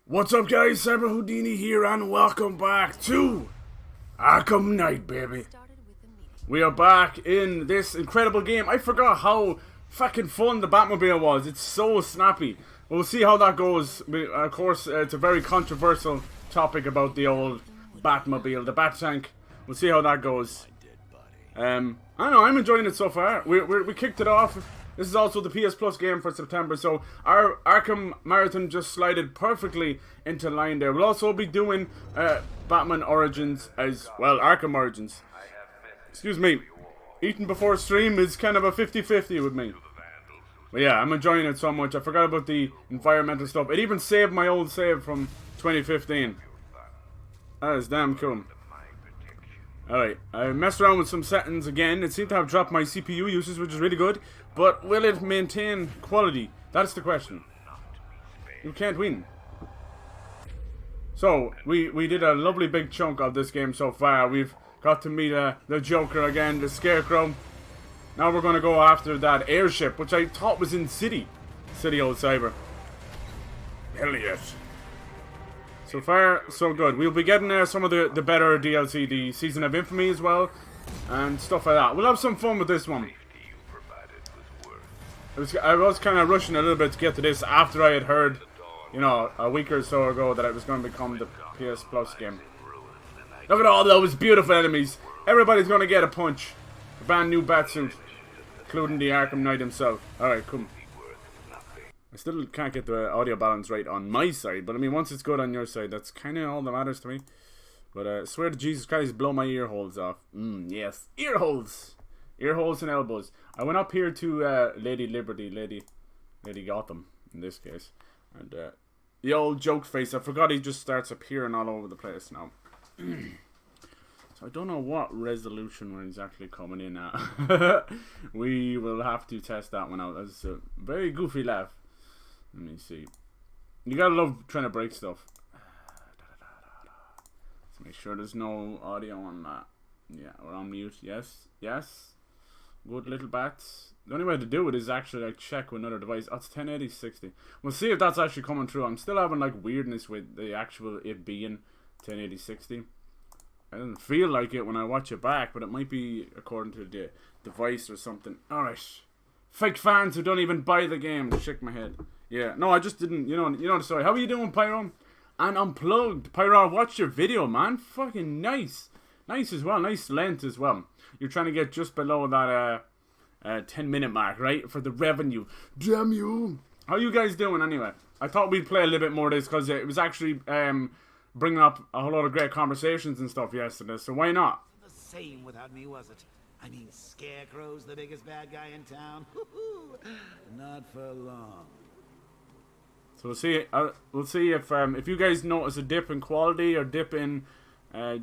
What's up, guys? Cyber Houdini here, and welcome back to Arkham Knight, baby. We are back in this incredible game. I forgot how fucking fun the Batmobile was. It's so snappy. We'll see how that goes. Of course, it's a very controversial topic about the old Batmobile, the Bat Tank. We'll see how that goes. I don't know, I'm enjoying it so far. We kicked it off. This is also the PS Plus game for September, so our Arkham Marathon just slided perfectly into line there. We'll also be doing Batman Origins as well, Arkham Origins. Excuse me, eating before stream is kind of a 50-50 with me. But yeah, I'm enjoying it so much. I forgot about the environmental stuff. It even saved my old save from 2015. That is damn cool. Alright, I messed around with some settings again. It seemed to have dropped my CPU usage, which is really good. But will it maintain quality? That's the question. You can't win. So, we did a lovely big chunk of this game so far. We've got to meet the Joker again, the Scarecrow. Now we're going to go after that airship, which I thought was in City Old Cyber. Hell yes. So far, so good. We'll be getting some of the better DLC, the Season of Infamy as well, and stuff like that. We'll have some fun with this one. I was kind of rushing a little bit to get to this after I had heard, you know, a week or so ago that it was going to become the PS Plus game. Look at all those beautiful enemies. Everybody's going to get a punch. A brand new Batsuit, including the Arkham Knight himself. Alright, come. I still can't get the audio balance right on my side, but I mean, once it's good on your side, that's kind of all that matters to me. But I swear to Jesus Christ, blow my ear holes off. Yes, ear holes! Ear holes and elbows. I went up here to Lady Liberty, Lady Gotham, in this case. And the old joke face, I forgot he just starts appearing all over the place now. So I don't know what resolution we're exactly coming in at. We will have to test that one out. That's a very goofy laugh. Let me see. You gotta love trying to break stuff. Let's make sure there's no audio on that. Yeah, we're on mute. Yes, yes. Good little bats. The only way to do it is actually like check with another device. Oh, it's 1080-60. We'll see if that's actually coming through. I'm still having like weirdness with the actual it being 1080-60. It doesn't feel like it when I watch it back, but it might be according to the device or something. Alright. Fake fans who don't even buy the game. Shake my head. Yeah, no, I just didn't, you know the story. How are you doing, Pyro? And Unplugged. Pyro, I watched your video, man. Fucking nice. Nice as well. Nice length as well. You're trying to get just below that 10-minute mark, right? For the revenue. Damn you. How you guys doing, anyway? I thought we'd play a little bit more of this, because it was actually bringing up a whole lot of great conversations and stuff yesterday, so why not? The same without me, was it? I mean, Scarecrow's the biggest bad guy in town. Not for long. So we'll see if you guys notice a dip in quality or dip in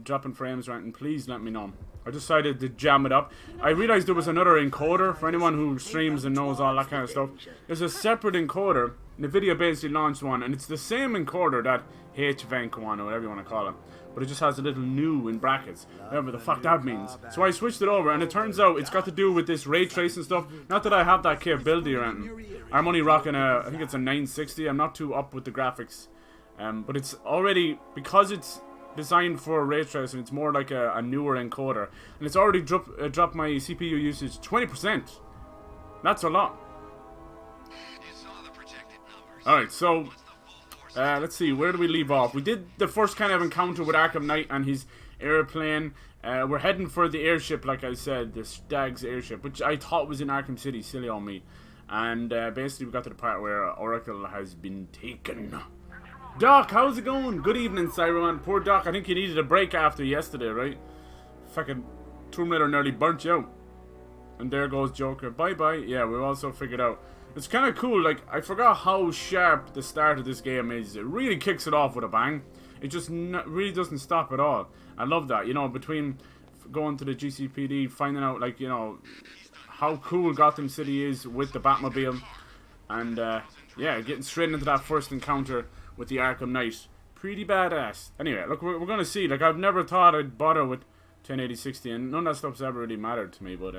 dropping frames or anything, please let me know. I decided to jam it up. I realized there was another encoder for anyone who streams and knows all that kind of stuff. There's a separate encoder. NVIDIA basically launched one, and it's the same encoder that HVenc one, or whatever you want to call it. But it just has a little new in brackets, whatever the fuck that means. So I switched it over, and it turns out it's got to do with this ray tracing stuff. Not that I have that capability or anything. I'm only rocking I think it's a 960. I'm not too up with the graphics. But it's already, because it's designed for ray tracing, it's more like a newer encoder. And it's already dropped my CPU usage 20%. That's a lot. Alright, so let's see, where do we leave off? We did the first kind of encounter with Arkham Knight and his airplane. We're heading for the airship, like I said, the Stag's airship, which I thought was in Arkham City, silly on me. And basically we got to the part where Oracle has been taken. Doc, how's it going? Good evening, Cyberman. Poor Doc, I think you needed a break after yesterday, right? Fucking Tomb Raider nearly burnt you out. And there goes Joker. Bye-bye. Yeah, we've also figured out. It's kind of cool, like, I forgot how sharp the start of this game is. It really kicks it off with a bang. It just really doesn't stop at all. I love that, you know, between going to the GCPD, finding out, like, you know, how cool Gotham City is with the Batmobile. And, yeah, getting straight into that first encounter with the Arkham Knight. Pretty badass. Anyway, look, we're going to see. Like, I've never thought I'd bother with 1080-60, and none of that stuff's ever really mattered to me, but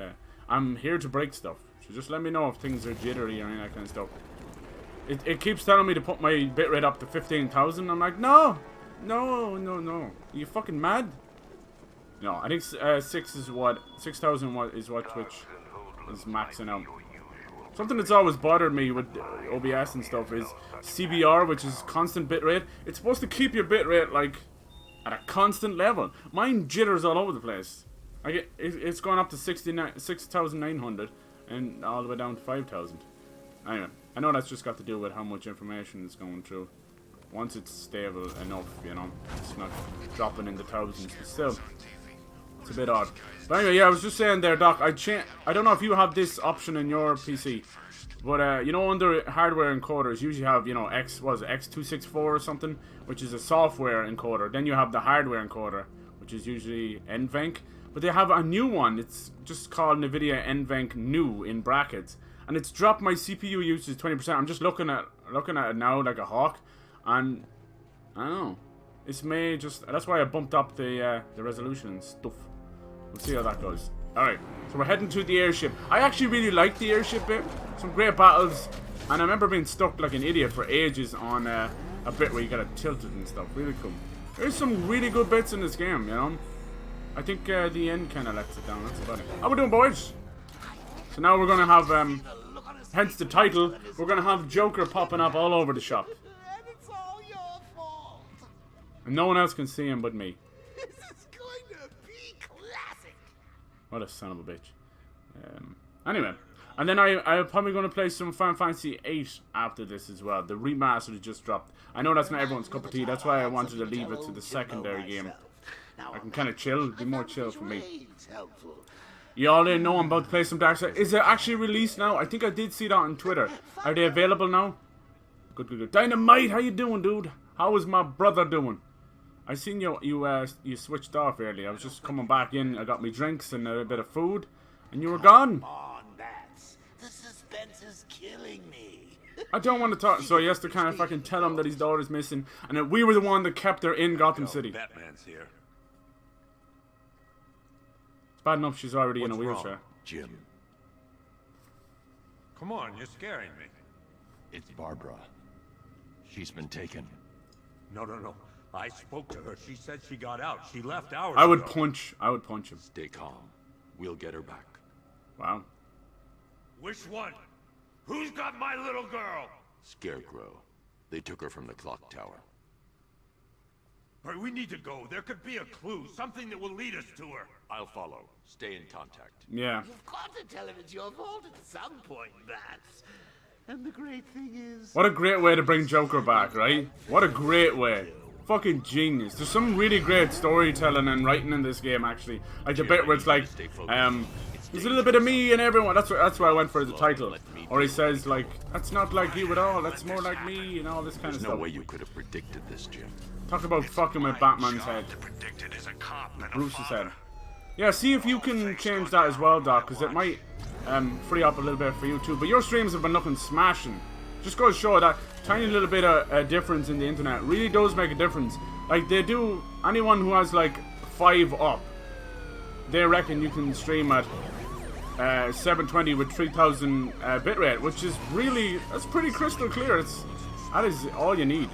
I'm here to break stuff. So just let me know if things are jittery or any of that kind of stuff. It keeps telling me to put my bitrate up to 15,000. I'm like, no. Are you fucking mad? No, I think 6,000 is what Twitch is maxing out. Something that's always bothered me with OBS and stuff is CBR, which is constant bitrate. It's supposed to keep your bitrate like at a constant level. Mine jitters all over the place. It's going up to 6,900 and all the way down to 5,000. Anyway, I know that's just got to do with how much information is going through. Once it's stable enough, you know, it's not dropping in the thousands, but still, it's a bit odd. But anyway, yeah, I was just saying there, Doc, I don't know if you have this option in your PC, but, you know, under hardware encoders, you usually have, you know, X264 or something, which is a software encoder. Then you have the hardware encoder, which is usually NVENC. But they have a new one, it's just called NVIDIA NVENC New, in brackets. And it's dropped my CPU usage 20%. I'm just looking at it now like a hawk. And, I don't know, it's may just, that's why I bumped up the resolution and stuff. We'll see how that goes. Alright, so we're heading to the airship. I actually really like the airship bit. Some great battles. And I remember being stuck like an idiot for ages on a bit where you gotta tilt it and stuff. Really cool. There's some really good bits in this game, you know. I think the end kind of lets it down. That's about it. How we doing, boys? So now we're gonna have, hence the title, we're gonna have Joker popping up all over the shop. And no one else can see him but me. This is going to be classic. What a son of a bitch. Anyway. And then I'm probably going to play some Final Fantasy VIII after this as well. The remaster that just dropped. I know that's not everyone's cup of tea. That's why I wanted to leave it to the secondary game. I can kind of chill. Be more chill for me. You all know I'm about to play some Darkseid. Is it actually released now? I think I did see that on Twitter. Are they available now? Good. Dynamite, how you doing, dude? How is my brother doing? I seen you switched off earlier. I was just coming back in. I got me drinks and a bit of food, and you were gone. Come on, Bats. The suspense is killing me. I don't want to talk. So he has to kind of fucking tell him that his daughter's missing, and that we were the one that kept her in Gotham City. Batman's here. It's bad enough she's already in a What's wheelchair. wrong, Jim? Come on, you're scaring me. It's Barbara. She's been taken. No. I spoke to her. She said she got out. She left hours I would ago. punch him. Stay calm. We'll get her back. Wow. Which one? Who's got my little girl? Scarecrow. They took her from the clock tower. All right, we need to go. There could be a clue, something that will lead us to her. I'll follow. Stay in contact. Yeah. You've got to tell him it's your fault at some point, Bats. And the great thing is... What a great way to bring Joker back, right? What a great way. Fucking genius. There's some really great storytelling and writing in this game, actually. Like the bit where it's like, there's a little bit of me and everyone. That's why I went for the title. Or he says like, that's not like you at all. That's more like me and all this kind of stuff. No way you could have predicted this, Jim. Talk about fucking with Batman's head. Bruce's head. Yeah, see if you can change that as well, Doc, because it might free up a little bit for you too. But your streams have been looking smashing. Just goes to show that tiny little bit of a difference in the internet really does make a difference. Like they do, anyone who has like 5 up, they reckon you can stream at 720 with 3000 bitrate, which is really, that's pretty crystal clear. That is all you need.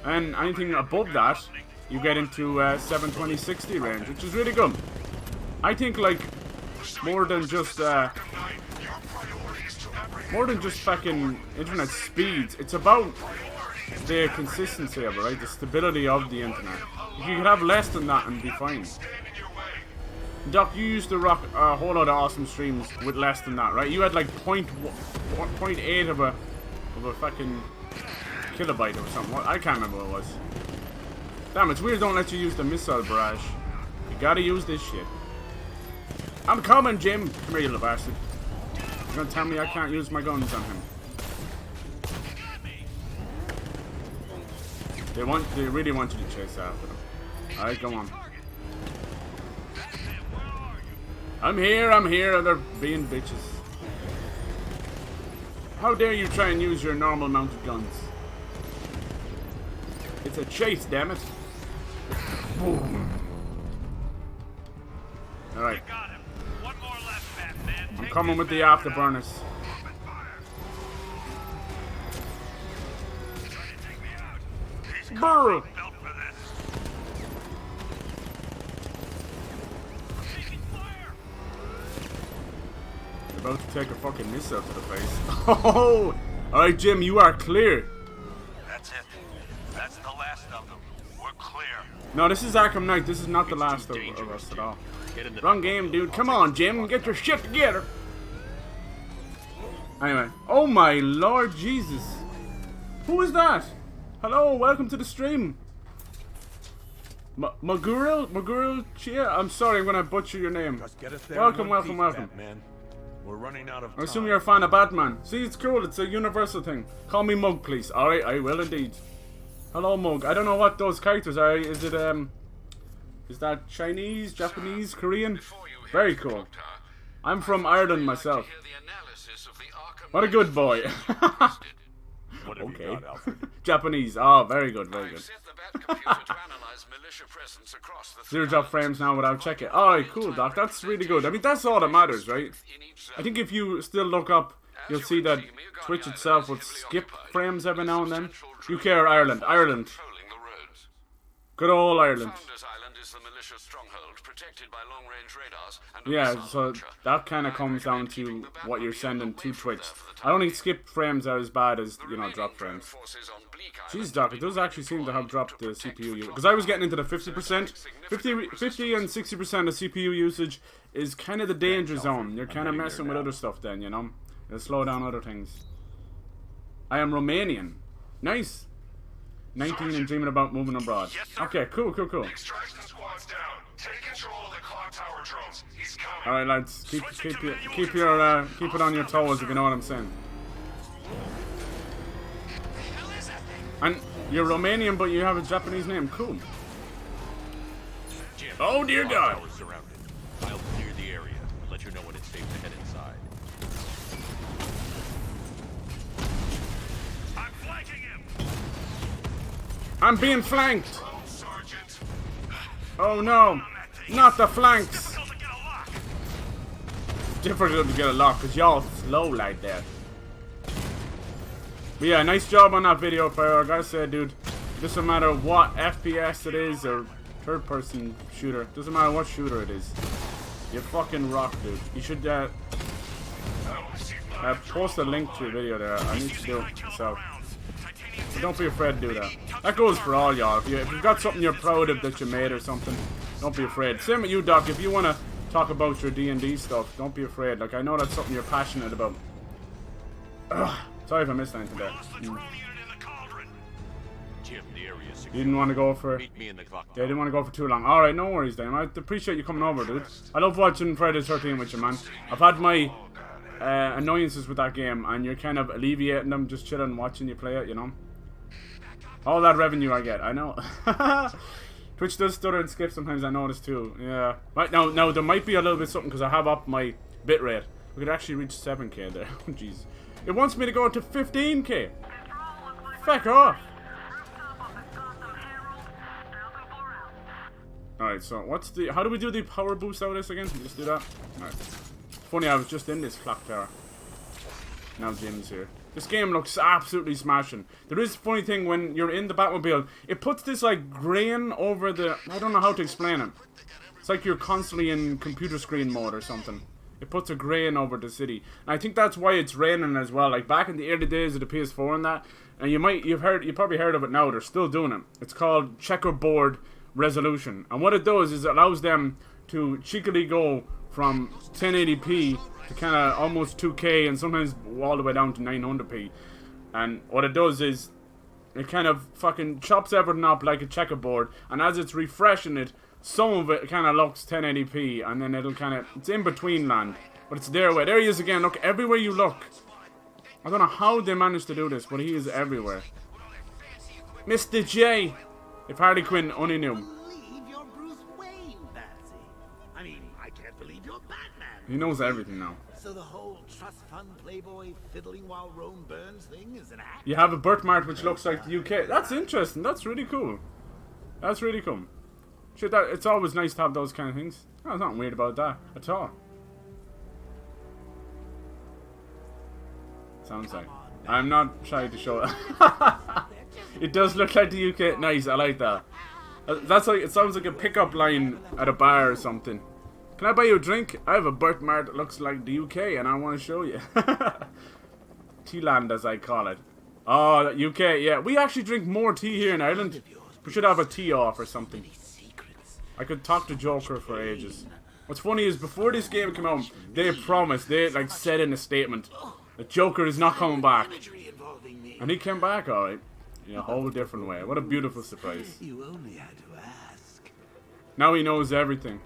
And anything above that, you get into 720-60 range, which is really good. I think like more than just fucking internet speeds. It's about the consistency of it, right? The stability of the internet. You could have less than that and be fine. Doc, you used to rock a whole lot of awesome streams with less than that, right? You had like 0.8 of a fucking kilobyte or something. I can't remember what it was. Damn, it's weird they don't let you use the missile barrage. You gotta use this shit. I'm coming, Jim. Come here, you little bastard. You're gonna tell me I can't use my guns on him. They really want you to chase after them. Alright, go on. I'm here, and they're being bitches. How dare you try and use your normal mounted guns? It's a chase, damn it. Alright. I'm coming with the afterburners. Brr. Built for this. About to take a fucking missile to the face. Oh! Alright, Jim, you are clear. That's it. That's the last of them. We're clear. No, this is Arkham Knight. This is not the last of us at all. Wrong game, dude. Come on, Jim. Get your shit together. Anyway. Oh my Lord Jesus. Who is that? Hello, welcome to the stream. Maguril Chia? I'm sorry, I'm gonna butcher your name. Just get us there Welcome, in one welcome, piece, welcome. Batman. We're running out of I time. assume you're a fan of Batman. See, it's cool. It's a universal thing. Call me Mug, please. Alright, I will indeed. Hello, Mug. I don't know what those characters are. Is it, is that Chinese, Japanese, Korean? Very cool. I'm from Ireland myself. What a good boy. What have Okay. you got, Alfred? Japanese. Oh, very good, very good. Zero drop frames now without checking. Alright, cool, Doc. That's really good. I mean, that's all that matters, right? I think if you still look up, you'll see that Twitch itself would skip frames every now and then. UK or Ireland? Ireland. Good old Ireland. Yeah, so that kind of comes down to what you're sending to Twitch. I don't think skip frames are as bad as, you know, drop frames. Jeez, Doc, it does actually seem to have dropped the CPU because I was getting into the 50%. 50 and 60% of CPU usage is kind of the danger zone. You're kind of messing with other stuff then, you know? It'll slow down other things. I am Romanian. Nice. 19 and dreaming about moving abroad. Okay, cool. Extraction squad's down. Take control of the clock tower drones. He's coming. All right, lads, keep it on your toes if you know what I'm saying. And you're Romanian, but you have a Japanese name. Cool. Jim, Oh dear God. tower's surrounded. I'll clear the area. Let you know when it's safe to head inside. I'm flanking him. I'm being flanked. Oh, Sergeant. Oh no, not the flanks. Difficult to get a lock. Difficult to get a lock because y'all slow like that. But yeah, nice job on that video, player. I gotta say, dude, it doesn't matter what FPS it is or third-person shooter. Doesn't matter what shooter it is. You fucking rock, dude. You should post a link to your video there. I need to do it myself. But don't be afraid to do that. That goes for all y'all. If you've got something you're proud of that you made or something, don't be afraid. Same with you, Doc. If you want to talk about your D&D stuff, don't be afraid. Like, I know that's something you're passionate about. Ugh. Sorry if I missed anything there. Jim, the area is You secure. didn't want to go for... Meet me in the clock Yeah, I tower. didn't want to go for too long. Alright, no worries, then. I appreciate you coming over, dude. I love watching Friday the 13th with you, man. I've had my annoyances with that game, and you're kind of alleviating them, just chilling watching you play it, you know? All that revenue I get, I know. Twitch does stutter and skip sometimes, I notice too. Yeah. Right, now there might be a little bit something, because I have up my bitrate. We could actually reach 7K there. Jeez. It wants me to go to 15K. Fuck off. Alright, so what's the... How do we do the power boost out of this again? Can we just do that? Alright. Funny, I was just in this clock tower. Now Jim's here. This game looks absolutely smashing. There is a funny thing when you're in the Batmobile. It puts this, like, grain over the... I don't know how to explain it. It's like you're constantly in computer screen mode or something. It puts a grain over the city. And I think that's why it's raining as well. Like, back in the early days of the PS4 and that. And you've probably heard of it now. They're still doing it. It's called checkerboard resolution. And what it does is it allows them to cheekily go from 1080p to kind of almost 2K and sometimes all the way down to 900p. And what it does is it kind of fucking chops everything up like a checkerboard. And as it's refreshing it, some of it kind of looks 1080p and then it'll kind of... It's in between land. But it's there. There he is again. Look, everywhere you look. I don't know how they managed to do this, but he is everywhere. Mr. J! If Harley Quinn only knew. Believe you're Bruce Wayne, Patsy. I mean, I can't believe you're Batman. He knows everything now. So the whole trust fund playboy fiddling while Rome burns thing is an act? You have a birthmark which looks like the UK. That's interesting. That's really cool. That's really cool. Shit, it's always nice to have those kind of things. There's nothing weird about that at all. Sounds like. I'm not shy to show it. It does look like the UK. Nice, I like that. That's like, it sounds like a pickup line at a bar or something. Can I buy you a drink? I have a birthmark that looks like the UK and I want to show you. Tealand, as I call it. Oh, UK, yeah. We actually drink more tea here in Ireland. We should have a tea off or something. I could talk to Joker for ages. What's funny is before this game came out, they promised, they like said in a statement, that Joker is not coming back. And he came back, alright. In a whole different way. What a beautiful surprise. You only had to ask. Now he knows everything.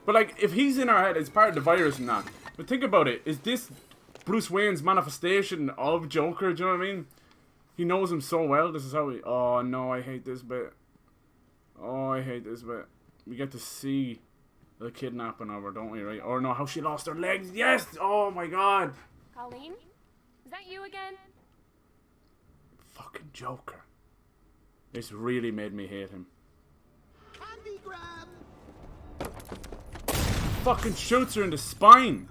But like, if he's in our head, it's part of the virus and that. But think about it. Is this Bruce Wayne's manifestation of Joker? Do you know what I mean? He knows him so well. This is how he... Oh, no, I hate this bit. Oh, I hate this bit. We get to see the kidnapping of her, don't we, right? Or no, how she lost her legs. Yes! Oh, my God. Colleen? Is that you again? Fucking Joker. This really made me hate him. Candy grab. Fucking shoots her in the spine.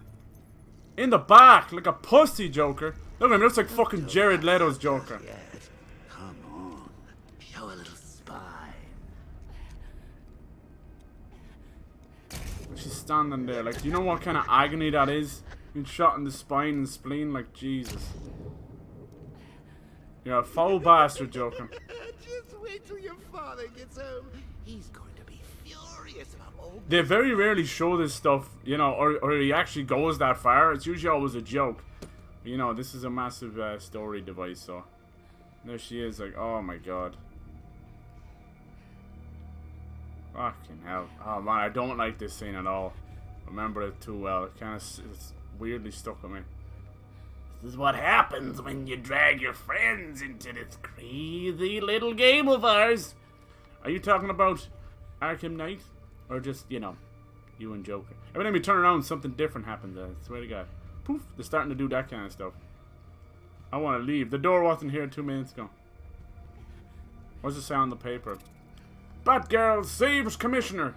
In the back, like a pussy, Joker. Look at him, he looks like fucking Jared Leto's Joker. Yes. Come on. Show a little spine. She's standing there, like, do you know what kind of agony that is? Being shot in the spine and spleen, like, Jesus. You're a foul bastard, Joker. Just wait till your father gets home. He's going to be furious about all. They very rarely show this stuff, you know, or he actually goes that far. It's usually always a joke. You know, this is a massive story device, so. There she is, like, oh my God. Fucking hell. Oh man, I don't like this scene at all. I remember it too well. It kind of, it's weirdly stuck with me. This is what happens when you drag your friends into this crazy little game of ours. Are you talking about Arkham Knight? Or just, you know, you and Joker? Every time you turn around, something different happens. I swear to God. Poof, they're starting to do that kind of stuff. I want to leave. The door wasn't here 2 minutes ago. What's it say on the paper? Batgirl saves Commissioner.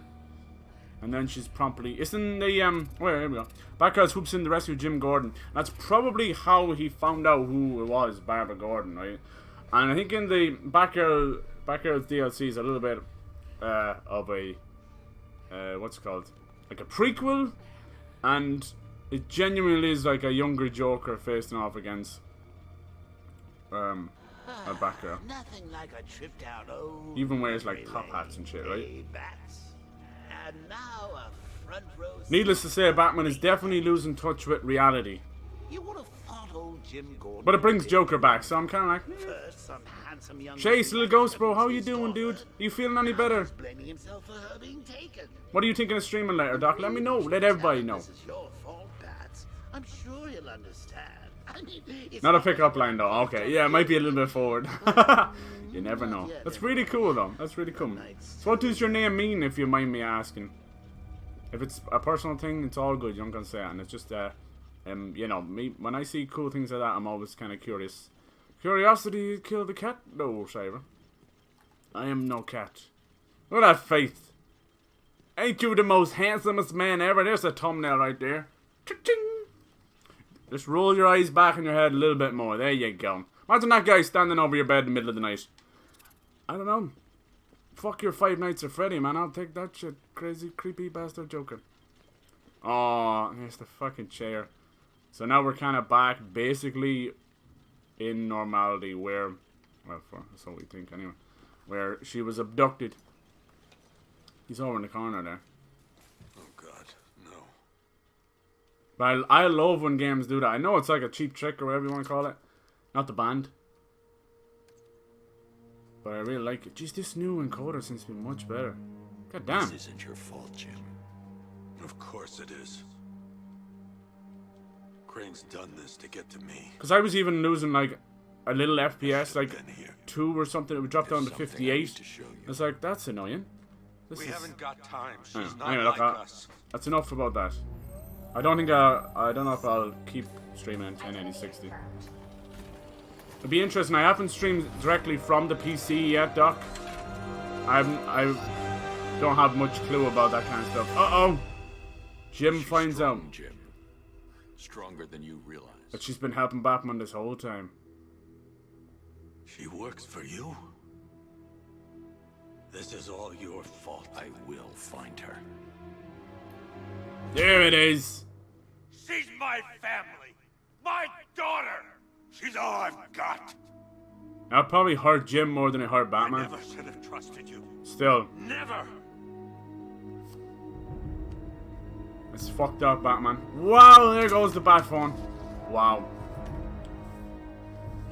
And then she's promptly... It's in the, where, here we go. Batgirl swoops in to rescue Jim Gordon. That's probably how he found out who it was, Barbara Gordon, right? And I think in the Batgirl's DLC is a little bit of a... what's it called? Like a prequel. And it genuinely is like a younger Joker facing off against... a Batgirl. Nothing like a trip down old Even wears like top hats and shit, right? Bats. And now a front row. Needless to say, Batman is definitely losing touch with reality. You would have thought old Jim Gordon. But it brings Joker back, so I'm kind of like... First, some handsome young Chase, little ghost bro, how you doing, dude? Are you feeling any better? blaming himself for her being taken. What are you thinking of streaming later, Doc? Let me know. Let everybody know. This is your fault, Bats. I'm sure you'll understand. I mean, it's Not a pickup line, though. Okay, yeah, it might be a little bit forward. You never know. That's really cool, though. That's really cool. So what does your name mean, if you mind me asking? If it's a personal thing, it's all good. You're not gonna say it. And it's just, you know, me, when I see cool things like that, I'm always kind of curious. Curiosity killed the cat? No, Saber. I am no cat. Look at that face. Ain't you the most handsomest man ever? There's a thumbnail right there. Cha-ching! Just roll your eyes back in your head a little bit more. There you go. Imagine that guy standing over your bed in the middle of the night. I don't know. Fuck your Five Nights at Freddy, man. I'll take that shit. Crazy, creepy bastard Joker. Oh, there's the fucking chair. So now we're kind of back, basically, in normality, where... Well, that's what we think, anyway. Where she was abducted. He's over in the corner there. Oh God, no. But I love when games do that. I know it's like a cheap trick or whatever you want to call it. Not the band. But I really like it. Jeez, this new encoder seems to be much better. God damn. This isn't your fault, Jim. Of course it is. Crane's done this to get to me. Because I was even losing like a little FPS, like Been here. 2 or something. It would drop down to Something I 58. need to show you. It's like, that's annoying. This We is... haven't got time. She's Anyway, not anyway, look, like us. that's enough about that. I don't think I don't know if I'll keep streaming in 108060. It'd be interesting. I haven't streamed directly from the PC yet, Doc. I don't have much clue about that kind of stuff. Uh-oh! Jim She's finds out strong, Jim. Stronger than you realize. that she's been helping Batman this whole time. She works for you? This is all your fault. I will find her. There it is. She's my family! My daughter! She's all I've got! That probably hurt Jim more than it hurt I Batman. never should have trusted you. Still. Never! It's fucked up, Batman. Wow, there goes the bat phone. Wow.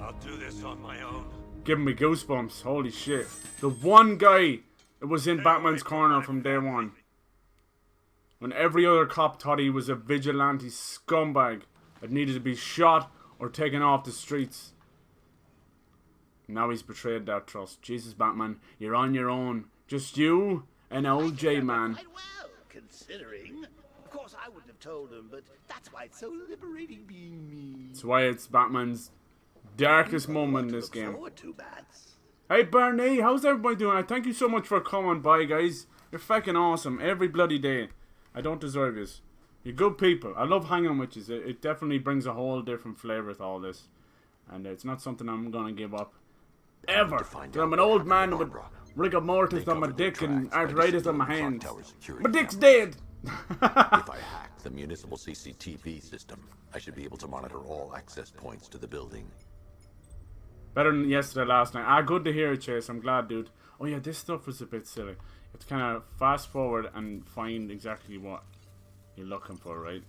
I'll do this on my own. Giving me goosebumps. Holy shit. The one guy that was in Batman's corner from day one. When every other cop thought he was a vigilante scumbag that needed to be shot or taken off the streets. Now he's betrayed that trust. Jesus, Batman, you're on your own. Just you and old J-Man. Quite well, considering. Of course, I wouldn't have told him, but that's why it's so liberating being me. That's why it's Batman's darkest moment in this game. Forward to, Bats. Hey Bernie, how's everybody doing? Thank you so much for coming by, guys. You're fucking awesome every bloody day. I don't deserve yous. You're good people. I love hanging with yous. It definitely brings a whole different flavour to all this. And it's not something I'm gonna give up. Ever. 'Cause I'm an old man with rigor mortis on my dick and arthritis on my hands. My dick's dead! If I hack the municipal CCTV system, I should be able to monitor all access points to the building. Better than yesterday, last night. Ah, good to hear it, Chase. I'm glad, dude. Oh yeah, this stuff was a bit silly. You have to kind of fast forward and find exactly what you're looking for, right?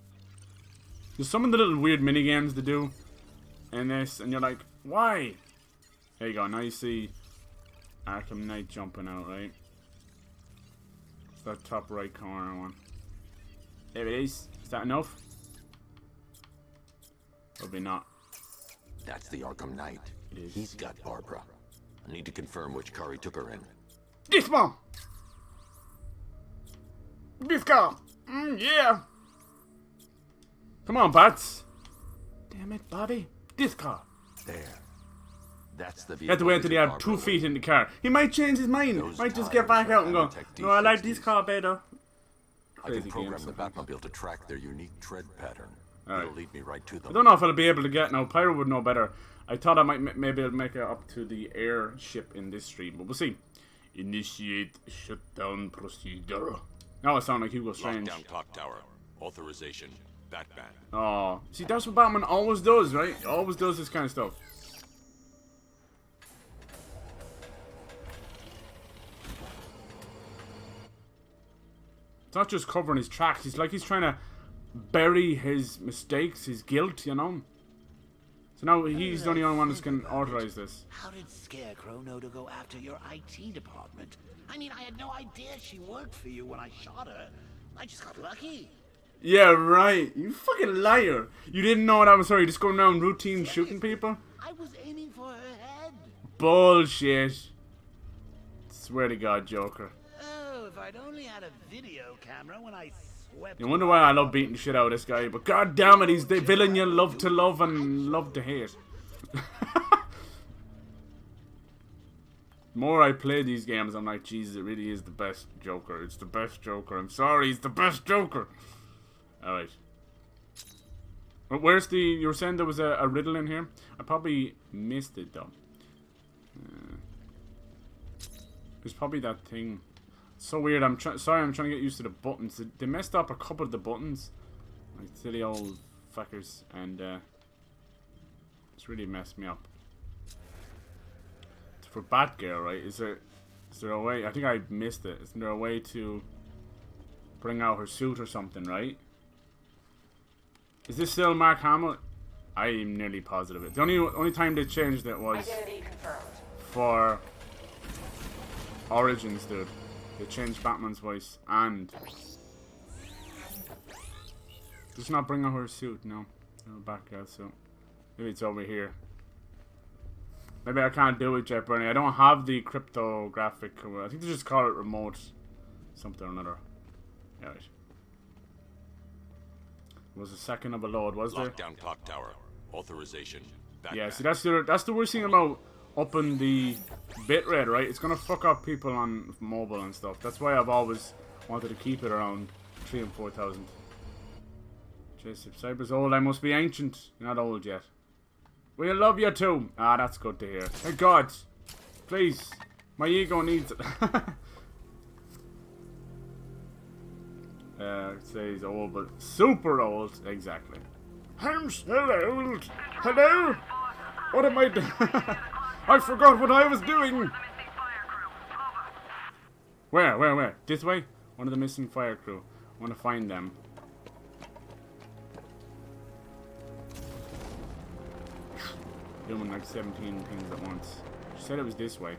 There's some of the little weird mini games to do in this, and you're like, why? There you go. Now you see Arkham Knight jumping out, right? It's that top right corner one. There it is. Is that enough? Probably not. That's the Arkham Knight. It is. He's got Barbara. I need to confirm which car he took her in. This one! This car! Yeah! Come on, Bats! Damn it, Bobby. This car. There. That's the vehicle. You have to wait until he had 2 feet in the car. He might change his mind. Those Might just get back out and go, no, I like this car better. I can Crazy program games the sometimes. Batmobile to track their unique tread pattern. Alright. It'll lead me right to them. I don't know if I'll be able to get now. Pyro would know better. I thought I might maybe I'll make it up to the airship in this stream, but we'll see. Initiate shutdown procedure. Now I sound like Hugo Strange. Lockdown clock tower. Authorization. Batman. Oh, see, that's what Batman always does, right? Always does this kind of stuff. It's not just covering his tracks. It's like he's trying to bury his mistakes, his guilt, you know? So now he's the only one that can authorize this. How did Scarecrow know to go after your IT department? I mean, I had no idea she worked for you when I shot her. I just got lucky. Yeah, right. You fucking liar. You didn't know that was her. You just going around routine shooting people? I was aiming for her head. Bullshit. Swear to God, Joker. Oh, if I'd only had a video camera when I swept. You wonder why I love beating the shit out of this guy, but god damn it, he's the villain you love to love and love to hate. The more I play these games, I'm like, Jesus, it really is the best Joker. It's the best Joker. I'm sorry, it's the best Joker. Alright. But where's the... You were saying there was a riddle in here? I probably missed it, though. There's probably that thing... So weird. Sorry, I'm trying to get used to the buttons. They messed up a couple of the buttons, like silly old fuckers, and it's really messed me up. It's for Batgirl, right? Is there a way? I think I missed it. Is there a way to bring out her suit or something? Right? Is this still Mark Hamill? I am nearly positive it. The only time they changed it was for Origins, dude. They changed Batman's voice and just not bring out her suit, no. No Batgirl suit. Maybe it's over here. Maybe I can't do it yet, Bernie. I don't have the cryptographic. I think they just call it remote something or another. Yeah, right. It was a second of a load, was there? Lockdown clock tower. Authorization. Batman. Yeah, see that's the worst thing about upping the bitrate, right? It's gonna fuck up people on mobile and stuff. That's why I've always wanted to keep it around 3,000 and 4,000. Jeez, if Cyber's old, I must be ancient. You're not old yet. We love you too. Ah, that's good to hear. Thank God. Please. My ego needs it. It says old, but super old. Exactly. I'm still old. Hello? What am I doing? I forgot what I was doing. Where? This way? One of the missing fire crew. I want to find them. Doing like 17 things at once. She said it was this way.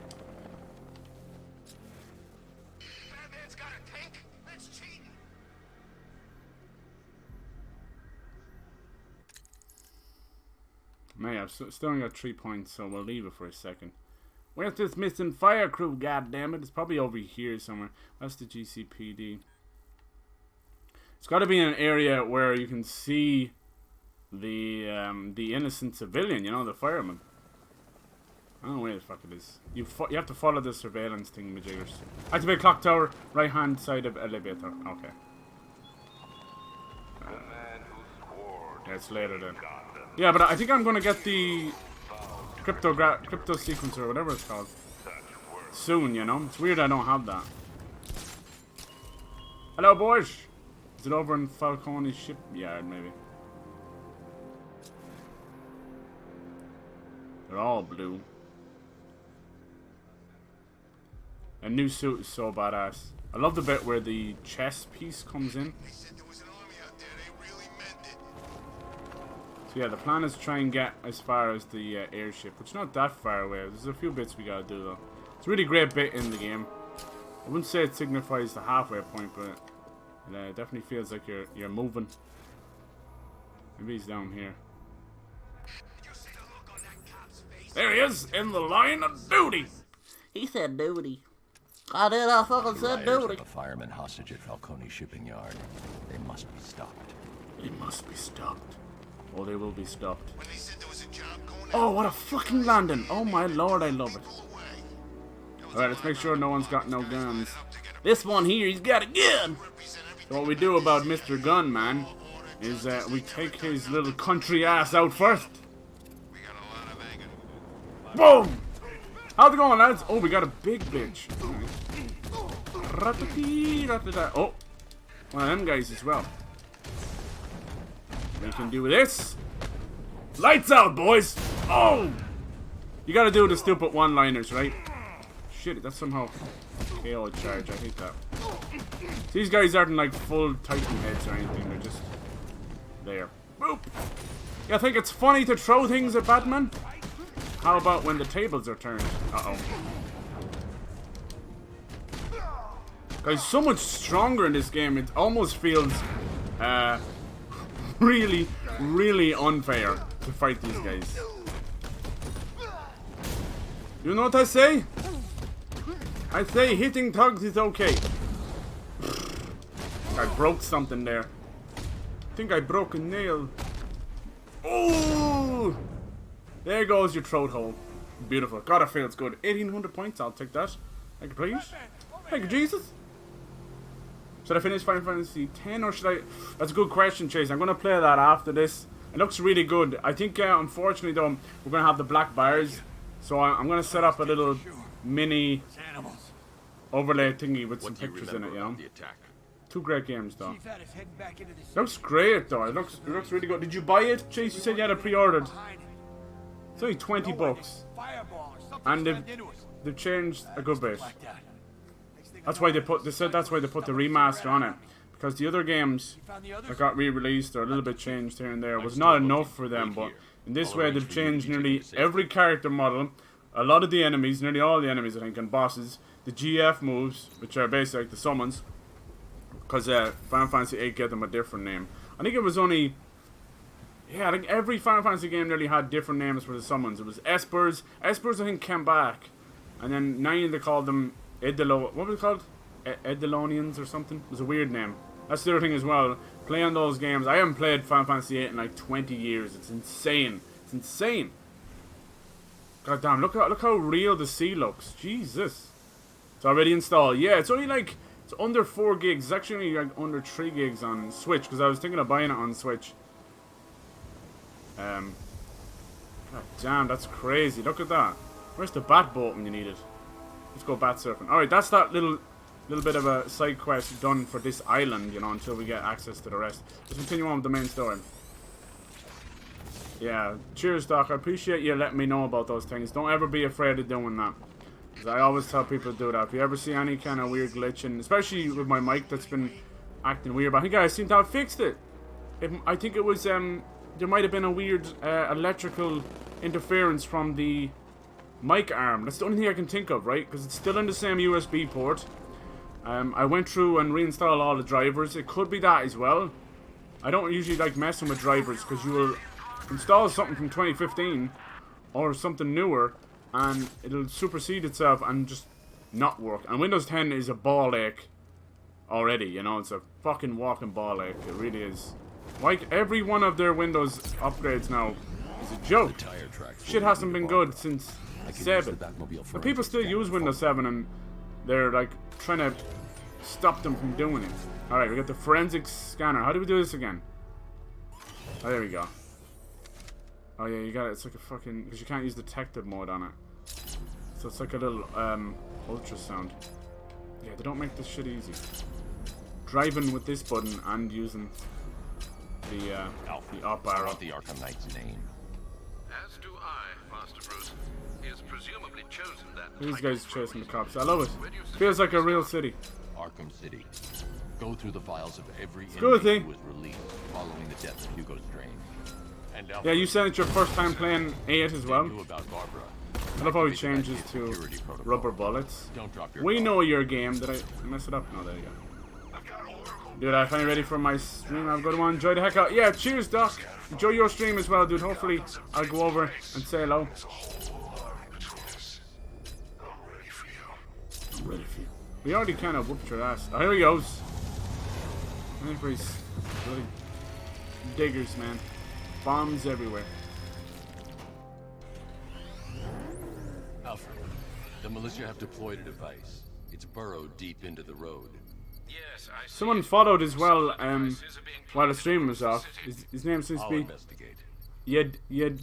Batman's got a tank? That's cheating. Man, I've still only got 3 points, so we'll leave it for a second. Where's this missing fire crew? God damn it! It's probably over here somewhere. That's the GCPD. It's got to be in an area where you can see the innocent civilian. You know, the fireman. I don't know where the fuck it is. You have to follow the surveillance thing, majiggers. Activate clock tower, right hand side of elevator. Okay. Yeah, it's later then. Yeah, but I think I'm gonna get the crypto sequencer or whatever it's called soon. You know, it's weird I don't have that. Hello, boys. Is it over in Falcone shipyard, maybe? They're all blue. A new suit is so badass. I love the bit where the chess piece comes in. They said there was an army out there. They really meant it. So yeah, the plan is to try and get as far as the airship, which is not that far away. There's a few bits we gotta do though. It's a really great bit in the game. I wouldn't say it signifies the halfway point, but it definitely feels like you're moving. Maybe he's down here. Did you see the look on that cop's face? There he is, in the line of duty. He said duty. I did. I fucking said duty. A fireman hostage at Falcone shipping yard. They must be stopped. They must be stopped. Oh, they will be stopped. When they said there was a job going Oh, what a fucking landing. Oh my lord, I love it. Alright, let's make sure no one's got no guns. This one here, he's got a gun. So what we do about Mr. Gunman is we take his little country ass out first. We got a lot of anger. Boom! How's it going, lads? Oh, we got a big bitch. Oh, one of them guys as well. We can do this. Lights out, boys! Oh! You gotta do the stupid one-liners, right? Shit, that's somehow KO charge. I hate that. These guys aren't like full Titan heads or anything. They're just there. Boop! You think it's funny to throw things at Batman? How about when the tables are turned? Uh-oh. Guy's so much stronger in this game, it almost feels really, really unfair to fight these guys. You know what I say? I say hitting thugs is okay. I broke something there. I think I broke a nail. Oh! There goes your throat hole. Beautiful. God, it feels good. 1,800 points. I'll take that. Thank you, please. Thank you, Jesus. Should I finish Final Fantasy X or should I? That's a good question, Chase. I'm going to play that after this. It looks really good. I think, unfortunately, though, we're going to have the black bars. So I'm going to set up a little mini overlay thingy with some pictures in it, you know. The attack. Two great games, though. Looks great, though. It looks really good. Did you buy it, Chase? You said you had it pre-ordered. It's only 20 bucks. And they've changed a good bit. That's why they said that's why they put the remaster on it. Because the other games that got re-released or a little bit changed here and there was not enough for them, but in this way they've changed nearly every character model, a lot of the enemies, nearly all the enemies I think, and bosses, the GF moves, which are basically like the summons, because Final Fantasy VIII gave them a different name. I think it was only, yeah, I think every Final Fantasy game nearly had different names for the summons. It was Espers I think came back, and then 9 they called them what was it called? Edelonians or something? It was a weird name. That's the other thing as well. Playing those games, I haven't played Final Fantasy VIII in like 20 years. It's insane. It's insane. God damn, look how real the sea looks. Jesus. It's already installed. Yeah, it's only like, it's under 4 gigs. It's actually like under 3 gigs on Switch, because I was thinking of buying it on Switch. God God damn, that's crazy. Look at that. Where's the bat boat when you need it? Let's go bat surfing. Alright, that's that little bit of a side quest done for this island, you know, until we get access to the rest. Let's continue on with the main story. Yeah, cheers, Doc. I appreciate you letting me know about those things. Don't ever be afraid of doing that. Because I always tell people to do that. If you ever see any kind of weird glitching, especially with my mic that's been acting weird, but I think I seem to have fixed it. I think it was, there might have been a weird electrical interference from the mic arm. That's the only thing I can think of, right? Because it's still in the same USB port. I went through and reinstalled all the drivers. It could be that as well. I don't usually like messing with drivers because you will install something from 2015 or something newer and it'll supersede itself and just not work. And Windows 10 is a ball ache already, you know. It's a fucking walking ball ache. It really is. Like every one of their Windows upgrades now is a joke. Shit hasn't been good since 7. But people still use Windows 7 and they're like trying to stop them from doing it. Alright, we got the forensic scanner. How do we do this again? Oh, there we go. Oh yeah, you got it. It's like a fucking, because you can't use detective mode on it. So it's like a little ultrasound. Yeah, they don't make this shit easy. Driving with this button and using the up arrow. The Arkham Knight's name. As do I, Master Bruce. He has presumably chosen that. These guys chasing the cops. I love it. Feels like a real city. Arkham City. Go through the files of every inmate who was released following the death of Hugo Strange. And yeah, you said it's your first time playing 8 as well. I love how he changes to rubber bullets. We know your game. Did I mess it up? No, there you go. Dude, I'm finally ready for my stream. I've got to enjoy the heck out. Yeah, cheers, Doc. Enjoy your stream as well, dude. Hopefully, I'll go over and say hello. I'm ready for you. We already kind of whooped your ass. Oh, here he goes. I'm ready for his bloody diggers, man. Bombs everywhere. Alfred, the militia have deployed a device. It's burrowed deep into the road. Yes, I see. Someone followed as well while the stream was off. His name seems to be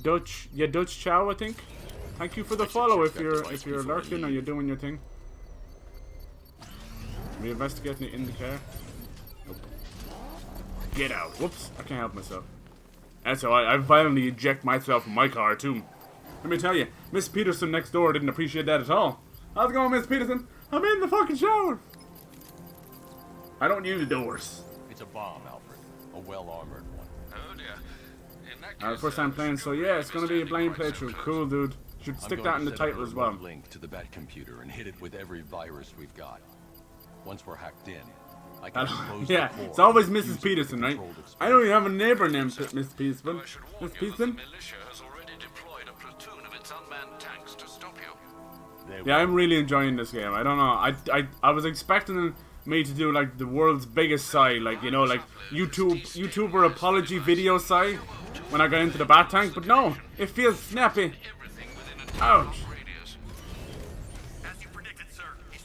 Dutch Chow, I think. Thank you for the follow if you're lurking or you're doing your thing. Are we investigating it in the car? Nope. Get out. Whoops, I can't help myself. That's how I violently eject myself from my car too. Let me tell you, Miss Peterson next door didn't appreciate that at all. How's it going, Miss Peterson? I'm in the fucking shower. I don't use doors. It's a bomb, Alfred. A well-armored one. Oh dear. In that case, First time playing, so yeah, it's gonna be a blind playthrough. Cool, dude. Should stick that in the title as well. Link to the Bat computer and hit it with every virus we've got. Once we're hacked in, I can yeah, it's always Mrs. Peterson, right? I don't even have a neighbor named Mrs. Peterson. Mrs. Peterson? Yeah, I'm really enjoying this game. I don't know. I was expecting me to do like the world's biggest sigh, like, you know, like YouTuber apology video sigh when I got into the bat tank, but no, it feels snappy. Ouch.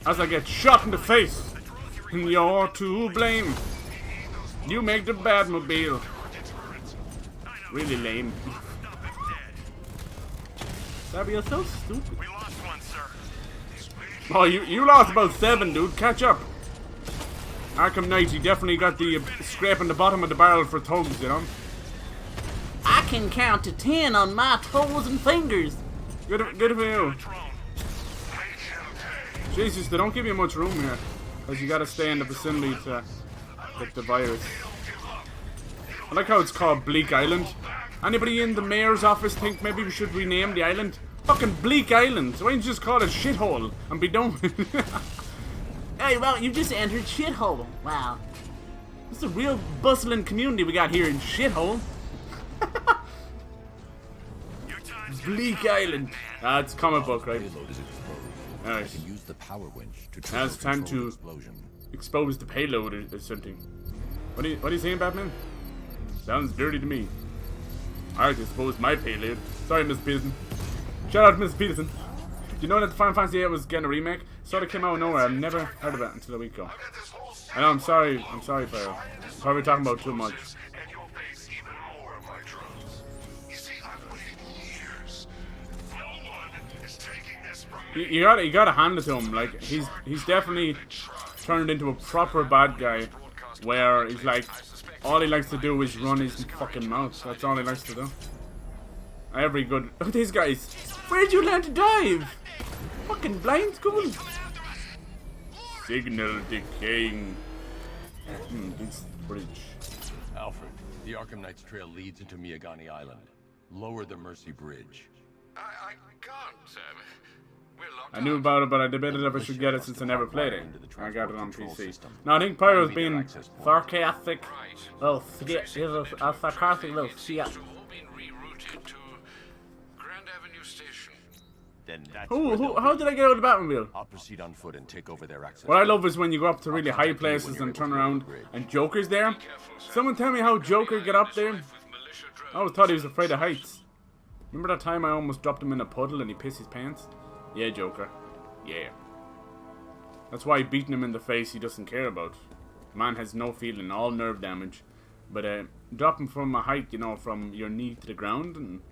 As I get shot in the face. And you're to blame. You make the Batmobile. Really lame. Sabby, you're so stupid. We lost one, sir. Oh, you lost about 7, dude. Catch up. Arkham Knight, you definitely got the scraping the bottom of the barrel for thugs, you know? I can count to 10 on my toes and fingers. Good for you. Jesus, they don't give you much room here. Because you gotta stay in the vicinity to get the virus. I like how it's called Bleak Island. Anybody in the mayor's office think maybe we should rename the island? Fucking Bleak Island. Why don't you just call it Shithole and be done with it? Hey, well, you just entered Shithole. Wow. This is a real bustling community we got here in Shithole. Bleak Island. It's comic book, right? Nice. Use the power winch to now it's time to expose the payload or something. What are you saying, Batman? Sounds dirty to me. I like to expose my payload. Sorry, Miss Peterson. Shout out to Miss Peterson. Do you know that Final Fantasy VIII was getting a remake? Sort of came out of nowhere. I've never heard of it until a week ago. I know, I'm sorry, Pharaoh. Probably talking about too much. And you'll face even more of my drones. You see, I've waited years You gotta hand it to him. Like he's definitely turned into a proper bad guy, where he's like, all he likes to do is run his fucking mouth. That's all he likes to do. Every good. Look at these guys. Where'd you learn to dive? Fucking blind school. Signal decaying. This bridge. Alfred, the Arkham Knight's trail leads into Miyagani Island. Lower the Mercy Bridge. I can't, we're locked I knew out. about it, but I debated if I should get it since I never played it. I got it on PC. No, I think Pyro's being sarcastic. Well, a sarcastic little shit. You've all been rerouted to Grand Avenue Station. Then that's How did I get out of the Batmobile? I'll proceed on foot and take over their access. What I love is when you go up to really high places and turn around and Joker's there. Someone tell me how Joker get up there? I always thought he was afraid of heights. Remember that time I almost dropped him in a puddle and he pissed his pants? Yeah, Joker. Yeah. That's why beating him in the face he doesn't care about. Man has no feeling, all nerve damage. But drop him from a height, you know, from your knee to the ground and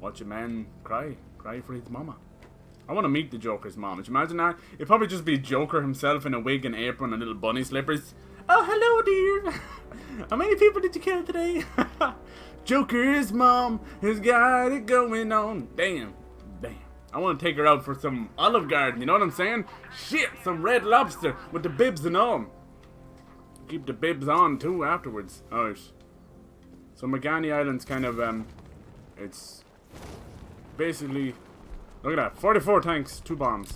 watch a man cry. Cry for his mama. I want to meet the Joker's mom. Would you imagine that? It'd probably just be Joker himself in a wig and apron and little bunny slippers. Oh, hello, dear. How many people did you kill today? Joker's mom has got it going on. Damn. Damn. I want to take her out for some Olive Garden. You know what I'm saying? Shit, some Red Lobster with the bibs and all. Keep the bibs on, too, afterwards. Alright. So, Miyagani Island's kind of, it's basically, look at that, 44 tanks, 2 bombs.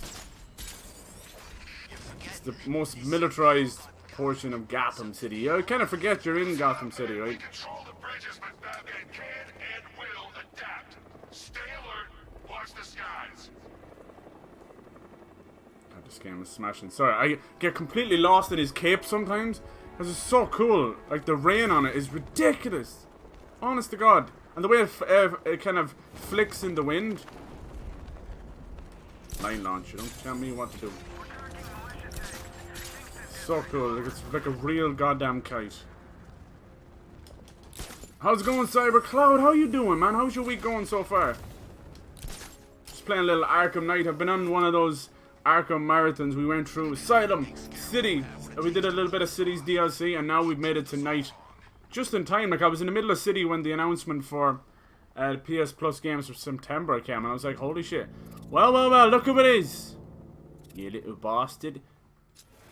It's the most militarized portion of Gotham City. You kind of forget you're in Gotham City, right? Control the bridges, but Batman can and will adapt. Stay alert. Watch the skies. God, this game is smashing. Sorry, I get completely lost in his cape sometimes. Because it's so cool. Like, the rain on it is ridiculous. Honest to God. And the way it kind of flicks in the wind. Line launcher. Don't tell me what to do. So cool. Like, it's like a real goddamn kite. How's it going, Cyber Cloud? How you doing, man? How's your week going so far? Just playing a little Arkham Knight. I've been on one of those Arkham Marathons. We went through Asylum, City. We did a little bit of City's DLC, and now we've made it to Night. Just in time. Like, I was in the middle of City when the announcement for PS Plus games for September came, and I was like, holy shit. Well, look who it is. You little bastard.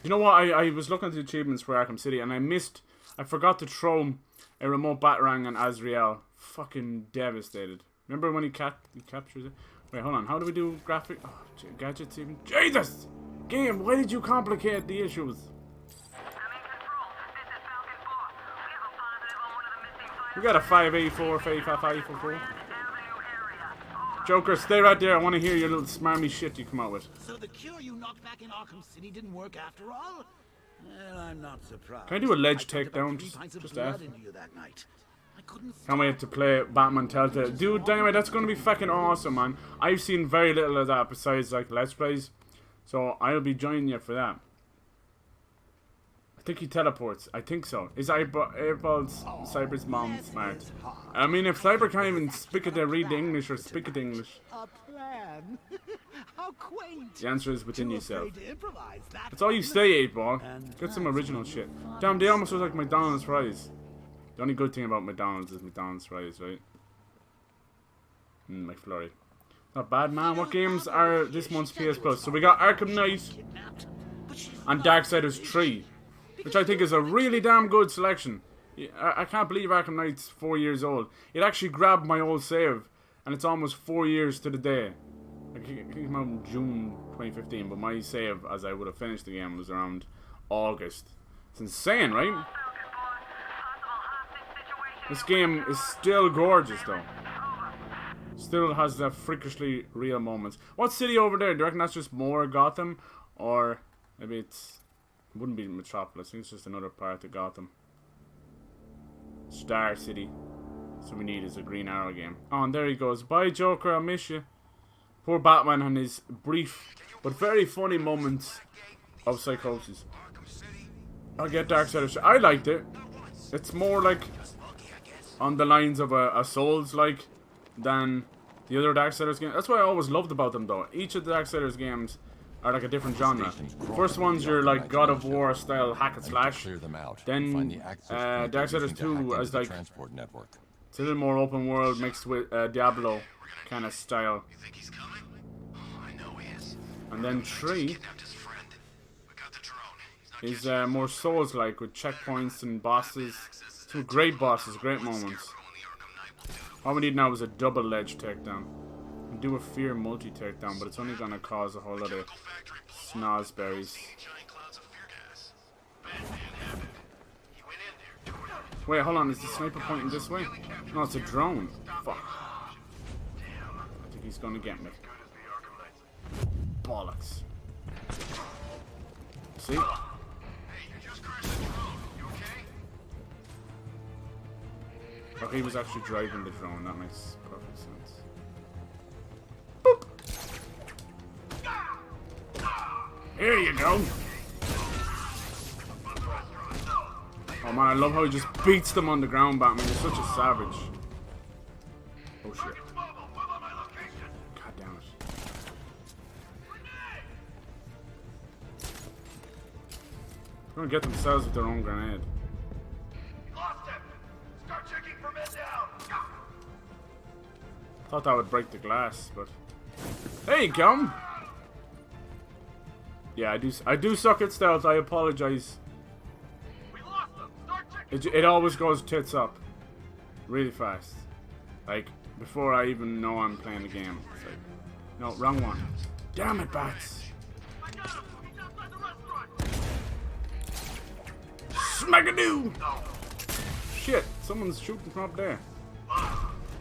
You know what? I was looking at the achievements for Arkham City, and I forgot to throw a remote batarang on Azrael. Fucking devastated. Remember when he captures it? Wait, hold on. How do we do graphic? Oh, gadgets even. Jesus! Game, why did you complicate the issues? We got a 584, 584. Joker, stay right there. I want to hear your little smarmy shit you come out with. So the cure you knocked back in Arkham City didn't work after all? Well, I'm not surprised. Can I do a ledge I dumped about takedown? 3 pints of Just blood ask. into you that night. I couldn't Can't wait to play Batman Telltale. Dude, anyway, that's going to be fucking awesome, man. I've seen very little of that besides, like, Let's Plays. So, I'll be joining you for that. I think he teleports. I think so. Is Airball's Cyber's mom smart? I mean, if Cyber can't even speak it, read the English or speak it English. A plan. How quaint. The answer is within yourself. Afraid to improvise, that That's all you say, 8-Ball. Get some original shit. Damn, they almost look like McDonald's fries. The only good thing about McDonald's is McDonald's fries, right? McFlurry. Not bad, man. What games are this month's PS Plus? So we got Arkham Knight and Darksiders 3, which I think is a really damn good selection. I can't believe Arkham Knight's 4 years old. It actually grabbed my old save, and it's almost 4 years to the day. It came out in June 2015, but my save, as I would have finished the game, was around August. It's insane, right? This game is still gorgeous, though. Still has the freakishly real moments. What city over there? Do you reckon that's just more Gotham? Or maybe it wouldn't be Metropolis. I think it's just another part of Gotham. Star City. So we need is a Green Arrow game. Oh, and there he goes. Bye, Joker. I miss you. Poor Batman and his brief but very funny moments of psychosis. I'll get Darksiders. I liked it. It's more like on the lines of a Souls-like than The other Darksiders games, that's what I always loved about them though. Each of the Darksiders games are like a different genre. First one's your like God of War style hack and slash. Then Darksiders 2 is like it's a little more open world mixed with Diablo kind of style. And then 3 is more Souls-like with checkpoints and bosses. Some great bosses, great moments. All we need now is a double-edged takedown. We do a fear multi-takedown, but it's only gonna cause a whole lot of snozberries. Wait, hold on, is the sniper pointing this way? No, it's a drone. Fuck. I think he's gonna get me. Bollocks. See? Oh, he was actually driving the drone, that makes perfect sense. Boop! Here you go! Oh man, I love how he just beats them on the ground, Batman. He's such a savage. Oh shit. God damn it. They're gonna get themselves with their own grenade. Thought that would break the glass, but there you go. Yeah, I do suck at stealth. I apologize. It always goes tits up, really fast. Like before I even know I'm playing the game. It's like, no, wrong one. Damn it, bats! Smack-a-doo! Shit, someone's shooting from up there.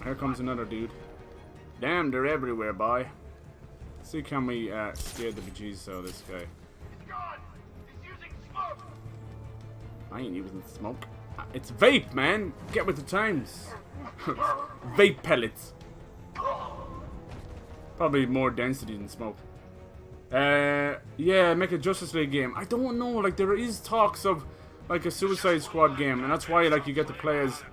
Here comes another dude. Damn, they're everywhere, boy. Let's see, can we scare the bejesus out of this guy? I ain't using smoke. It's vape, man. Get with the times. Vape pellets. Probably more density than smoke. Yeah, make a Justice League game. I don't know. Like there is talks of like a Suicide Squad game, and that's why like you get to play as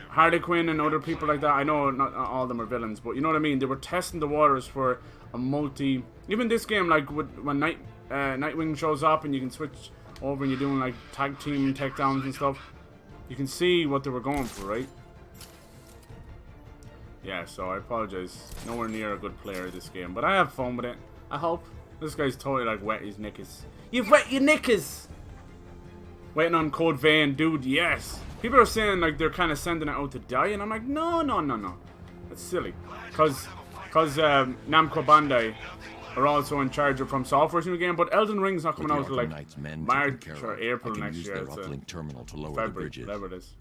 Harley Quinn and other people like that. I know not all of them are villains, but you know what I mean. They were testing the waters for a multi. Even this game, like when Nightwing shows up and you can switch over and you're doing like tag team takedowns and stuff. You can see what they were going for, right? Yeah, so I apologize. Nowhere near a good player of this game, but I have fun with it. I hope. This guy's totally like wet his knickers. You've wet your knickers! Waiting on Code Vein, dude, yes! People are saying like they're kind of sending it out to die, and I'm like, no. That's silly. Because Namco Bandai are also in charge of From Software's new game, but Elden Ring's not coming out until like March or April next year. It's February, whatever it is.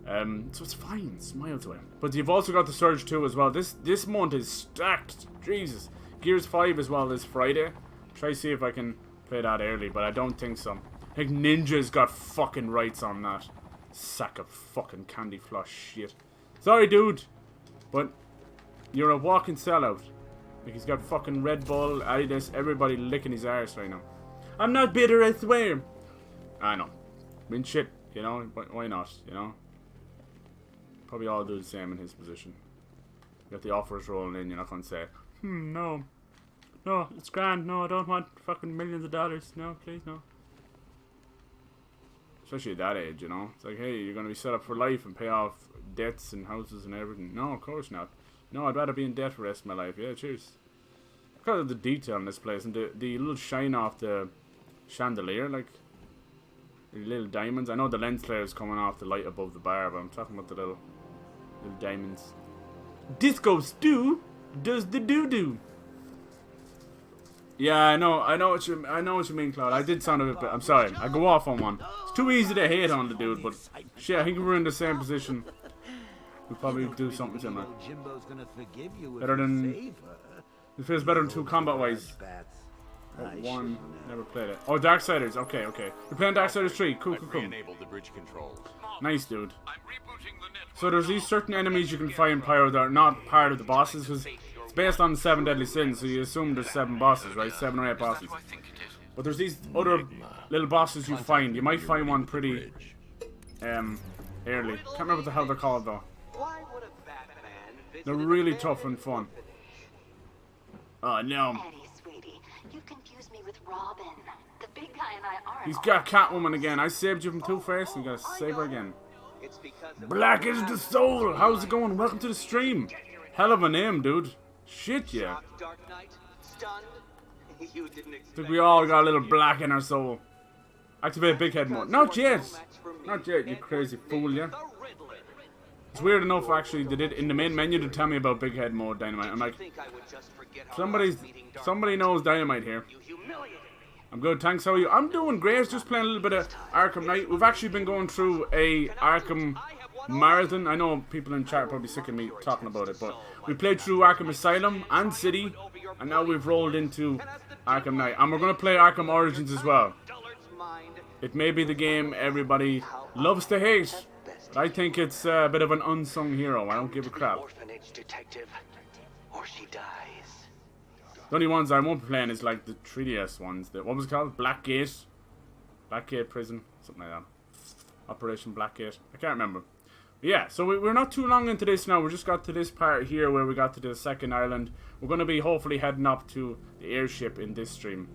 So it's fine, smile to him. But you've also got the Surge 2 as well. This month is stacked. Jesus. Gears 5 as well this Friday. Try to see if I can play that early, but I don't think so. I think Ninja's got fucking rights on that. Sack of fucking candy floss shit. Sorry, dude, but you're a walking sellout. Like he's got fucking Red Bull, Adidas, everybody licking his arse right now. I'm not bitter, I swear. I know. I mean, shit, you know, why not, you know? Probably all do the same in his position. You got the offers rolling in, you're not going to say, no. No, it's grand, no, I don't want fucking millions of dollars. No, please, no. Especially at that age, you know? It's like, hey, you're going to be set up for life and pay off debts and houses and everything. No, of course not. No, I'd rather be in debt for the rest of my life. Yeah, cheers. Look at the detail in this place and the little shine off the chandelier, like the little diamonds. I know the lens flare is coming off the light above the bar, but I'm talking about the little diamonds. Disco Stew does the doo-doo. Yeah, I know what you mean, Cloud. I did sound a bit, but I'm sorry. I go off on one. It's too easy to hate on the dude, but shit, I think we're in the same position. We'll probably do something similar. Better than... It feels better than 2 combat-wise. Oh, 1. Never played it. Oh, Darksiders. Okay. You're playing Darksiders 3. Cool. Nice, dude. So there's these certain enemies you can fight in Pyro that are not part of the bosses, because it's based on the 7 deadly sins, so you assume there's 7 bosses, right? 7 or 8 bosses. But there's these other little bosses you find. You might find one pretty early. Can't remember what the hell they're called, though. Why would a Batman They're really tough and fun. Oh no. Eddie, sweetie, you confused me with Robin. The big guy and I aren't. He's got Catwoman again. I saved you from Two-Face and gotta save her again. Black is the soul. How's it going? Welcome to the stream. Hell of a name, dude. Shit, yeah. Think we all got a little black in our soul. Activate big head mode. Not yet. Not yet, you crazy fool, yeah. It's weird enough, actually, they did in the main menu to tell me about big head mode, Dynamite. I'm like, somebody knows Dynamite here. I'm good, thanks. How are you? I'm doing great. Just playing a little bit of Arkham Knight. We've actually been going through a Arkham Marathon. I know people in chat are probably sick of me talking about it, but we played through Arkham Asylum and City, and now we've rolled into Arkham Knight. And we're going to play Arkham Origins as well. It may be the game everybody loves to hate, but I think it's a bit of an unsung hero. I don't give a crap. The only ones I won't be playing is like the 3DS ones. What was it called? Blackgate? Blackgate Prison? Something like that. Operation Blackgate. I can't remember. But yeah, so we're not too long into this now. We just got to this part here where we got to the second island. We're going to be hopefully heading up to the airship in this stream.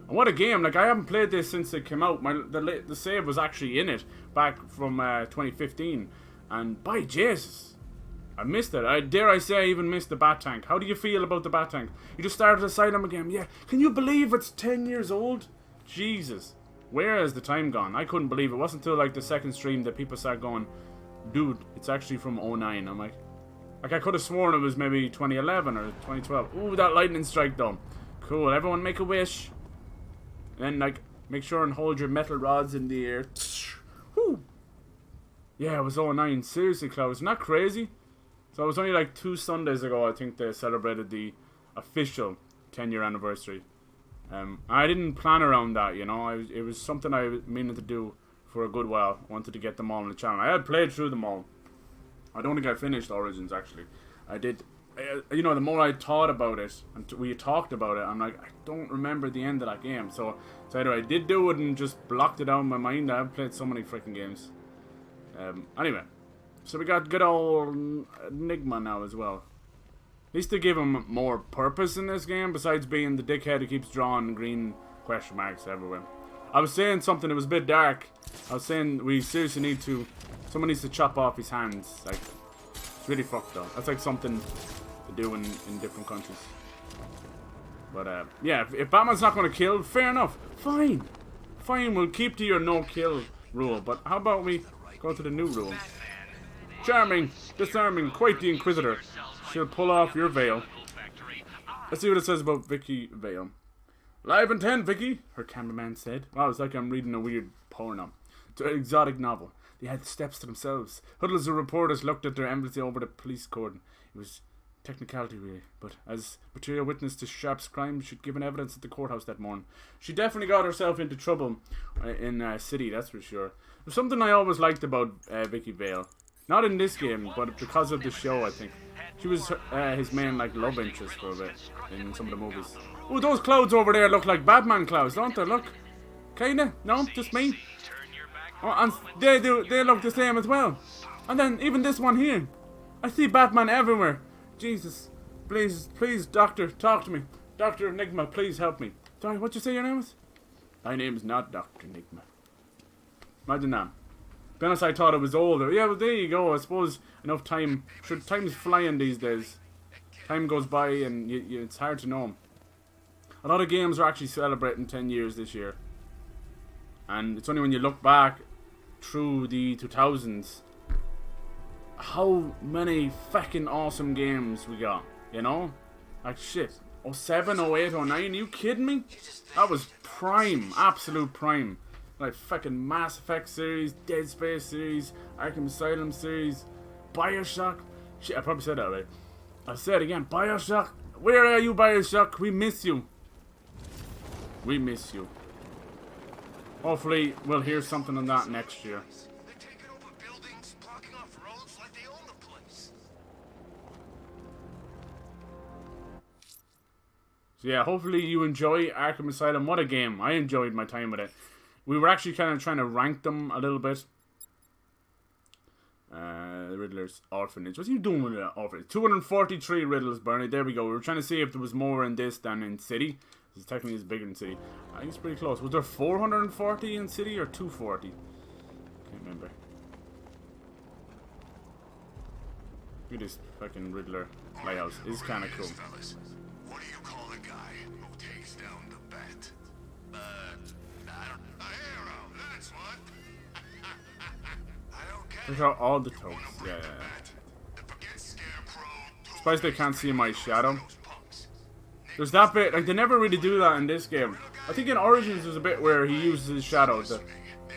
And what a game. Like, I haven't played this since it came out. The save was actually in it back from 2015. And by Jesus, I missed it. Dare I say I even missed the Bat Tank. How do you feel about the Bat Tank? You just started Asylum again. Yeah. Can you believe it's 10 years old? Jesus. Where has the time gone? I couldn't believe it. It wasn't until like the second stream that people started going, dude, it's actually from 09. I'm like I could have sworn it was maybe 2011 or 2012. Ooh, that lightning strike though. Cool. Everyone make a wish. And then like make sure and hold your metal rods in the air. Woo. Yeah, it was 09. Seriously, Cloud. Isn't that crazy? So it was only like 2 Sundays ago, I think they celebrated the official 10-year anniversary. I didn't plan around that, you know. It was something I was meaning to do for a good while. I wanted to get them all on the channel. I had played through them all. I don't think I finished Origins, actually. I did. You know, the more I thought about it, and we talked about it, I'm like, I don't remember the end of that game. So either I did do it and just blocked it out in my mind. I've played so many freaking games. Anyway. So we got good old Enigma now as well. At least they give him more purpose in this game, besides being the dickhead who keeps drawing green question marks everywhere. I was saying something that was a bit dark. I was saying we seriously need to... Someone needs to chop off his hands. Like, it's really fucked up. That's like something to do in different countries. But, yeah, if Batman's not going to kill, fair enough. Fine. Fine, we'll keep to your no-kill rule. But how about we go to the new rule? Charming, disarming, quite the Inquisitor. She'll pull off your veil. Let's see what it says about Vicky Vale. Live in 10, Vicky, her cameraman said. Wow, it's like I'm reading a weird porno. It's an exotic novel. They had the steps to themselves. Huddles of reporters looked at their embassy over the police cordon. It was technicality, really. But as material witness to Sharp's crime, she'd given evidence at the courthouse that morning. She definitely got herself into trouble in City, that's for sure. There's something I always liked about Vicky Vale. Not in this game, but because of the show, I think. She was his main, like, love interest for a bit in some of the movies. Oh, those clouds over there look like Batman clouds, don't they? Look. Kinda? No? Just me? Oh, and they look the same as well. And then, even this one here. I see Batman everywhere. Jesus. Please, Doctor, talk to me. Dr. Enigma, please help me. Sorry, what'd you say your name was? My name's not Dr. Enigma. Imagine that. To be honest, I thought it was older. Yeah, well, there you go. I suppose enough time. Sure, time's flying these days. Time goes by and it's hard to know. A lot of games are actually celebrating 10 years this year. And it's only when you look back through the 2000s how many fucking awesome games we got, you know? Like shit. 07, 08, 09, are you kidding me? That was prime, absolute prime. Like fucking Mass Effect series, Dead Space series, Arkham Asylum series, Bioshock. Shit, I probably said that right. I'll say it again. Bioshock. Where are you, Bioshock? We miss you. We miss you. Hopefully, we'll hear something on that next year. They're taking over buildings, blocking off roads like they own the place. So yeah, hopefully you enjoy Arkham Asylum. What a game. I enjoyed my time with it. We were actually kind of trying to rank them a little bit. Riddler's orphanage. What's he doing with that orphanage? 243 riddles, Bernie. There we go. We were trying to see if there was more in this than in City. This technically is bigger than City. I think it's pretty close. Was there 440 in City or 240? Can't remember. Look at this fucking Riddler lighthouse. It's kind of cool. Fellas, what do you call a guy who takes down the bat? I don't... A hero, that's what. I don't get Look at all the toes. Yeah. Surprised they can't see my shadow. There's that bit, like they never really do that in this game. I think in Origins there's a bit where he uses his shadow to,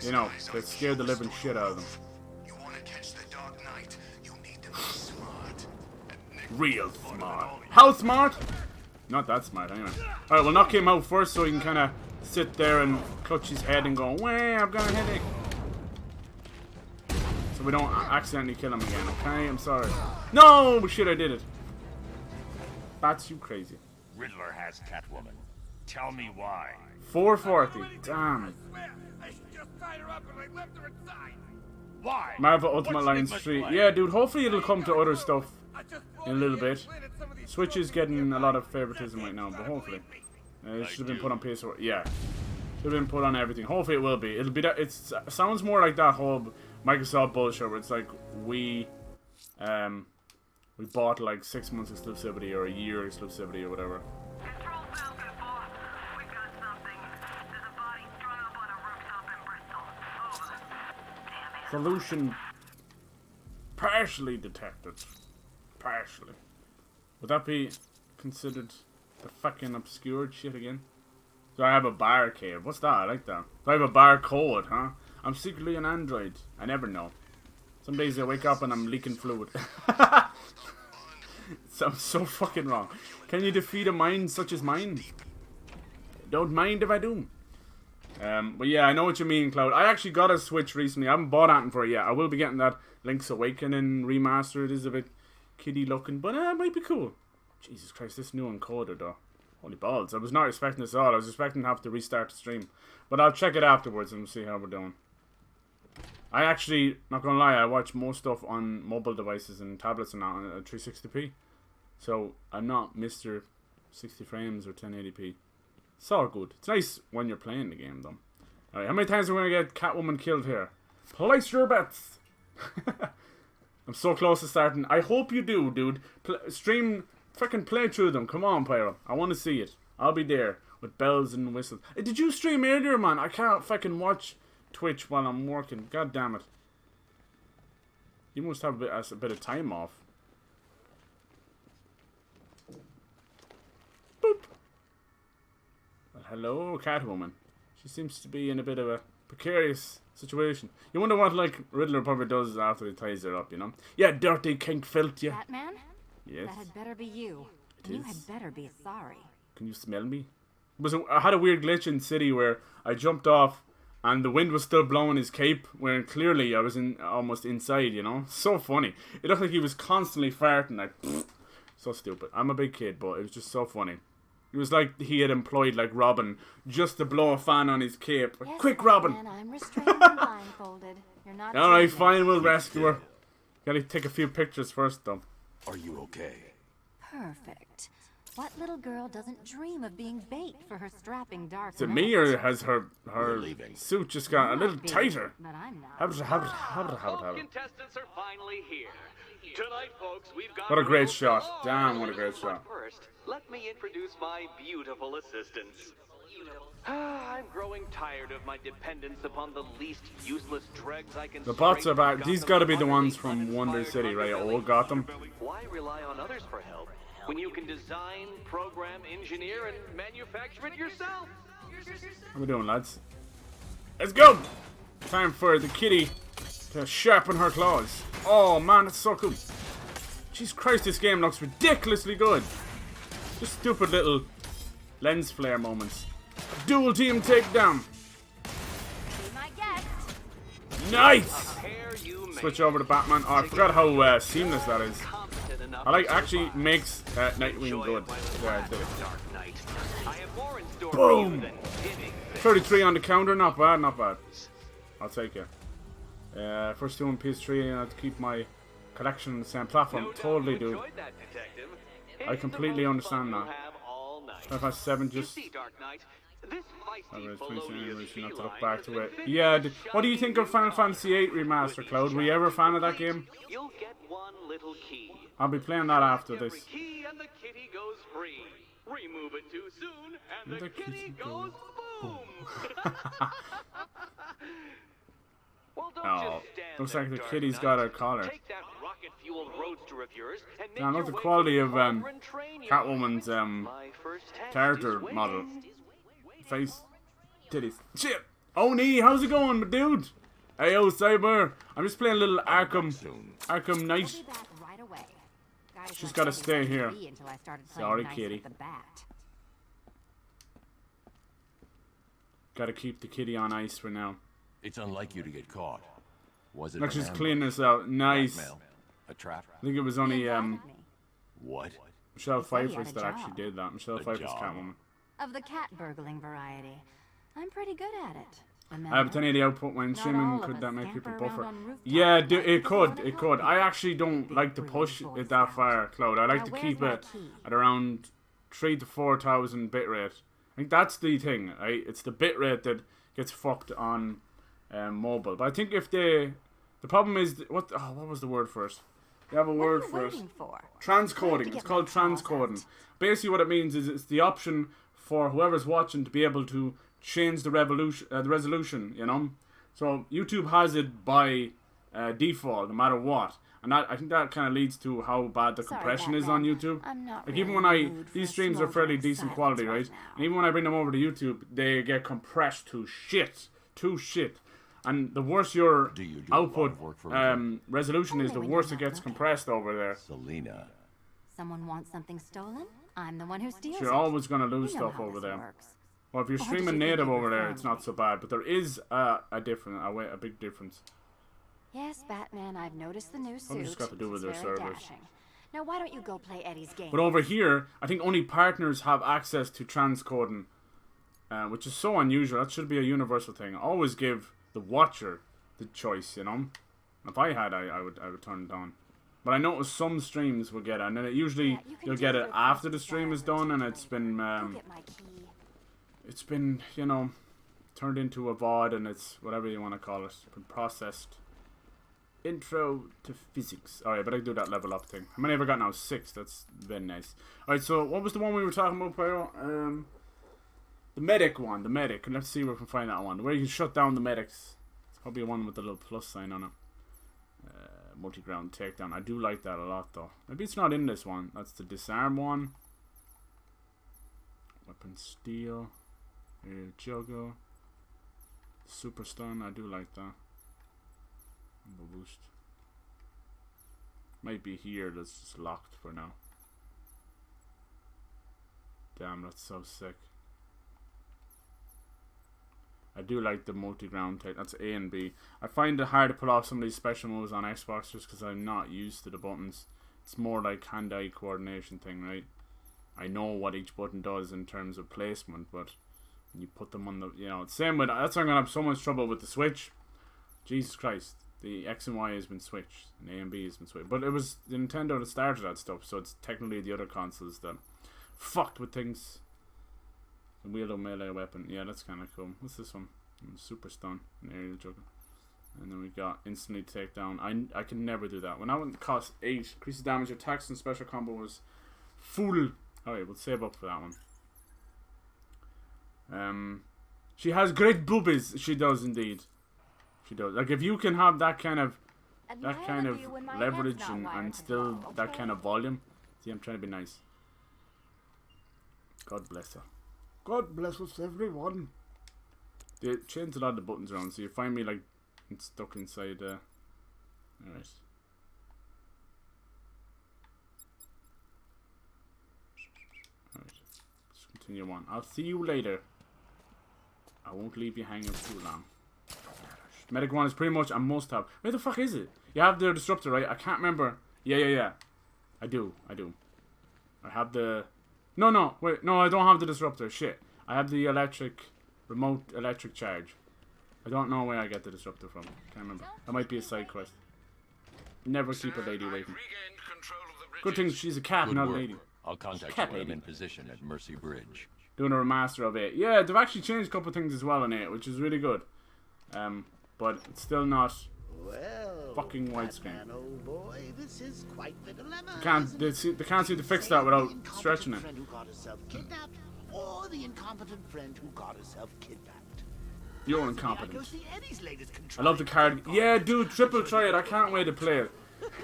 you know, to scare the living shit out of them. You want to catch the Dark Knight, you need to be smart. Real smart. How smart? Not that smart, anyway. Alright, we'll knock him out first so he can kind of sit there and clutch his head and go, wah, I've got a headache. So we don't accidentally kill him again, okay? I'm sorry. No! Shit, I did it. That's you crazy. Riddler has Catwoman. Tell me why. 440. Damn. I just tied her up and I left her inside. Why? Marvel Ultimate Alliance 3. Yeah, dude, hopefully it'll come to other stuff in a little bit. Switch is getting a lot of favoritism right now, but hopefully. It should have been put on PS4. Yeah. Should have been put on everything. Hopefully it will be. It'll be that. It sounds more like that whole Microsoft bullshit where it's like we bought like 6 months exclusivity or a year exclusivity or whatever. Control Falcon 4. We got something. There's a body strung up on a rooftop in Bristol. Over. Damn it. Solution partially detected. Partially. Would that be considered the fucking obscured shit again? Do I have a barcode? What's that? I like that. Do I have a barcode, huh? I'm secretly an android. I never know. Some days I wake up and I'm leaking fluid. Sounds so fucking wrong. Can you defeat a mind such as mine? Don't mind if I do. But yeah, I know what you mean, Cloud. I actually got a Switch recently. I haven't bought anything for it yet. I will be getting that Link's Awakening remaster. It is a bit kiddie looking, but it might be cool. Jesus Christ, this new encoder though. Holy balls. I was not expecting this at all. I was expecting to have to restart the stream. But I'll check it afterwards and see how we're doing. I actually, not gonna lie, I watch most stuff on mobile devices and tablets and not on 360p. So I'm not Mr. 60 frames or 1080p. It's all good. It's nice when you're playing the game though. Alright, how many times are we gonna get Catwoman killed here? Place your bets! I'm so close to starting. I hope you do, dude. Stream, freaking play through them. Come on, Pyro. I want to see it. I'll be there with bells and whistles. Hey, did you stream earlier, man? I can't fucking watch Twitch while I'm working. God damn it. You must have a bit of time off. Boop. Well, hello, Catwoman. She seems to be in a bit of a precarious situation. You wonder what, like, Riddler probably does after he ties her up, you know? Yeah, dirty kink filth, yeah. Batman? Yes. That had better be you. You had better be sorry. Can you smell me? I had a weird glitch in City where I jumped off and the wind was still blowing his cape, when clearly I was almost inside, you know? So funny. It looked like he was constantly farting, like, so stupid. I'm a big kid, but it was just so funny. It was like he had employed, like, Robin just to blow a fan on his cape. Yes, quick, Robin! I'm restrained and blindfolded. You're not alright, fine, we'll rescue her. Gotta take a few pictures first, though. Are you okay? Perfect. What little girl doesn't dream of being bait for her strapping dark Is it me, or has her suit just got a little tighter? But I'm not. Both contestants are finally here. Tonight, folks, we've got what a great shot. Damn, what a great shot. First, let me introduce my beautiful assistants. I'm growing tired of my dependence upon the least useless dregs I can. The bots are back. These gotta be the ones from Wonder City, right? Old Gotham. Why rely on others for help when you can design, program, engineer, and manufacture it yourself? How we doing, lads? Let's go! Time for the kitty to sharpen her claws. Oh man, it's so cool. Jesus Christ, this game looks ridiculously good. Just stupid little lens flare moments. Dual team takedown. Nice! Switch over to Batman. Oh, I forgot how seamless that is. I like, actually makes Nightwing good. Yeah, I did it. Boom! 33 on the counter, not bad, not bad. I'll take it. First two on PS3, and I have to keep my collection on the same platform. Totally, dude. I completely understand that. Final Fantasy 7 just... You have to look back to it. Yeah, what do you think of Final Fantasy 8 Remaster, Cloud? Were you ever a fan of that game? I'll be playing that after this. Remove it too soon, and the kitty goes boom. Oh, looks like the kitty's got her collar. Yeah, I know the quality of Catwoman's character model. Face, titties. Shit! Oni, how's it going, my dude? Hey, yo, Cyber. I'm just playing a little Arkham Knight. She's got to stay here. Sorry, kitty. Got to keep the kitty on ice for now. It's unlike you to get caught. Was it? Look, she's cleaning this out. Nice. A trap? I think it was only What? Michelle Pfeiffer's that actually did that. Michelle Pfeiffer's Catwoman. Of the cat burgling variety. I'm pretty good at it. I have 1080 output when streaming. Could that make people buffer? Yeah, it could. It could. I actually don't like to push it that far, Cloud. I like to keep it at around 3,000 to 4,000 bitrate. I think that's the thing, right? It's the bitrate that gets fucked on mobile. But I think if the problem is what was the word for it? They have a word for it. Transcoding. It's called transcoding. Basically, what it means is it's the option for whoever's watching to be able to change the resolution, you know. So YouTube has it by default, no matter what, and I think that kind of leads to how bad the compression is on YouTube. Like even when these streams are fairly decent quality, right? And even when I bring them over to YouTube, they get compressed to shit, And the worse your output resolution is, the worse it gets compressed over there. Selena. Someone wants something stolen? I'm the one who steals it. You're always going to lose stuff over there. Well, if you're streaming native over there, it's not so bad. But there is a big difference. Yes, Batman, I've noticed the new suit. I've just got to do with their servers. Now, why don't you go play Eddie's game? But over here, I think only partners have access to transcoding, which is so unusual. That should be a universal thing. Always give the watcher the choice, you know. If I had, I would turn it on. But I noticed some streams will get it, and then it usually you'll get it after the stream is done, and it's been you know, turned into a VOD, and it's whatever you want to call it, been processed. Intro to physics. Alright, but I do that level up thing. How many have I got now? 6. That's very nice. Alright, so what was the one we were talking about, Pyro? The medic one, the medic. And let's see where we can find that one. Where you can shut down the medics. It's probably one with the little plus sign on it. Multi-ground takedown. I do like that a lot, though. Maybe it's not in this one. That's the disarm one. Weapon steal. Juggle. Super stun. I do like that. Boost. Might be here. That's just locked for now. Damn, that's so sick. I do like the multi-ground take. That's A and B. I find it hard to pull off some of these special moves on Xbox just because I'm not used to the buttons. It's more like hand-eye coordination thing, right? I know what each button does in terms of placement, but when you put them on the, you know, same with, that's why I'm gonna have so much trouble with the Switch. Jesus Christ, the X and Y has been switched, and A and B has been switched. But it was the Nintendo that started that stuff, so it's technically the other consoles that fucked with things. The wieldo melee weapon, yeah, that's kind of cool. What's this one? Super stun, an aerial juggle. And then we got instantly takedown. I can never do that. When that one cost 8, increases damage, attacks, and special combo was full. Alright, we'll save up for that one. She has great boobies. She does indeed. She does. Like if you can have that kind of leverage and still that kind of volume. See, I'm trying to be nice. God bless her. God bless us, everyone. They changed a lot of the buttons around, so you find me like stuck inside. Alright. Alright. Let's continue on. I'll see you later. I won't leave you hanging too long. Medic 1 is pretty much a must have. Where the fuck is it? You have the disruptor, right? I can't remember. Yeah. I do. I have the... No, wait. No, I don't have the disruptor. Shit. I have the remote electric charge. I don't know where I get the disruptor from. Can't remember. That might be a side quest. Never keep a lady waiting. Good thing she's a cat, Good not a work. lady. I'll contact Cat you when I'm lady. in position at Mercy Bridge. Doing a remaster of it. Yeah, they've actually changed a couple of things as well in it, which is really good. But it's still not fucking widescreen. Batman, old boy, this is quite the dilemma. They can't seem to fix that without stretching it. Friend who got herself kidnapped, or the incompetent friend who got herself kidnapped. You're incompetent. Go see Eddie's latest I love the card. Yeah, dude, triple try it. I can't wait to play it.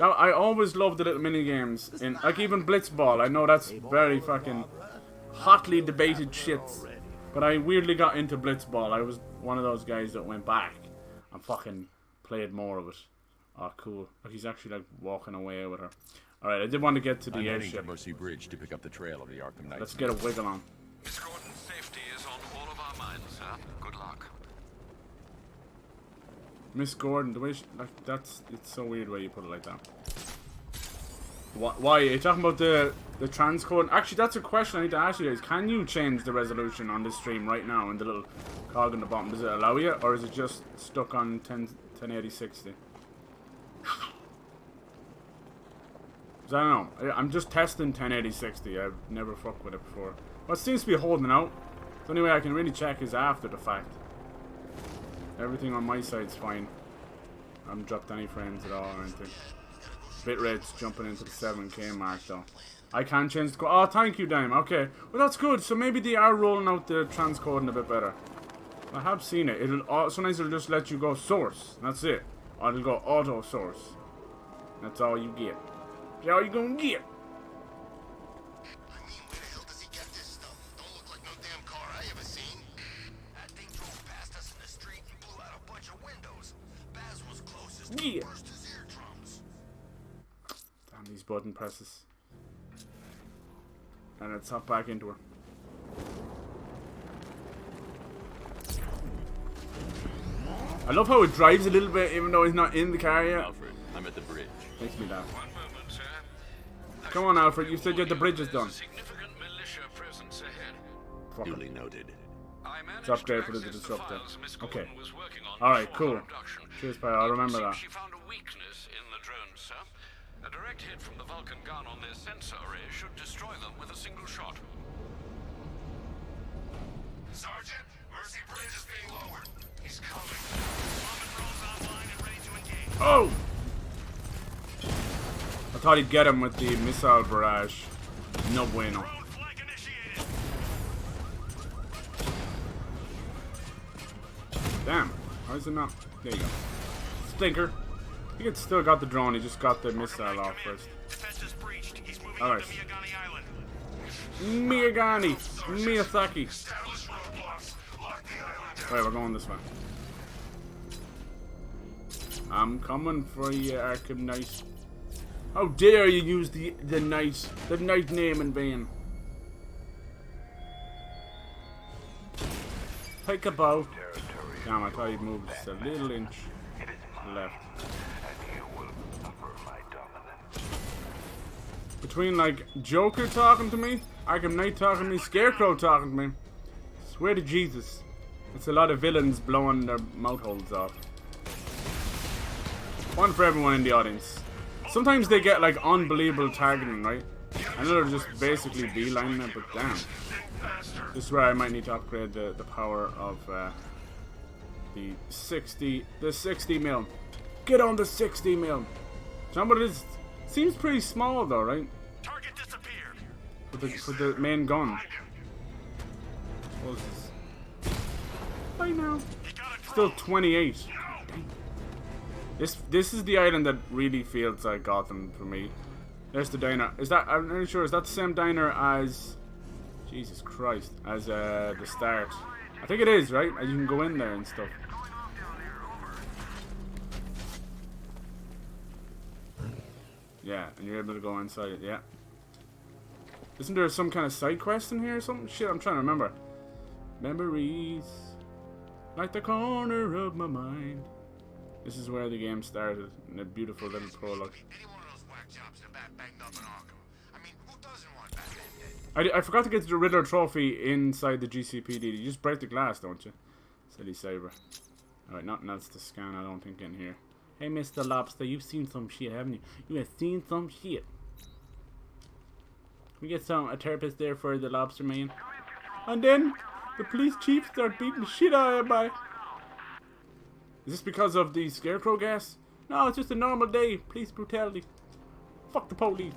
I always love the little mini games in, like even Blitzball. I know that's very fucking hotly debated shit, but I weirdly got into Blitzball. I was one of those guys that went back and fucking played more of it. Oh, cool. Like he's actually like walking away with her. All right, I did want to get to the I'm heading airship. to Mercy Bridge to pick up the trail of the Arkham Knight. Let's get a wiggle on. Miss Gordon's safety is on all of our minds, sir. Good luck. Miss Gordon, the way she, like it's so weird the way you put it like that. Why? Are you talking about the transcode? Actually, that's a question I need to ask you guys. Can you change the resolution on this stream right now in the little cog in the bottom? Does it allow you, or is it just stuck on 1080-60? I don't know. I'm just testing 1080-60. I've never fucked with it before. But it seems to be holding out. The only way I can really check is after the fact. Everything on my side's fine. I haven't dropped any frames at all or anything. Bitrate's jumping into the 7K mark though. I can change the... Oh, thank you, Dime. Okay. Well, that's good. So maybe they are rolling out the transcoding a bit better. I have seen it. Sometimes it'll just let you go source. That's it. Or it'll go auto source. That's all you get. That's all you gonna get. Yeah. Damn these button presses. And let's hop back into her. I love how it drives a little bit even though he's not in the car yet. Alfred, I'm at the bridge. Makes me laugh. Come on, Alfred, you said your the bridge is done. Duly noted. It's upgrade for the disruptor. Okay. Alright, cool. Cheers, pal. I'll remember that. She found a weakness in the drones, sir. A direct hit from the Vulcan gun on their sensor array should destroy them with a single shot. Sergeant, Mercy Bridge is being lowered. He's coming. Oh! I thought he'd get him with the missile barrage. No bueno. Damn. How is it not? There you go. Stinker. He had still got the drone, he just got the missile off first. Alright. Miyagani. Miyazaki. Wait, we're going this way. I'm coming for you, Arkham Knight. How dare you use the knight name in vain. Take a bow. Damn, I thought he moved just a little inch to the left. Between like Joker talking to me, Arkham Knight talking to me, Scarecrow talking to me. Swear to Jesus. It's a lot of villains blowing their mouth holes off. One for everyone in the audience. Sometimes they get like unbelievable targeting, right? I know they're just basically beelining it, but damn. This is where I might need to upgrade the power of the 60 mil. Get on the 60 mil. John, but it seems pretty small though, right? Target disappeared. For the main gun. What is this? Bye now. Still 28. This is the island that really feels like Gotham for me. There's the diner. Is that? I'm not sure. Is that the same diner as? Jesus Christ! As the start. I think it is, right? You can go in there and stuff. Yeah, and you're able to go inside it. Yeah. Isn't there some kind of side quest in here or something? Shit, I'm trying to remember. Memories, like the corner of my mind. This is where the game started, in a beautiful little prologue. I forgot to get to the Riddler trophy inside the GCPD. You just break the glass, don't you? Silly Saber. Alright, nothing else to scan, I don't think, in here. Hey, Mr. Lobster, you've seen some shit, haven't you? You have seen some shit. We get a therapist there for the lobster man. And then the police chief start beating the shit out of everybody. Is this because of the Scarecrow gas? No, it's just a normal day. Police brutality. Fuck the police.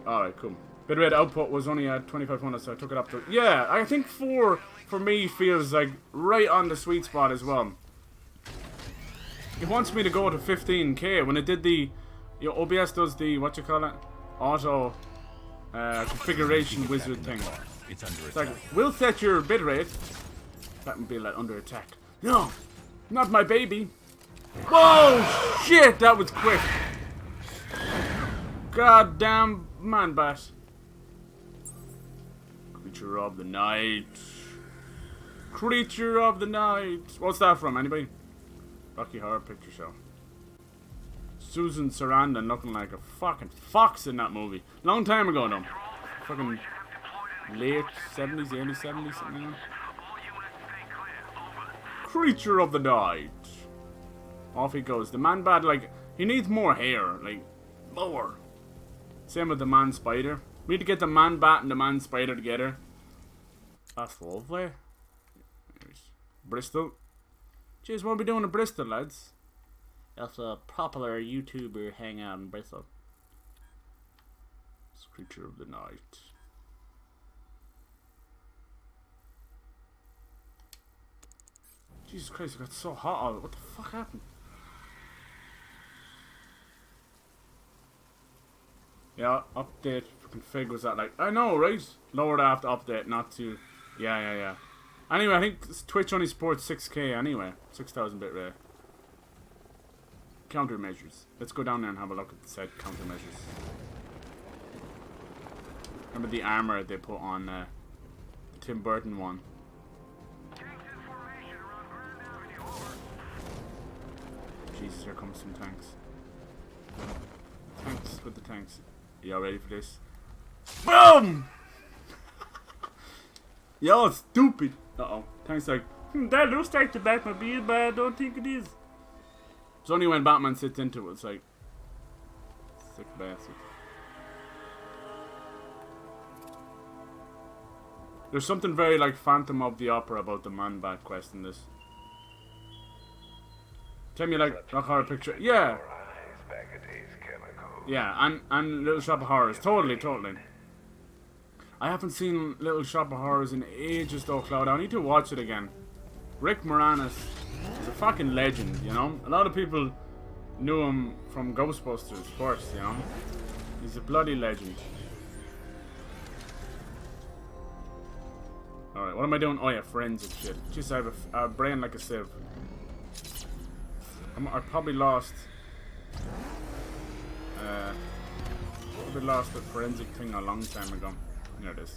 Alright, cool. By the way, the output was only at 2500, so I took it up to... Yeah, I think 4 for me feels like right on the sweet spot as well. It wants me to go to 15k. When it did the... You know, OBS does the... What you call it? Auto... configuration wizard thing. It's like, we'll set your bitrate. That would be like under attack. No! Not my baby! Whoa! Shit! That was quick! Goddamn man bat. Creature of the night. Creature of the night. What's that from? Anybody? Rocky Horror Picture Show. Susan Sarandon looking like a fucking fox in that movie. Long time ago though. Fucking late 70s, early 70s, something like that. Creature of the night. Off he goes. The man bat, like, he needs more hair. Like, more. Same with the man spider. We need to get the man bat and the man spider together. That's lovely. There's Bristol. Jeez, what are we doing in Bristol, lads? That's a popular YouTuber hangout in Bristol. It's Creature of the Night. Jesus Christ, it got so hot. What the fuck happened? Yeah, update config was that like... I know, right? Lowered after update, not to... Yeah. Anyway, I think Twitch only supports 6K anyway. 6,000 bit rate. Countermeasures. Let's go down there and have a look at the said countermeasures. Remember the armor they put on the Tim Burton one. Jesus, here comes some tanks. Tanks with the tanks. Y'all ready for this? BOOM! Y'all stupid. Uh-oh. Tanks like, that looks like the Batmobile, but I don't think it is. It's only when Batman sits into it, it's like, sick bastard. There's something very like Phantom of the Opera about the Man-Bat quest in this. Tell me like Rock Horror Picture. Yeah. Yeah, and Little Shop of Horrors. Totally. I haven't seen Little Shop of Horrors in ages though, Cloud. I need to watch it again. Rick Moranis is a fucking legend, you know? A lot of people knew him from Ghostbusters first, you know? He's a bloody legend. Alright, what am I doing? Oh yeah, forensic shit. Just I have a brain like a sieve. I probably lost... the forensic thing a long time ago. There it is.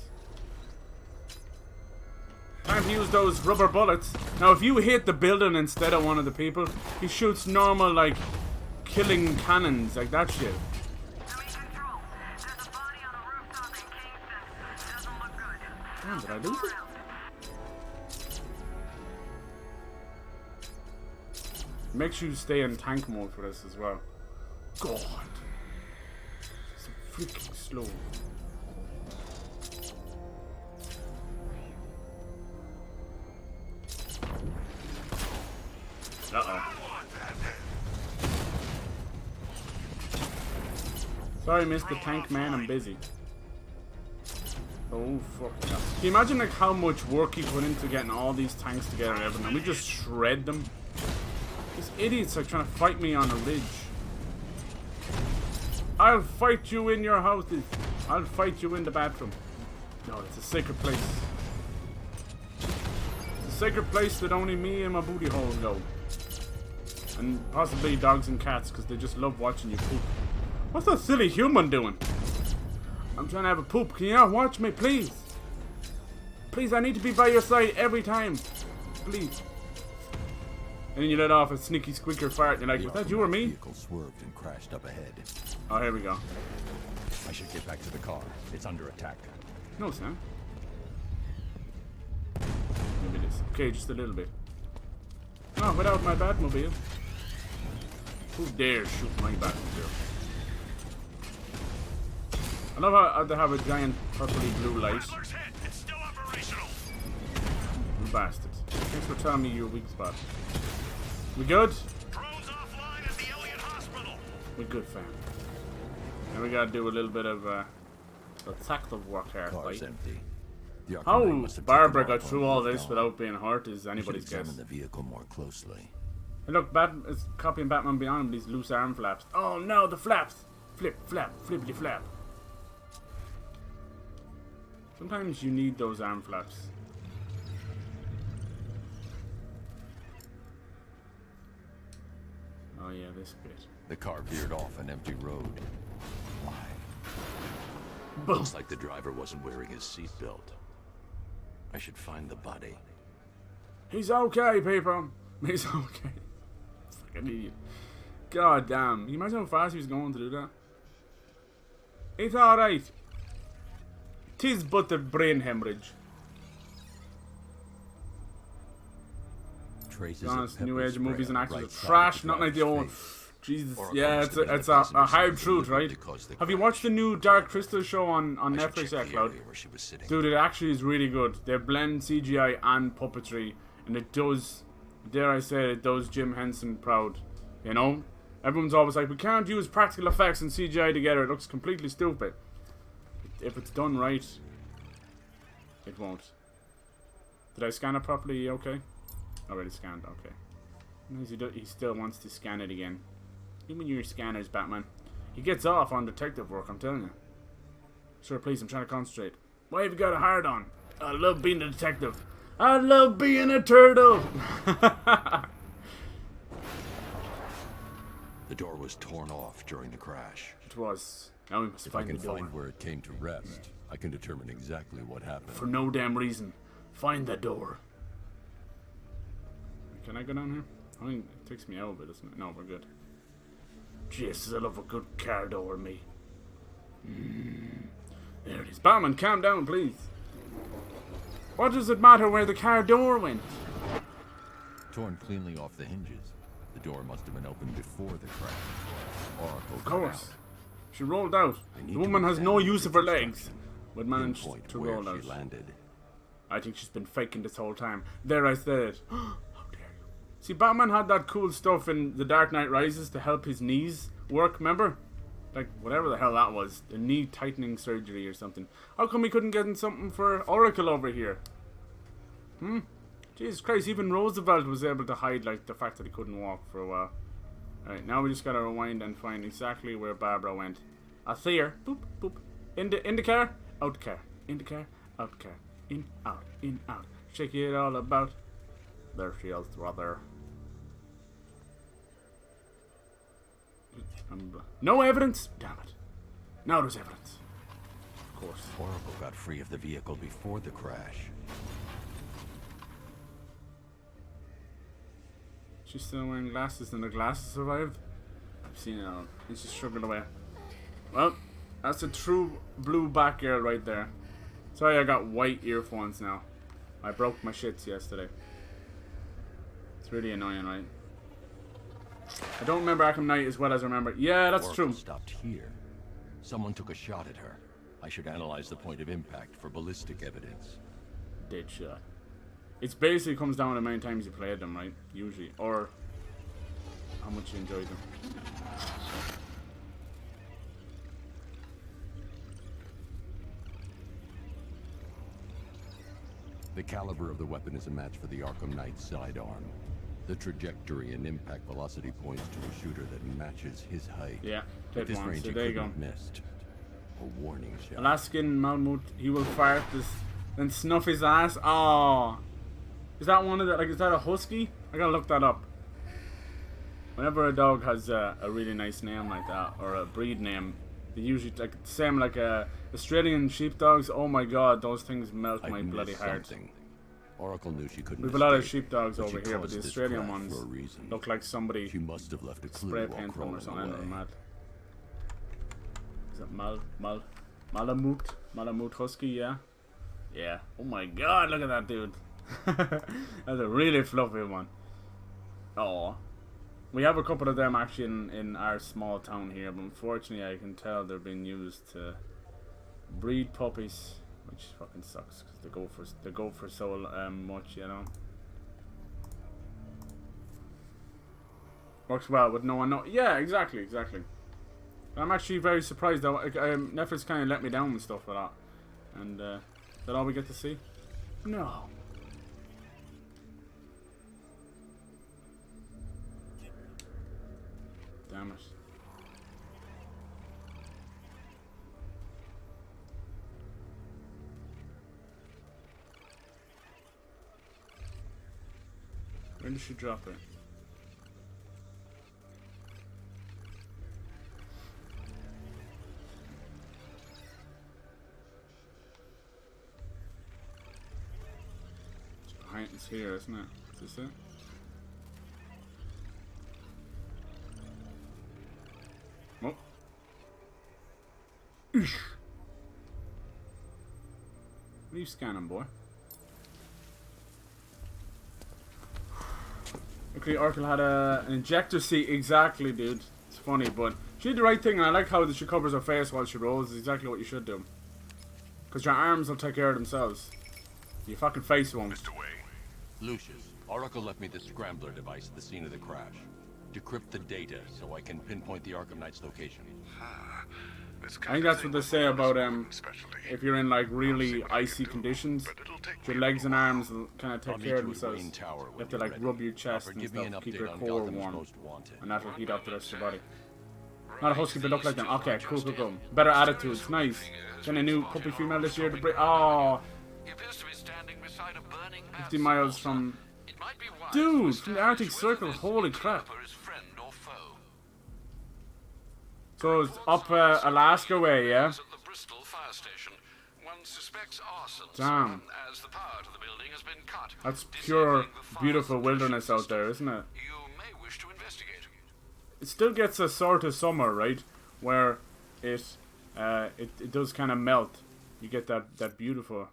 Time to use those rubber bullets. Now if you hit the building instead of one of the people, he shoots normal like killing cannons, like that shit. Damn, did I lose it? Makes you stay in tank mode for this as well. God. It's so freaking slow. Uh-oh. Sorry, Mr. Tank Man, I'm busy. Oh, fuck yeah. Can you imagine like how much work he put into getting all these tanks together and everything? We just shred them. These idiots are trying to fight me on a ridge. I'll fight you in your houses. I'll fight you in the bathroom. No, it's a sacred place. It's a sacred place that only me and my booty hole go. And possibly dogs and cats, because they just love watching you poop. What's that silly human doing? I'm trying to have a poop. Can you not watch me, please? Please, I need to be by your side every time. Please. And then you let off a sneaky squeaker fart, and you're like, was that you or me? The vehicle swerved and crashed up ahead. Oh, here we go. I should get back to the car. It's under attack. No, Sam. Maybe it is. Okay, just a little bit. Not without my Batmobile. Who dares shoot my Batmobile? I love how they have a giant purpley blue light. It's still operational. You bastard. Thanks for telling me your weak spot. We good? Drones offline at the Elliott Hospital. We good, fam. And we gotta do a little bit of detective work here. Car's empty. The Arkham Knight How must have Barbara taken got off through while all he was this gone. without being hurt is We should anybody's guess. examine the vehicle more closely. Hey look, it's copying Batman Beyond with these loose arm flaps. Oh no, the flaps! Flip, flap, flippity flap. Sometimes you need those arm flaps. Oh yeah, this bit. The car veered off an empty road. Why? Looks like the driver wasn't wearing his seatbelt. I should find the body. He's okay, people. He's okay. Fucking idiot. God damn. You imagine how fast he was going to do that? It's alright. 'Tis but a brain hemorrhage. Traces Honest, of new pepper age spray movies and on actors right are side trash, of the not like the driver's old. face. Jesus, Or yeah, must it's have been a passenger hard side truth, right? to cause the Have you crash. watched the new Dark Crystal show on I should Netflix check yet, the Cloud? area where she was sitting. Dude, it actually is really good. They blend CGI and puppetry, and it does, dare I say it does Jim Henson proud. You know? Everyone's always like, we can't use practical effects and CGI together, it looks completely stupid. If it's done right, it won't. Did I scan it properly? Okay? Already scanned, okay. He still wants to scan it again. Even your scanners, Batman. He gets off on detective work, I'm telling you. Sir, please, I'm trying to concentrate. Why have you got a hard on? I love being a detective. I love being a turtle. The door was torn off during the crash. It was. Now we must If I find can the door. find where it came to rest, I can determine exactly what happened. For no damn reason. Find the door. Can I go down here? I think it takes me out, but doesn't it? No, we're good. Jesus, I love a good car door, me. There it is. Batman, calm down, please. What does it matter where the car door went? Torn cleanly off the hinges. The door must have been opened before the crash. Oracle Of got course. out. She rolled out. I need The to woman has no examine use of her legs, but managed pinpoint to where roll out. she landed. I think she's been faking this whole time. There, I said it. How dare you? See, Batman had that cool stuff in The Dark Knight Rises to help his knees work, remember? Like, whatever the hell that was. The knee tightening surgery or something. How come we couldn't get in something for Oracle over here? Jesus Christ, even Roosevelt was able to hide, like, the fact that he couldn't walk for a while. Alright, now we just gotta rewind and find exactly where Barbara went. I see her. Boop, boop. In the car, out car. In the car, out car. In, out, shake it all about. There she is, brother. No evidence? Damn it. Now there's evidence. Of course. Oracle got free of the vehicle before the crash. She's still wearing glasses and the glasses survived? I've seen it all. And she's struggled away. Well, that's a true blue Batgirl right there. Sorry I got white earphones now. I broke my shits yesterday. It's really annoying, right? I don't remember Arkham Knight as well as I remember. Yeah, that's Oracle true. stopped here. Someone took a shot at her. I should analyze the point of impact for ballistic evidence. Dead shot. It basically comes down to how many times you played them, right? Usually. Or how much you enjoyed them. The caliber of the weapon is a match for the Arkham Knight sidearm. The trajectory and impact velocity points to a shooter that matches his height. Yeah, At this one, range, so he there you couldn't go. have missed. A warning shot. Alaskan Malmut, he will fart this, then snuff his ass. Oh, is that one of the, like, is that a husky? I gotta look that up. Whenever a dog has a really nice name like that, or a breed name, they usually, like, same like Australian sheepdogs. Oh my god, those things melt my bloody heart. Something. Oracle knew she couldn't We have a lot of escape, sheepdogs but she over here, but caused the this Australian crash ones for a reason. look like somebody She must have left a clue spray while painted them or crawling something. away. Mad. Is it Malamute Husky? Yeah. Yeah. Oh my god, look at that dude. That's a really fluffy one. Oh. We have a couple of them actually in our small town here, but unfortunately I can tell they're being used to breed puppies, which fucking sucks because they go for so much, you know. Works well with no one. No, yeah, exactly. I'm actually very surprised though. Netflix kind of let me down and stuff with that. And is that all we get to see? No. Damn it. When did she drop it? It's here, isn't it? Is this it? Oh. Eesh. What are you scanning, boy? Okay, Arkle had an injector seat. Exactly, dude. It's funny, but she did the right thing, and I like how she covers her face while she rolls. It's exactly what you should do. Because your arms will take care of themselves. Your fucking face won't. Mr. Wayne. Lucius, Oracle left me the scrambler device at the scene of the crash. Decrypt the data so I can pinpoint the Arkham Knight's location. I think that's what they say about if you're in like really icy conditions, your legs and arms will kind of take care of themselves. You have to like rub your chest and stuff, keep your core warm, and that will heat up the rest of your body. Not a husky, but look like them. Okay, cool. Better attitudes, nice. Then a new puppy female this year to break. Oh, 50 miles from. Dude, from the Arctic Circle. Holy crap. So it's up Alaska way, yeah? Damn. That's pure, beautiful wilderness out there, isn't it? It still gets a sort of summer, right? Where it does kind of melt. You get that beautiful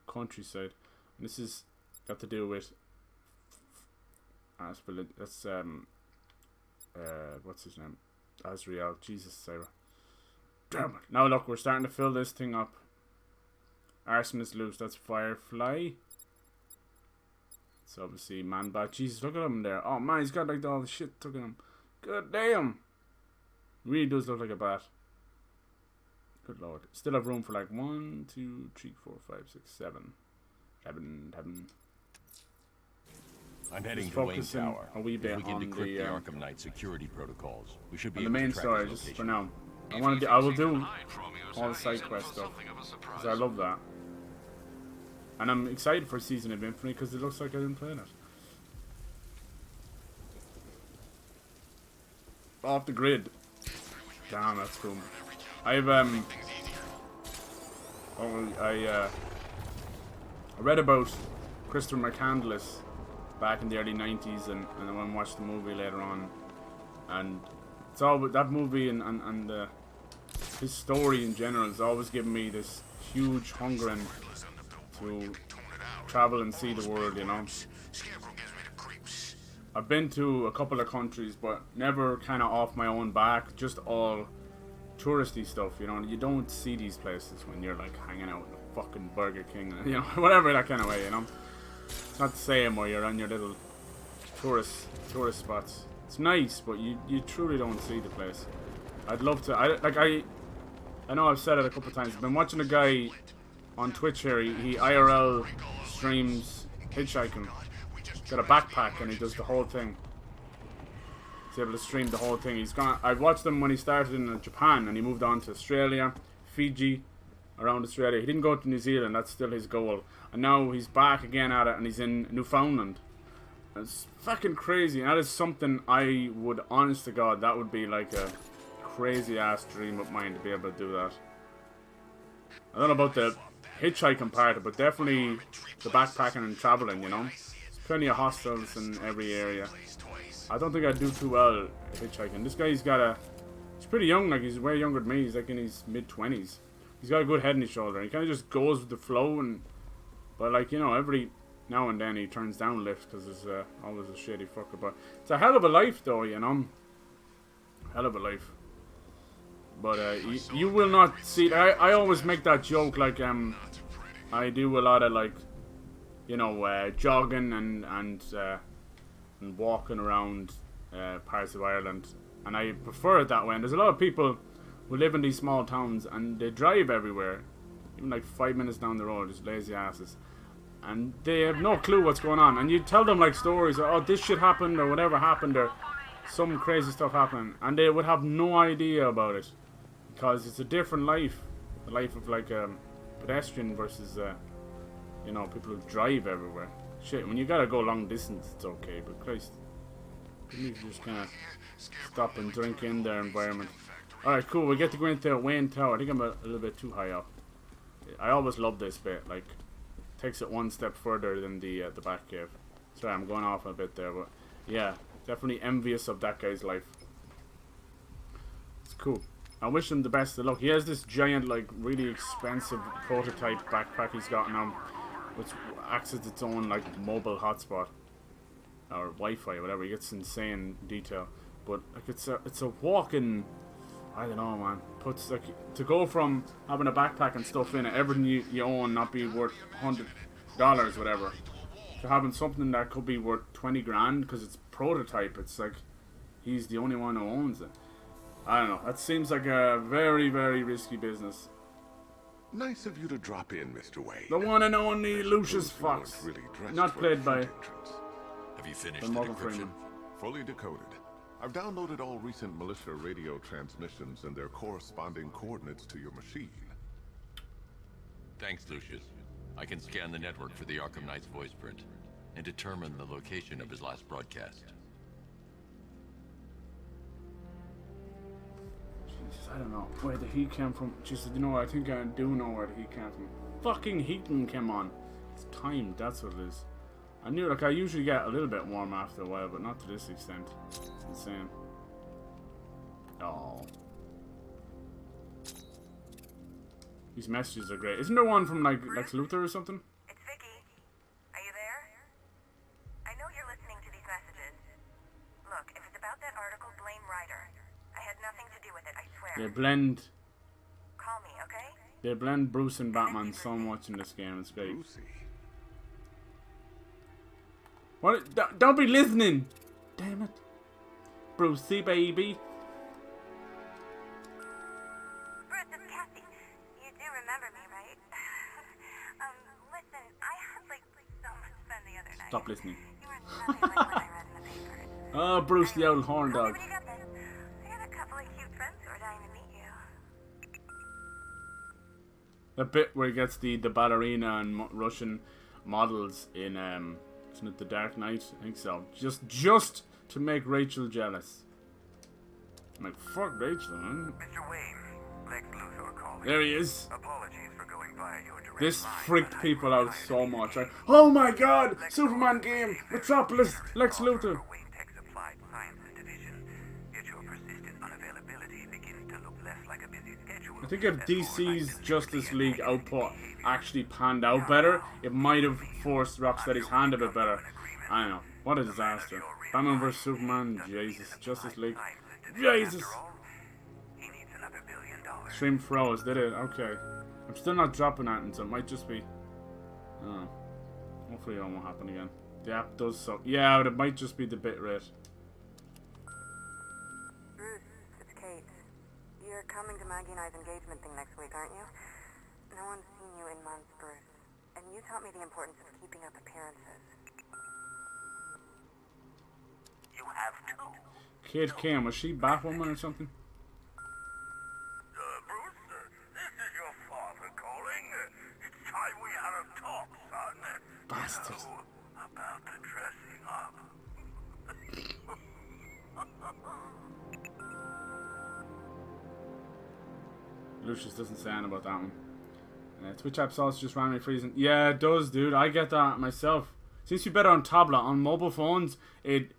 countryside. And this is got to do with that's what's his name? Azrael. Jesus, Sarah. Damn it. Now look, we're starting to fill this thing up. Arson is loose. That's Firefly. So obviously Man-Bat. Jesus, look at him there. Oh man, he's got like all the shit stuck in him. God damn. Really does look like a bat. Good lord. Still have room for like 1, 2, 3, 4, 5, 6, 7. 7. I'm heading to Wayne Tower. A wee bit we can on decrypt the Arkham Knight security protocols. We should be the main story just for now. I will do all the side quest stuff because I love that, and I'm excited for Season of Infinite because it looks like I didn't play it. Off the grid. Damn, that's cool. I've I read about Christopher McCandless back in the early 90s, and I went and watched the movie later on, and it's all that movie and his story in general has always given me this huge hungering to travel and see the world, you know. I've been to a couple of countries, but never kind of off my own back, just all touristy stuff, you know. You don't see these places when you're like hanging out in a fucking Burger King, you know, whatever, that kind of way, you know. It's not the same where you're on your little tourist spots. It's nice, but you truly don't see the place. I'd love to. I know I've said it a couple of times. I've been watching a guy on Twitch here. He IRL streams hitchhiking. He's got a backpack and he does the whole thing. He's able to stream the whole thing. I watched him when he started in Japan and he moved on to Australia, Fiji, around Australia. He didn't go to New Zealand. That's still his goal. And now he's back again at it, and he's in Newfoundland. It's fucking crazy. And that is something I would, honest to God, that would be like a crazy ass dream of mine to be able to do that. I don't know about the hitchhiking part, but definitely the backpacking and traveling, you know. There's plenty of hostels in every area. I don't think I'd do too well hitchhiking. This guy's he's pretty young, like he's way younger than me. He's like in his mid-20s. He's got a good head on his shoulder. He kind of just goes with the flow, but like, you know, every now and then he turns down lifts because he's always a shady fucker. But it's a hell of a life, though, you know. Hell of a life. But you will not see. I always make that joke, like I do a lot of like, you know, jogging and walking around parts of Ireland, and I prefer it that way. And there's a lot of people who live in these small towns and they drive everywhere, even like 5 minutes down the road, just lazy asses, and they have no clue what's going on. And you tell them like stories, oh, this shit happened or whatever happened or some crazy stuff happened, and they would have no idea about it because it's a different life, the life of like a pedestrian versus you know, people who drive everywhere. Shit, when you gotta go long distance, it's okay, but Christ, you need to just kind of stop and drink in their environment. Alright, cool, we get to go into Wayne Tower. I think I'm a little bit too high up. I always love this bit, like, takes it one step further than the back cave. Sorry, I'm going off a bit there, but yeah, definitely envious of that guy's life. It's cool. I wish him the best of luck. He has this giant, like, really expensive prototype backpack he's got now, which acts as its own, like, mobile hotspot. Or Wi-Fi, whatever. He gets insane detail. But, like, it's a walking, I don't know, man. Puts, like, to go from having a backpack and stuff in it, everything you own not be worth $100, whatever, to having something that could be worth 20 grand because it's prototype. It's like, he's the only one who owns it. I don't know. That seems like a very, very risky business. Nice of you to drop in, Mr. Wayne. The one and only Lucius Fox. Really not played by... Have you finished the decryption? Fully decoded. I've downloaded all recent militia radio transmissions and their corresponding coordinates to your machine. Thanks, Lucius. I can scan the network for the Arkham Knight's voice print and determine the location of his last broadcast. I don't know where the heat came from. Just, you know, I think I do know where the heat came from. Fucking heating came on. It's timed, that's what it is. I knew, like, I usually get a little bit warm after a while, but not to this extent. It's insane. Oh. These messages are great. Isn't there one from, like, Lex Luthor or something? It's Vicky. Are you there? I know you're listening to these messages. Look, if it's about that article, blame Ryder. I had nothing to do with it, I swear. They blend... Call me, okay? They blend Bruce and Batman so much in this game. It's great. Brucey. What? Don't be listening! Damn it. Brucey, baby. Bruce, it's Cassie. You do remember me, right? Listen, I had, like, so much fun the other night. Stop listening. You were nothing like what I read in the papers. Oh, Bruce the old horn dog. What do you got then? I got a couple of cute friends who are dying to meet you. The bit where he gets the ballerina and Russian models in, isn't it The Dark Knight? I think so. Just to make Rachel jealous. I'm like, fuck Rachel, man. Mr. Wayne, Lex Luthor calling. There he is. Apologies for going via your direct This line, freaked but I people would out like so to much. see Like, oh my god! Superman game! Metropolis! Lex Luthor! Wayne Tech's Applied Sciences Division. Yet your persistent unavailability begins to look less like a busy schedule. I think if DC's Justice League output actually panned out better, it might have forced Rocksteady's hand a bit better. I don't know. What a disaster. Batman vs Superman, Jesus. Justice League, Jesus. Stream froze, did it? Okay. I'm still not dropping that, so it might just be... Oh. Hopefully that won't happen again. The app does so... Yeah, but it might just be the bitrate. Bruce, it's Kate. You're coming to Maggie and I's engagement thing next week, aren't you? No one's seen you in months, Bruce. And you taught me the importance of keeping up appearances. You have to. Kate Kim, was she Batwoman or something? Bruce, this is your father calling. It's time we had a talk, son. Bastard. You know about the dressing up. Lucius doesn't say anything about that one. Twitch app also just randomly freezing. Yeah, it does, dude. I get that myself. Seems to be better on tablet. On mobile phones, it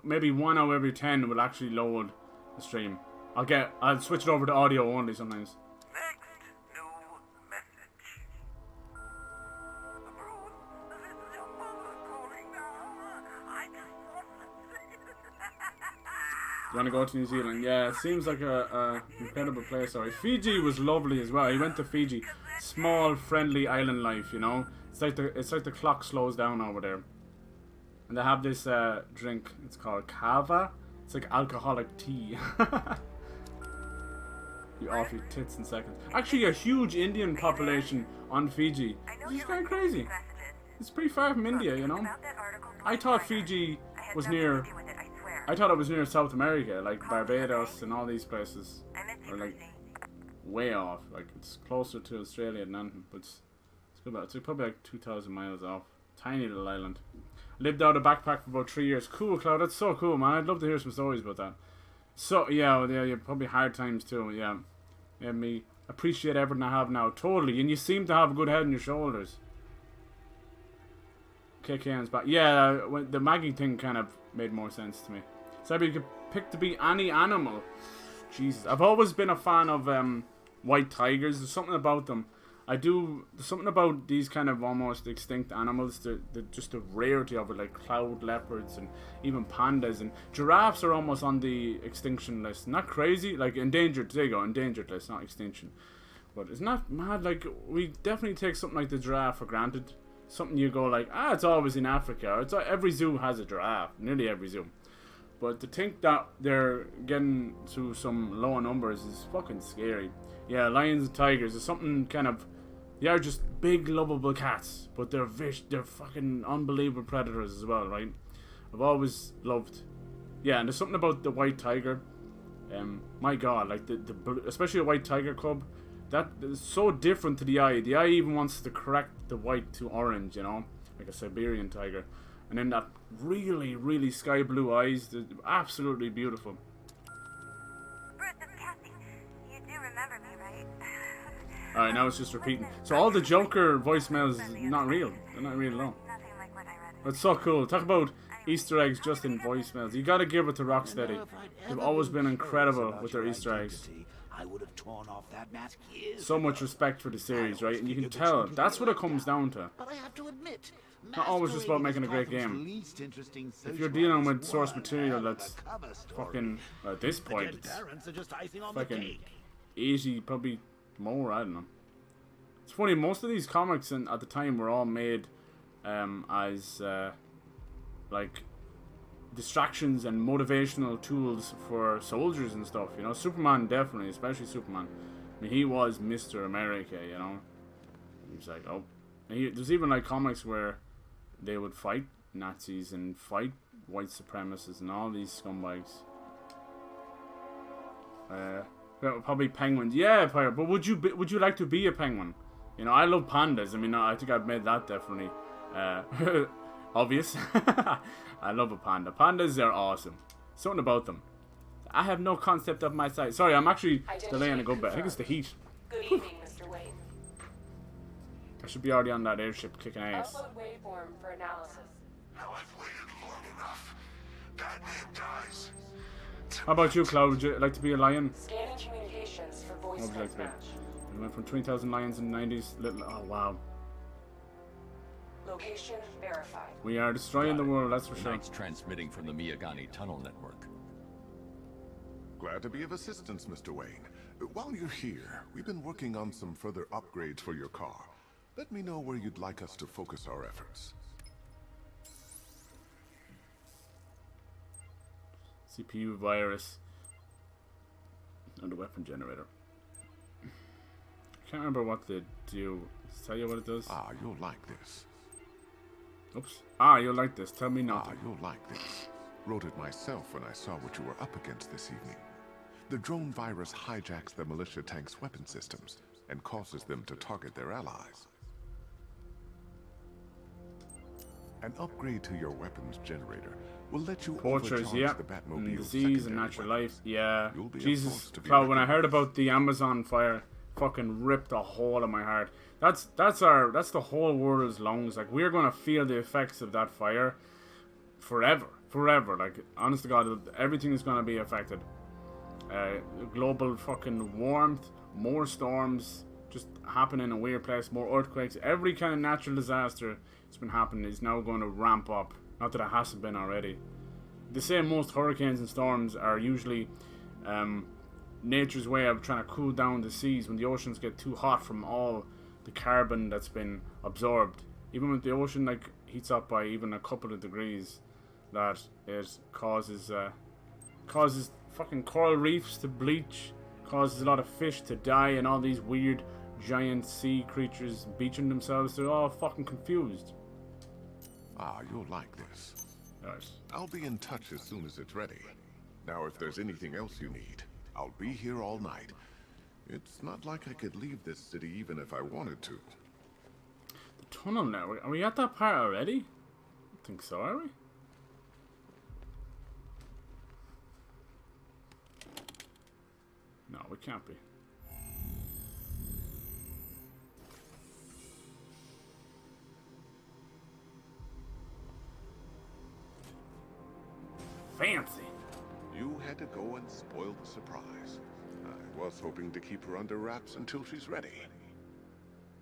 maybe 1 out of every 10 will actually load the stream. I'll switch it over to audio only sometimes. Next new message. Bruce, this is your mother. You want to go to New Zealand? Yeah, it seems like a incredible place. Alright, Fiji was lovely as well. He went to Fiji. Small, friendly island life, you know. It's like the clock slows down over there. And they have this drink. It's called kava. It's like alcoholic tea. You off your tits in seconds. Actually, a huge Indian population on Fiji. It's kind of crazy. It's pretty far from India, you know. I thought Fiji was near. I thought it was near South America, like Barbados and all these places, or like way off. Like it's closer to Australia than anything, but it's probably like 2,000 miles off. Tiny little island. Lived out a backpack for about 3 years. Cool, Cloud. That's so cool, man. I'd love to hear some stories about that. So yeah, probably hard times too. Yeah, me appreciate everything I have now. Totally, and you seem to have a good head on your shoulders. KKN's back. Yeah, when the Maggie thing kind of made more sense to me. So you could pick to be any animal. Jesus, I've always been a fan of white tigers. There's something about them. There's something about these kind of almost extinct animals. Just the rarity of it, like cloud leopards and even pandas and giraffes are almost on the extinction list. Not crazy, like endangered. There you go, endangered list, not extinction. But it's not mad. Like we definitely take something like the giraffe for granted. Something you go like, it's always in Africa. Or every zoo has a giraffe, nearly every zoo. But to think that they're getting to some lower numbers is fucking scary. Yeah, lions and tigers is something kind of. They are just big, lovable cats, but they're fucking unbelievable predators as well, right? I've always loved. Yeah, and there's something about the white tiger. My God, like especially a white tiger cub. That is so different to the eye. The eye even wants to correct the white to orange, you know, like a Siberian tiger. And then that really, really sky blue eyes, they're absolutely beautiful. Bruce, it's Cassie. You do remember me, right? Alright, now it's just repeating. So all the Joker voicemails is not real. They're not real at all. That's so cool. Talk about Easter eggs just in voicemails. You gotta give it to Rocksteady. They've always been incredible with their Easter eggs. I would have torn off that mask years so much respect for the series, right? And you can tell that's what it comes down to. But I have to admit, not always just about making a great game. If you're dealing with source material that's fucking, at this point, it's fucking 80, probably more, I don't know. It's funny, most of these comics at the time were all made as like distractions and motivational tools for soldiers and stuff, you know. Superman, definitely, especially Superman. I mean, he was Mr. America, you know. He was like, oh. There's even like comics where they would fight Nazis and fight white supremacists and all these scumbags. Probably penguins. Yeah, Pirate. But would you like to be a penguin? You know, I love pandas. I mean, I think I've made that definitely obvious. I love a panda. Pandas are awesome. Something about them. I have no concept of my size. Sorry, I'm actually delaying a good bit. I think it's the heat. Good evening, Mr. Wayne. I should be already on that airship kicking ass. Upload waveform for analysis. Now I've waited long enough. Batman dies. How about you, Cloud? Would you like to be a lion? Scanning communications for voice What would you like to be? match. We went from 20,000 lions in the 90s. Oh, wow. Location verified. We are destroying the world, that's for sure. Knight's transmitting from the Miyagani tunnel network. Glad to be of assistance, Mr. Wayne. While you're here, we've been working on some further upgrades for your car. Let me know where you'd like us to focus our efforts. CPU virus. And the weapon generator. Can't remember what they do. Tell you what it does? You'll like this. Oops. You'll like this. Tell me not. You'll like this. Wrote it myself when I saw what you were up against this evening. The drone virus hijacks the militia tank's weapon systems and causes them to target their allies. An upgrade to your weapons generator will let you Portraits, overcharge yeah. the Batmobile Disease and natural weapons. life, yeah. You'll be Jesus, to be Cloud, when I heard about the Amazon fire, fucking ripped a hole in my heart. That's the whole world's lungs. Like, we're gonna feel the effects of that fire forever. Like, honest to God, everything is gonna be affected. Global fucking warmth, more storms, just happening in a weird place, more earthquakes, every kind of natural disaster that's been happening is now going to ramp up. Not that it hasn't been already. they say most hurricanes and storms are usually nature's way of trying to cool down the seas when the oceans get too hot from all the carbon that's been absorbed. Even when the ocean like heats up by even a couple of degrees, that it causes fucking coral reefs to bleach, causes a lot of fish to die, and all these weird giant sea creatures beaching themselves. They're all fucking confused. Ah, you'll like this. Nice. I'll be in touch as soon as it's ready. Now, if there's anything else you need, I'll be here all night. It's not like I could leave this city even if I wanted to. The tunnel network. Are we at that part already? I don't think so, are we? No, we can't be. Fancy. You had to go and spoil the surprise. I was hoping to keep her under wraps until she's ready.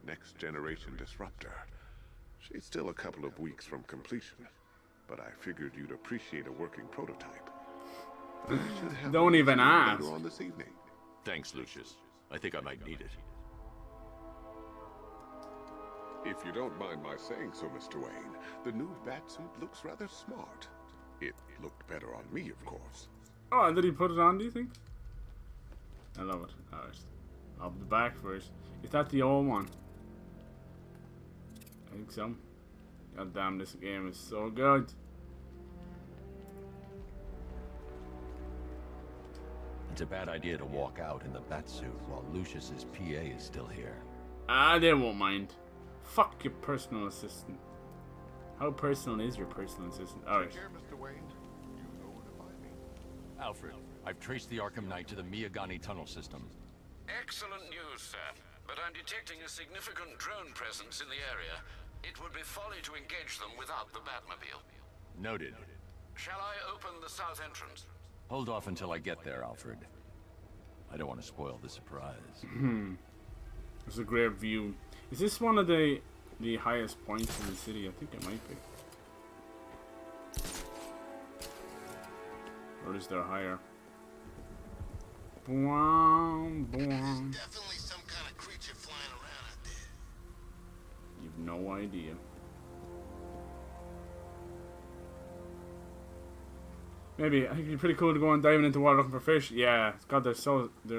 Next generation disruptor. She's still a couple of weeks from completion, but I figured you'd appreciate a working prototype. Don't even ask. Later on this evening. Thanks, Lucius. I think I might need it. If you don't mind my saying so, Mr. Wayne, the new batsuit looks rather smart. It looked better on me, of course. Oh, and did he put it on, do you think? I love it. Alright. I'll be back for it. Is that the old one? I think so. God damn, this game is so good. It's a bad idea to walk out in the batsuit while Lucius's PA is still here. Ah, they won't mind. Fuck your personal assistant. How personal is your personal assistant? Alright. Mr. Wayne. You know where to find me. Alfred, I've traced the Arkham Knight to the Miyagani tunnel system. Excellent news, sir. But I'm detecting a significant drone presence in the area. It would be folly to engage them without the Batmobile. Noted. Shall I open the south entrance? Hold off until I get there, Alfred. I don't want to spoil the surprise. It's a great view. Is this one of the highest points in the city? I think it might be. Or is there higher? Boom, boom. Definitely some kind of creature flying around out there. You've no idea. Maybe I think it'd be pretty cool to go and diving into water looking for fish. Yeah, God, they're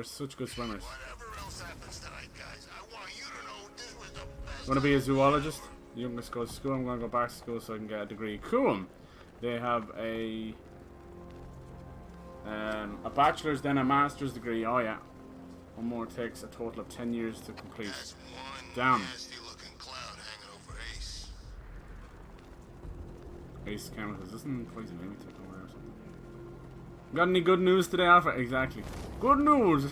such good swimmers. Whatever else happens tonight, guys, I want you to know this was the best. Want to be a zoologist? The youngest goes to school. I'm going to go back to school so I can get a degree. Cool. They have a bachelor's, then a master's degree. Oh yeah. One more takes a total of 10 years to complete. Damn. Ace chemicals. Isn't poison maybe taken away or something? Got any good news today, Alpha? Exactly. Good news!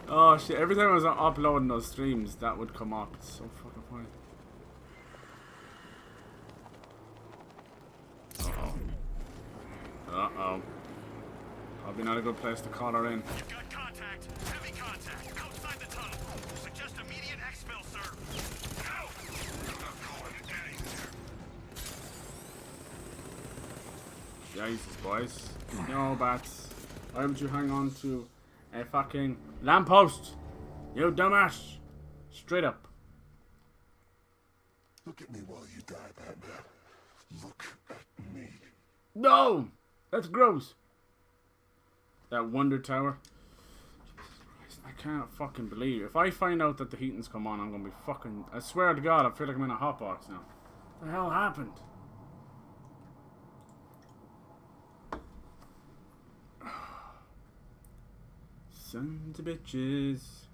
Oh shit, every time I was uploading those streams, that would come up. It's so fucking funny. Uh-oh. Uh-oh. Probably not a good place to call her in. You've got contact. Heavy contact. Outside the tunnel. Suggest immediate exfil, sir. No! I'm not going anywhere. Jesus, boys. No, bats. Why would you hang on to a fucking lamppost? You dumbass. Straight up. Look at me while you die, Batman. Look at me. No! That's gross. That Wonder Tower. Jesus Christ, I can't fucking believe it. If I find out that the heating's come on, I'm gonna be fucking... I swear to God, I feel like I'm in a hotbox now. What the hell happened? Sons of bitches.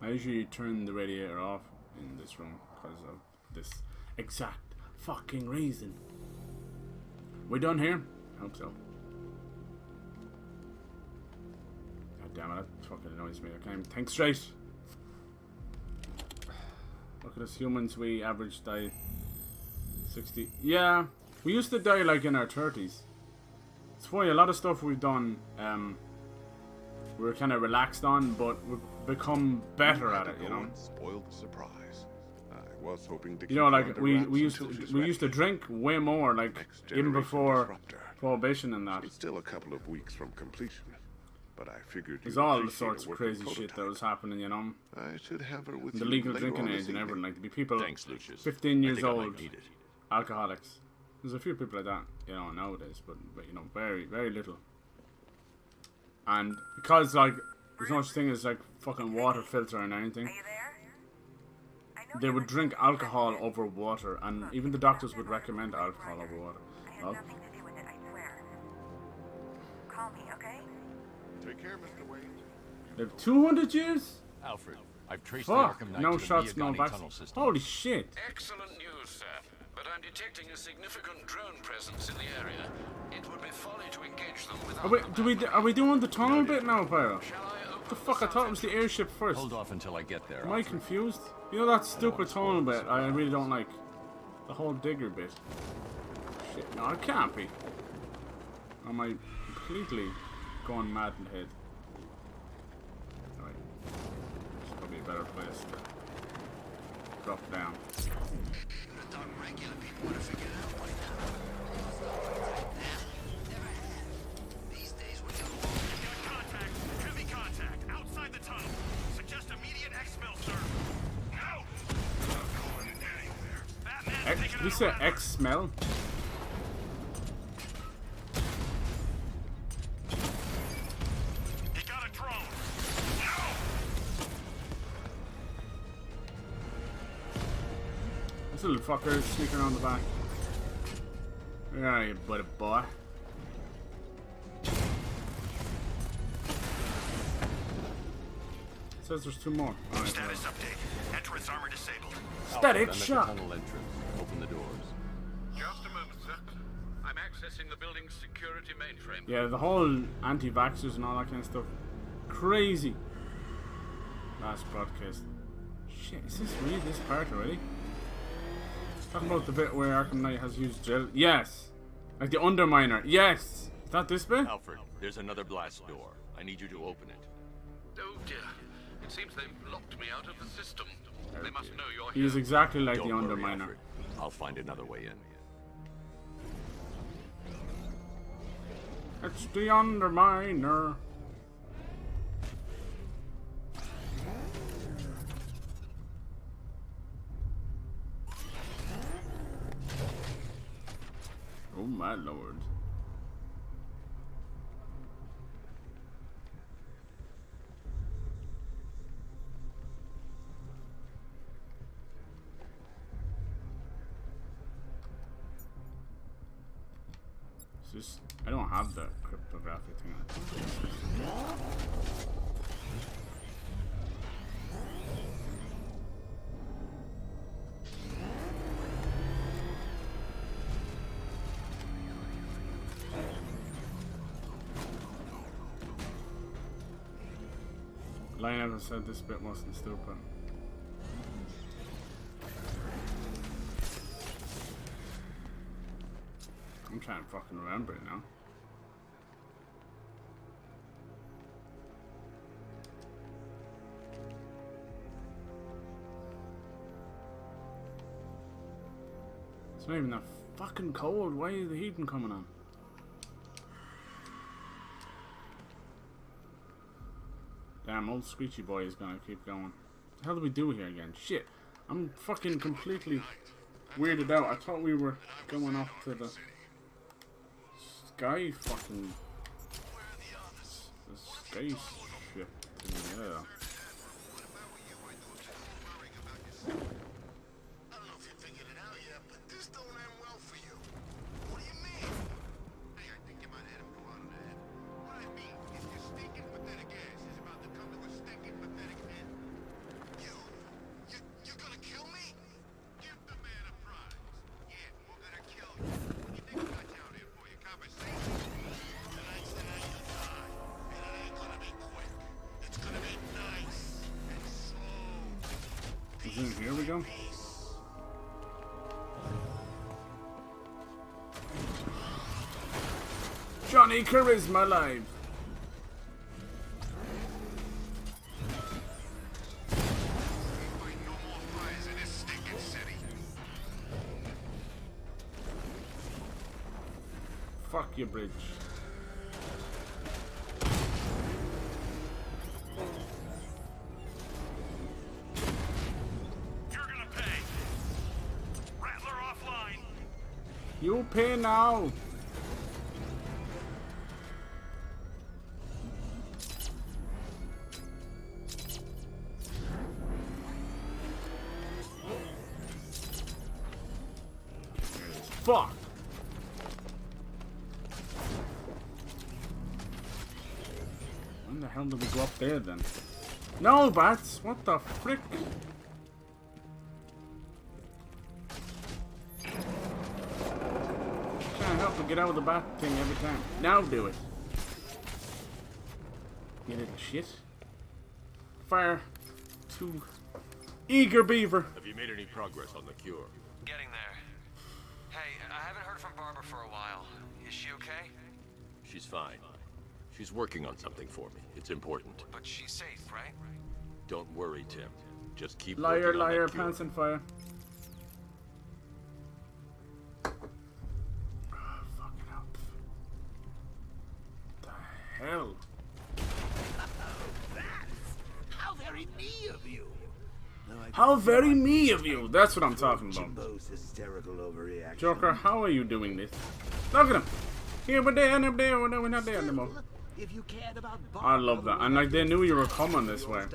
I usually turn the radiator off in this room because of this exact fucking reason. We done here? I hope so. God damn it, that fucking annoys me. I can't even think straight. Look at us humans, we average die 60. Yeah, we used to die like in our 30s. It's funny, a lot of stuff we've done, we're kind of relaxed on, but we've become better at it, you know? Spoiled the surprise. I was hoping to You know, keep her like under we wraps used until she's we ready. used to drink way more, like Next even generation before disruptor. Prohibition and that. She's still a couple of weeks from completion, but I figured There's you'd all appreciate sorts a of working crazy shit prototype. that was happening, you know. I should have her with The you legal later drinking on age this and everything, evening. like to be people Thanks, Lucius. 15 years I think I old, might need it. alcoholics. There's a few people like that, you know, nowadays, but you know, very, very little. And because like there's no such thing as like fucking water filter or anything, they would drink alcohol over water, and even the doctors would recommend alcohol over water. Well, Call me, okay? Take care, Mr. Wayne. they have 200 years? Alfred, I've traced Fuck, the Arkham Knight no to the shots, no Miyagani vaccine. tunnel system. Holy shit. Excellent news, sir. But I'm detecting a significant drone presence in the area. It would be folly to engage them without Are we doing the tunnel bit now, Pyro? What the fuck? I thought it was the airship first. Hold off until I get there. Am I confused? You know that stupid tunnel bit I really don't like. The whole digger bit. Shit, no, it can't be. Am I completely going mad in the head? Alright. This is probably a better place to drop down. I thought regular people would have figured it out by now. Never have. These days we go along. Contact! Heavy contact! Outside the tunnel! Suggest immediate exfil, sir! No! Not going anywhere. Batman, Did you say X smell? he got a drone! This little fucker is sneaking around the back. Where are you, buddy boy? It says there's two more. Alright, Status update. Entrance armor disabled. Static I'm at the shot. tunnel entrance. Open the doors. Just a moment, sir. I'm accessing the building's security mainframe. Yeah, the whole anti-vaxxers and all that kind of stuff. Crazy. Last broadcast. Shit, is this really this part already? Talking about the bit where Arkham Knight has used gel. Yes! Like the Underminer. Yes! Is that this bit? Alfred, there's another blast door. I need you to open it. Oh dear. It seems they've locked me out of the system. They must know you're He here. is exactly like Don't the worry, Underminer. Alfred. I'll find another way in. It's the Underminer. Oh my lord. Just, I don't have the cryptographic thing. Lionel said this bit wasn't stupid. I'm trying to fucking remember it now. It's not even that fucking cold. Why is the heating coming on? Damn, old Screechy Boy is gonna keep going. What the hell do we do here again? Shit. I'm fucking completely weirded out. I thought we were going up to the sky fucking... the spaceship. Yeah. I don't know if you figured it out yet, but this don't end well for you. What do you mean? Hey, I think you might hit him go out of the head. What I mean is your stinking pathetic ass is about to come to a stinking pathetic end. You're gonna kill me? Give the man a prize. Yeah, we're gonna kill you. What do you think I got you out here for? Your conversation? Tonight's the night you die. And it ain't gonna be quick. It's gonna be nice and slow. Here we go. Johnny Charisma Live. Fight no more fires in this stinking city. Fuck your bridge. You're gonna pay. Rattler offline. You pay now. Fuck. When the hell did we go up there then? No, bats! What the frick? Can't help but get out of the bat thing every time. Now do it. You little shit. Fire. Too eager beaver. Have you made any progress on the cure? Getting there. Hey, I haven't heard from Barbara for a while. Is she okay? She's fine. She's working on something for me. It's important. But she's safe, right? Don't worry, Tim. Just keep Liar, working on liar, that cure. pants on fire. Fucking up. What the hell? How very me of you. How very me of you. That's what I'm talking about. Jimbo's hysterical overreaction. Joker, how are you doing this? Look at him. Here we're there and up there. We're not there anymore. If you cared about I love that. And like they knew you were coming this way.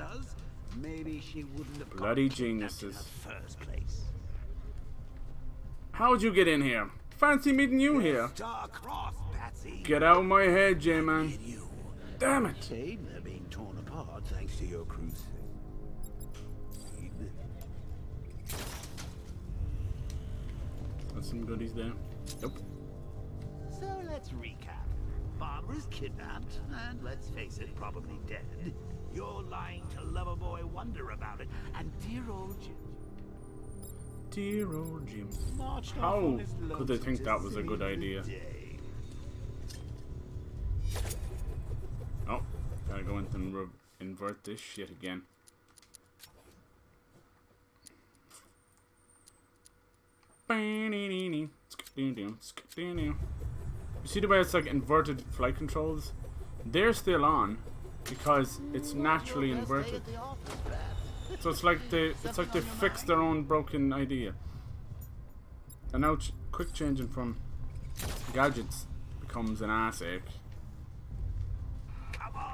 Maybe she wouldn't have Bloody geniuses. first place. How'd you get in here? Fancy meeting you here. Star-crossed, Patsy. Get out of my head, J-Man. Damn it. Shame they're being torn apart thanks to your crusade. Got some goodies there. Nope. So let's recap. Barbara's kidnapped, and let's face it, probably dead. You're lying to Loverboy Wonder about it, and dear old Jim. Dear old Jim. Marched off How on his could they think lonesome that was a to good save the idea? day. Oh, gotta go in and invert this shit again. You see the way it's like inverted flight controls? They're still on because it's naturally inverted. So it's like they fixed their own broken idea. And now quick changing from gadgets becomes an ass ache.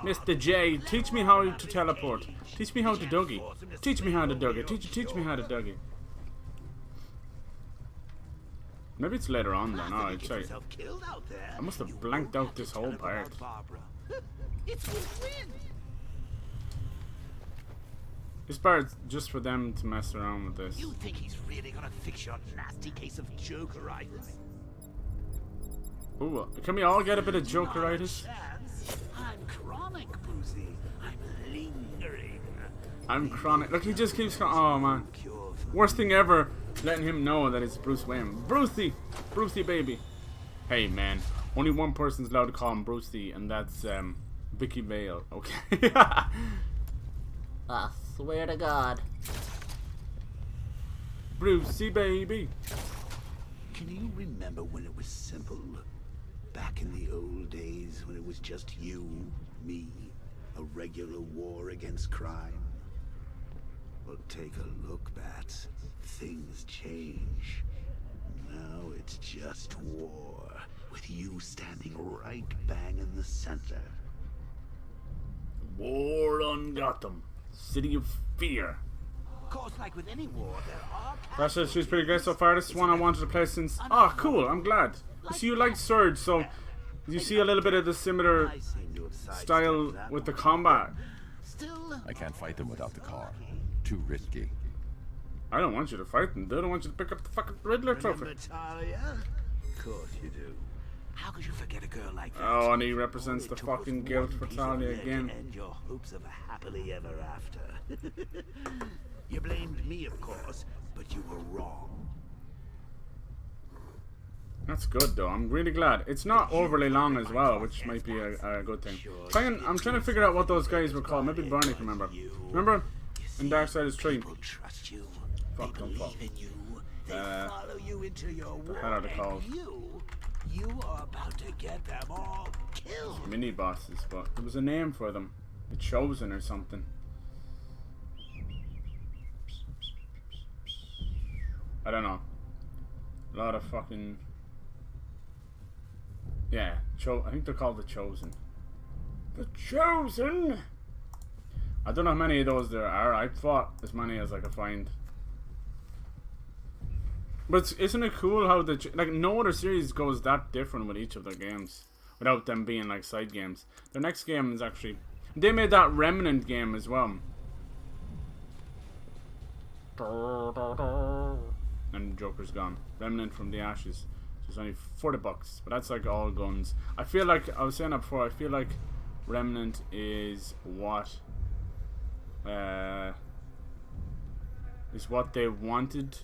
Mr. J, teach me how to teleport. Teach me how to Dougie. Teach me how to Dougie. Teach me how to Dougie. Maybe it's later on then. Oh, sorry. I must have blanked out this whole part. It's win-win. This part's just for them to mess around with this. You think he's really gonna fix your nasty case of Jokeritis? Ooh, can we all get a bit of Jokeritis? I'm chronic, Brucey. I'm lingering. I'm chronic. Look, he just keeps going. Oh man, worst thing ever. Letting him know that it's Bruce Wayne. Brucey! Brucey baby. Hey man, only one person's allowed to call him Brucey, and that's Vicky Vale. Okay. I swear to God. Brucey baby. Can you remember when it was simple? Back in the old days when it was just you, me, a regular war against crime? Well, take a look, Bats. Things change. Now it's just war, with you standing right bang in the center. War on Gotham. City of Fear. Of course, like with any war, there are... That's she's pretty great so far. This is one I wanted to play since... Oh, cool. I'm glad. You see, you like Surge, so... You see a little bit of the similar style with the combat. I can't fight them without the car. Too risky. I don't want you to fight them. They don't want you to pick up the fucking Riddler trophy. Remember Talia? Of course you do. How could you forget a girl like that? Oh, and he represents the fucking guilt for Talia again. And your hopes of a happily ever after. You blamed me, of course, but you were wrong. That's good though. I'm really glad. It's not overly long as well, which might be a good thing. I'm trying to figure out what those guys were called. Maybe Barney can remember. Remember? In Darksiders 3. Fuck, don't fall. The hell are they called? You are about to get them all killed. Mini bosses, but there was a name for them. The Chosen or something. I don't know. A lot of fucking... Yeah, I think they're called the Chosen. The Chosen! I don't know how many of those there are. I fought as many as I could find. But isn't it cool how like no other series goes that different with each of their games without them being like side games. Their next game is actually... They made that Remnant game as well. And Joker's gone. Remnant from the Ashes. It's only $40, but that's like all guns. I feel like, I was saying that before, I feel like Remnant is what they wanted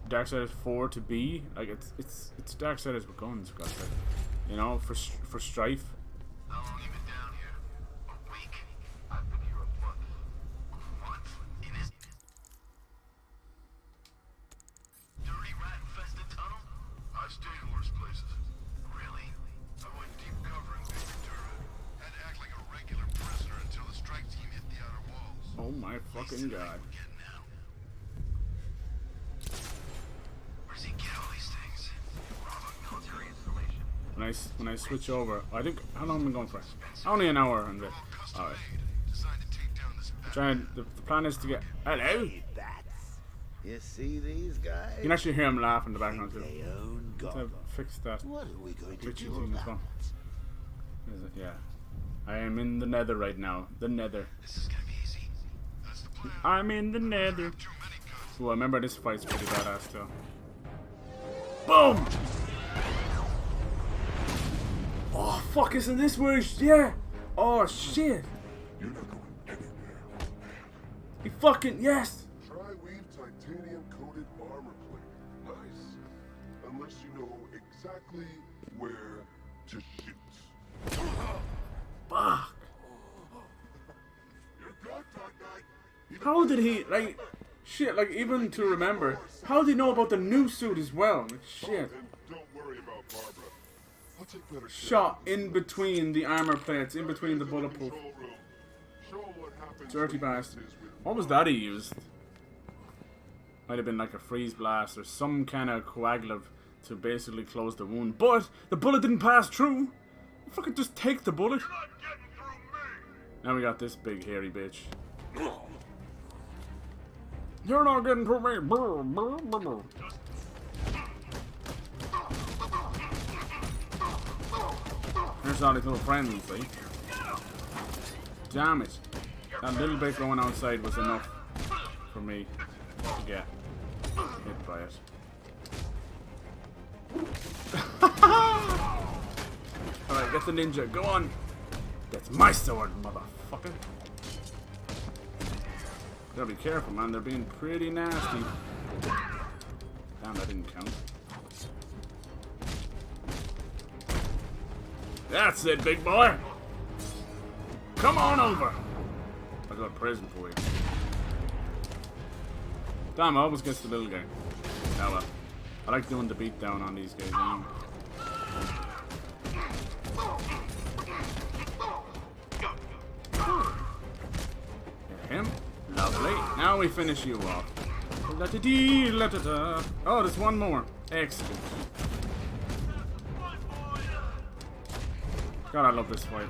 Darksiders 4 to be. Like it's Darksiders with guns, for God's sake. You know, for Strife. How long you been down here? A week? I've been here a month. A month? In this dirty rat-infested tunnel? I stayed in worse places. Really? I went deep cover in Big Ventura. Had to act like a regular prisoner until the strike team hit the outer walls. Oh my fucking god. Where's he get all these things? Bravo military installation. When I switch over, I think, how long am I going for? Only an hour on this. Alright. The plan is to get... Hello? You see these guys? You can actually hear him laugh in the background too. They own Gotham. Fix that. What are we going to glitchy do thing as about well. Is it? Yeah. I am in the nether right now. The nether. This is gonna be easy. That's the plan. I'm in the nether. Ooh, I remember this fight's pretty badass too. Boom! Oh fuck, isn't this where yeah! Oh shit! You're not going anywhere. He fucking yes! Tri-weave titanium coated armor plate. Nice. Unless you know exactly where to shoot. Fuck! You're good, Dark Knight. How did he like shit, like even to remember, how did he know about the new suit as well? Like shit. Don't worry about Barbara. I'll take better care. Shot in between the armor plates, in between the bulletproof. Dirty bastard. What was that he used? Might have been like a freeze blast or some kind of coagulative to basically close the wound. But the bullet didn't pass through. Fucking just take the bullet. Now we got this big hairy bitch. You're not getting through me. Brr, brr, brr, brr. Here's all these little friends, see? Damn it. That little bit going outside was enough for me to get hit by it. Alright, get the ninja. Go on. That's my sword, motherfucker. Gotta be careful, man. They're being pretty nasty. Damn, that didn't count. That's it, big boy. Come on over. I got a present for you. Damn, I almost gets the little guy. Oh well. I like doing the beatdown on these guys. Get him. Lovely. Now we finish you off. La-da-dee-la-da-da. Oh, there's one more. Excellent. God, I love this fight.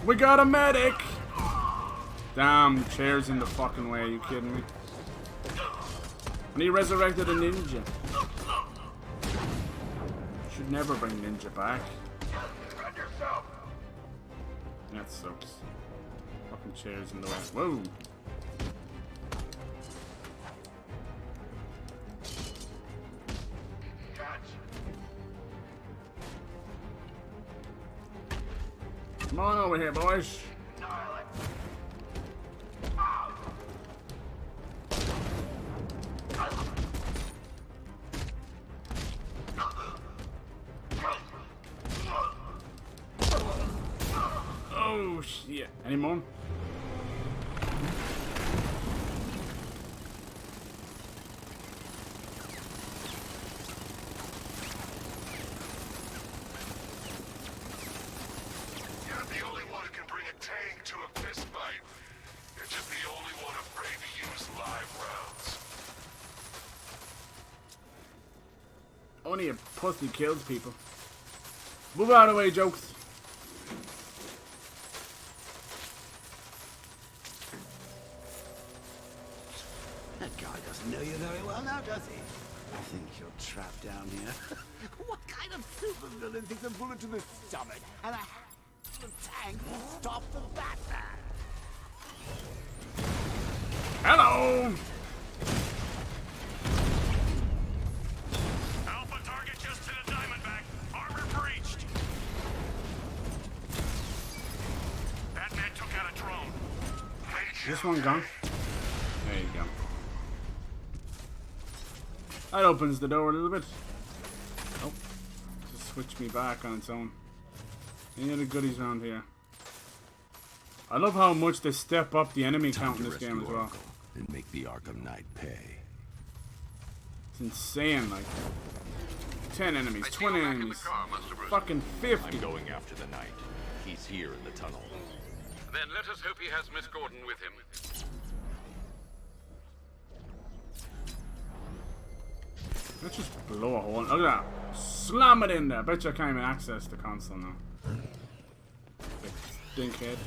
We got a medic! Damn, the chair's in the fucking way. Are you kidding me? And he resurrected a ninja. Should never bring ninja back. That sucks. Fucking chair's in the way. Whoa! Come on over here, boys. Oh shit! Any more? Only a pussy kills people. Move out of the way, jokes. That guy doesn't know you very well now, does he? I think you're trapped down here. What kind of supervillain thinks a bullet to the stomach and a tank will stop the Batman? Hello! Alpha target just hit a Diamondback. Armor breached. Batman took out a drone. This one gone? There you go. That opens the door a little bit. Oh. Just switch me back on its own. Any other goodies around here? I love how much they step up the enemy count in this game as well. And make the Arkham Knight pay. It's insane, like 10 enemies, 20 enemies, fucking 50. I'm going after the Knight. He's here in the tunnel. Then let us hope he has Miss Gordon with him. Let's just blow a hole. Look at that. Slam it in there. Bet you I can't even access the console now. Big dinkhead.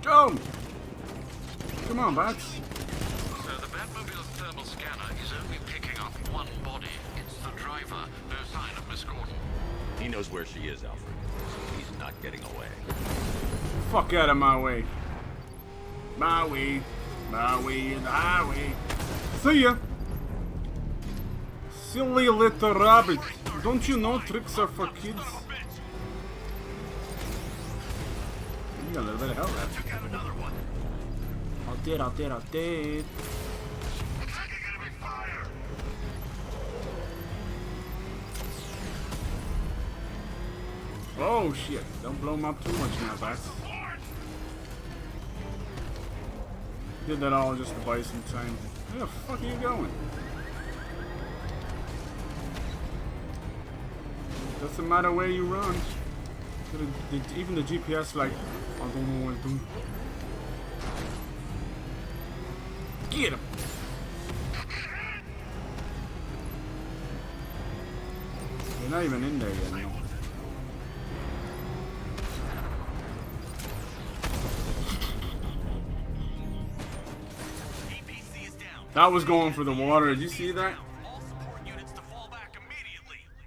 Go! Come on, Bats. So the Batmobile's thermal scanner is only picking up one body. It's the driver. No sign of Miss Gordon. He knows where she is, Alfred. So he's not getting away. Fuck out of my way. My way is the highway. See ya. Silly little rabbit. Don't you know tricks are for kids? You got a little bit of help there. I did. Oh shit, don't blow him up too much now, Bats. Did that all just to buy some time. Where the fuck are you going? Doesn't matter where you run. Even the GPS like, I don't know what to do. Get him! You're not even in there yet, no. That was going for the water. Did you see that?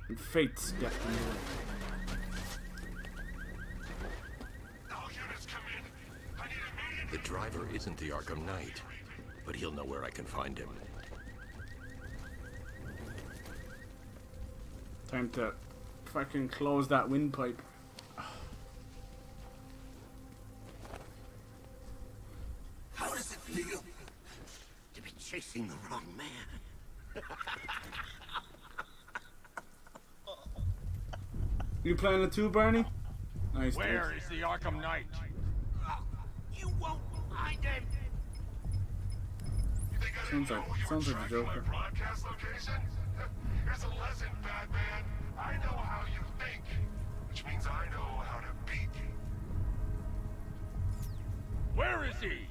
And fate stepped into it. The driver isn't the Arkham Knight, but he'll know where I can find him. Time to fucking close that windpipe. How does it feel to be chasing the wrong man? You playing the 2, Bernie? Nice. Where is the Arkham Knight? You won't find him. Sounds like a Joker. Broadcast location? Here's a lesson, Batman. I know how you think, which means I know how to beat you. Where is he?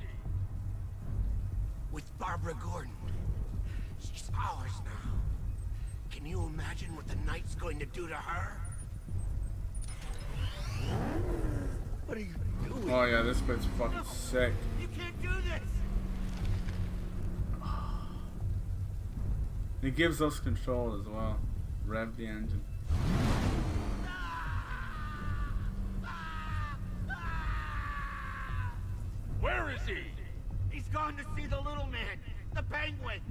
With Barbara Gordon. She's ours now. Can you imagine what the Knight's going to do to her? What are you doing? Oh yeah, this bit's fucking sick. You can't do this! It gives us control as well. Rev the engine. Where is he? He's gone to see the little man, the Penguin.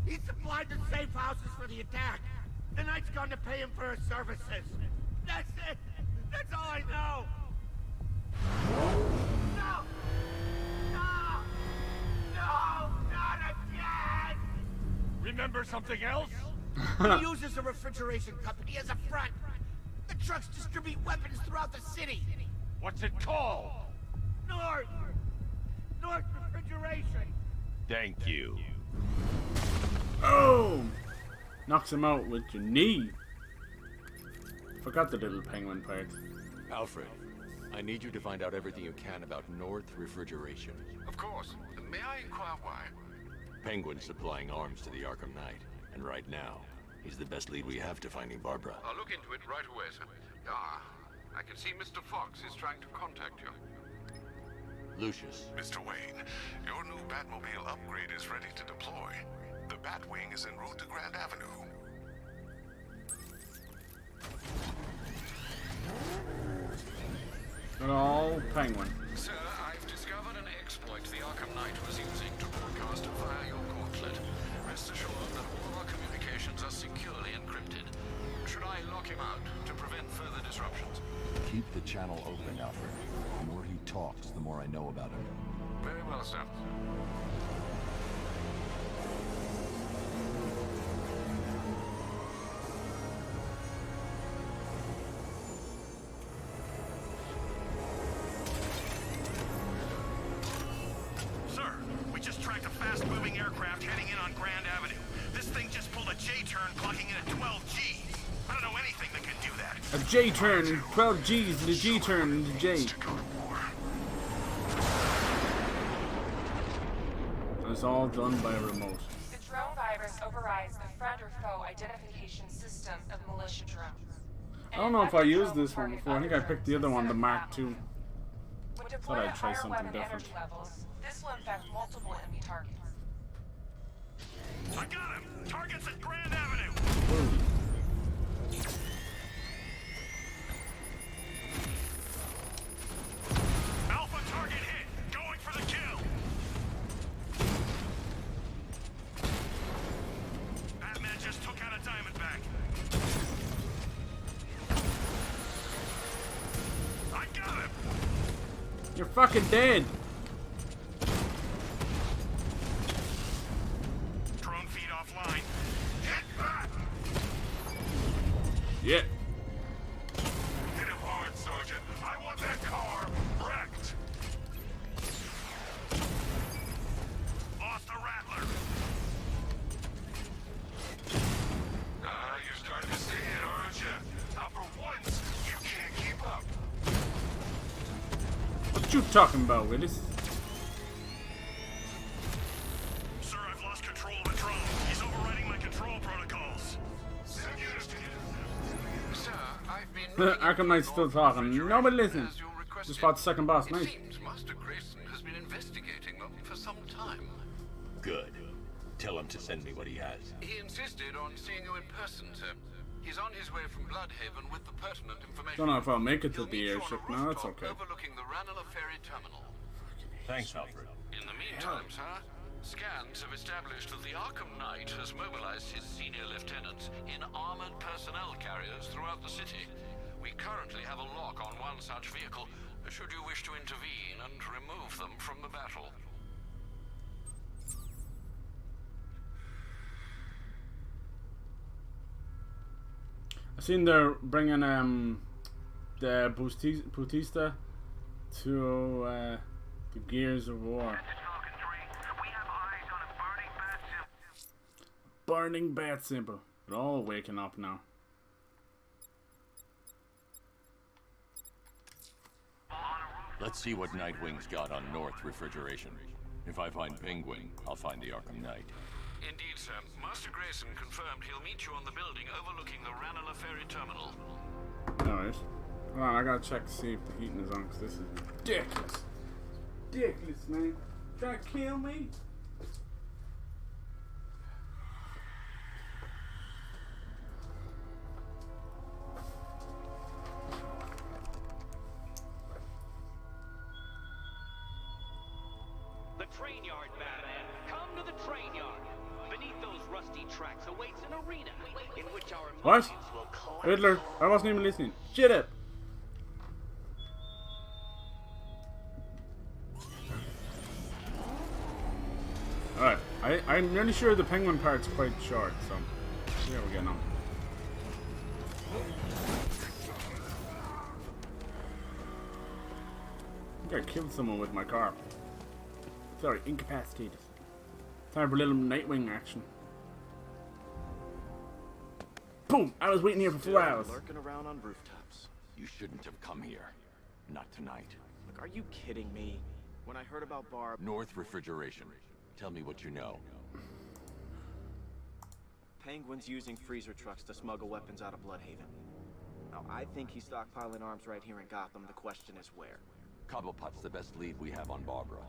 He supplied the safe houses for the attack. The Knight's gone to pay him for his services. That's it. That's all I know. No! No! No! Not again! Remember something else? He uses a refrigeration company as a front. The trucks distribute weapons throughout the city. What's it called? North Refrigeration. Thank you. Oh! Knocks him out with your knee. Forgot the little penguin part. Alfred, I need you to find out everything you can about North Refrigeration. Of course. May I inquire why? Penguin's supplying arms to the Arkham Knight, and right now, he's the best lead we have to finding Barbara. I'll look into it right away, sir. Ah, I can see Mr. Fox is trying to contact you. Lucius. Mr. Wayne, your new Batmobile upgrade is ready to deploy. The Batwing is en route to Grand Avenue. Good old penguin. Sir, I've discovered an exploit the Arkham Knight was using to broadcast via your gauntlet. Rest assured that all our communications are securely encrypted. Should I lock him out to prevent further disruptions? Keep the channel open, Alfred. The more he talks, the more I know about him. Very well, sir. Sir, we just tracked a fast-moving aircraft heading in on Grand Avenue. This thing just pulled a J-turn, clocking in at 12 G. I don't know anything that can do that. A J turn and 12 G's and a G turn and a J. And it's all done by a remote. The drone virus overrides the friend or foe identification system of militia drones. I don't know if I used this one before. I think I picked the other one, the Mark II. When Thought deployed I'd at try higher something weapon different. energy levels, this will infect multiple enemy targets. I got him! Target's at Grand Avenue! Alpha target hit! Going for the kill! Batman just took out a Diamondback. I got him! You're fucking dead. Drone feed offline. Hit back! Yeah. Hit him hard, Sergeant. I want that car wrecked. Lost the Rattler. You're starting to see it, aren't you? Now for once, you can't keep up. What you talking about, Willis? Sir, I've lost control of the drone. He's overriding my control protocols. Send units to you. Sir, I've been... Arkham Knight's still talking. Nobody listens. As you requested. Just fought the second boss. It Nice. seems Master Grayson has been investigating them for some time. Good. Tell him to send me what he has. He insisted on seeing you in person, sir. He's on his way from Bloodhaven with the pertinent information. Don't know if I'll make it to He'll the meet you on airship. a No, that's rooftop okay. overlooking the Ranelagh Ferry Terminal. Thanks, Alfred. In the meantime, sir, scans have established that the Arkham Knight has mobilized his senior lieutenants in armored personnel carriers throughout the city. We currently have a lock on one such vehicle, should you wish to intervene and remove them from the battle. I've seen they're bringing the Bautista to the Gears of War. Burning bat symbol. They're all waking up now. Let's see what Nightwing's got on North Refrigeration. If I find Penguin, I'll find the Arkham Knight. Indeed, sir. Master Grayson confirmed he'll meet you on the building overlooking the Ranelagh Ferry Terminal. Alright. Hold on, I gotta check to see if the heating is on, because this is ridiculous. Ridiculous, man. Trying to kill me? The train yard, Batman. Come to the train yard. Beneath those rusty tracks awaits an arena in which our What? minds will collapse. Riddler, I wasn't even listening. Shut up. Alright, I'm really sure the penguin part's quite short, so see how we're getting on. I think I killed someone with my car. Sorry, incapacitated. Time for a little Nightwing action. Boom! I was waiting here for 4 hours. Lurking around on rooftops. You shouldn't have come here. Not tonight. Look, are you kidding me? When I heard about Barb... North Refrigeration. Tell me what you know. Penguin's using freezer trucks to smuggle weapons out of Bloodhaven. Now, I think he's stockpiling arms right here in Gotham. The question is where. Cobblepot's the best lead we have on Barbara.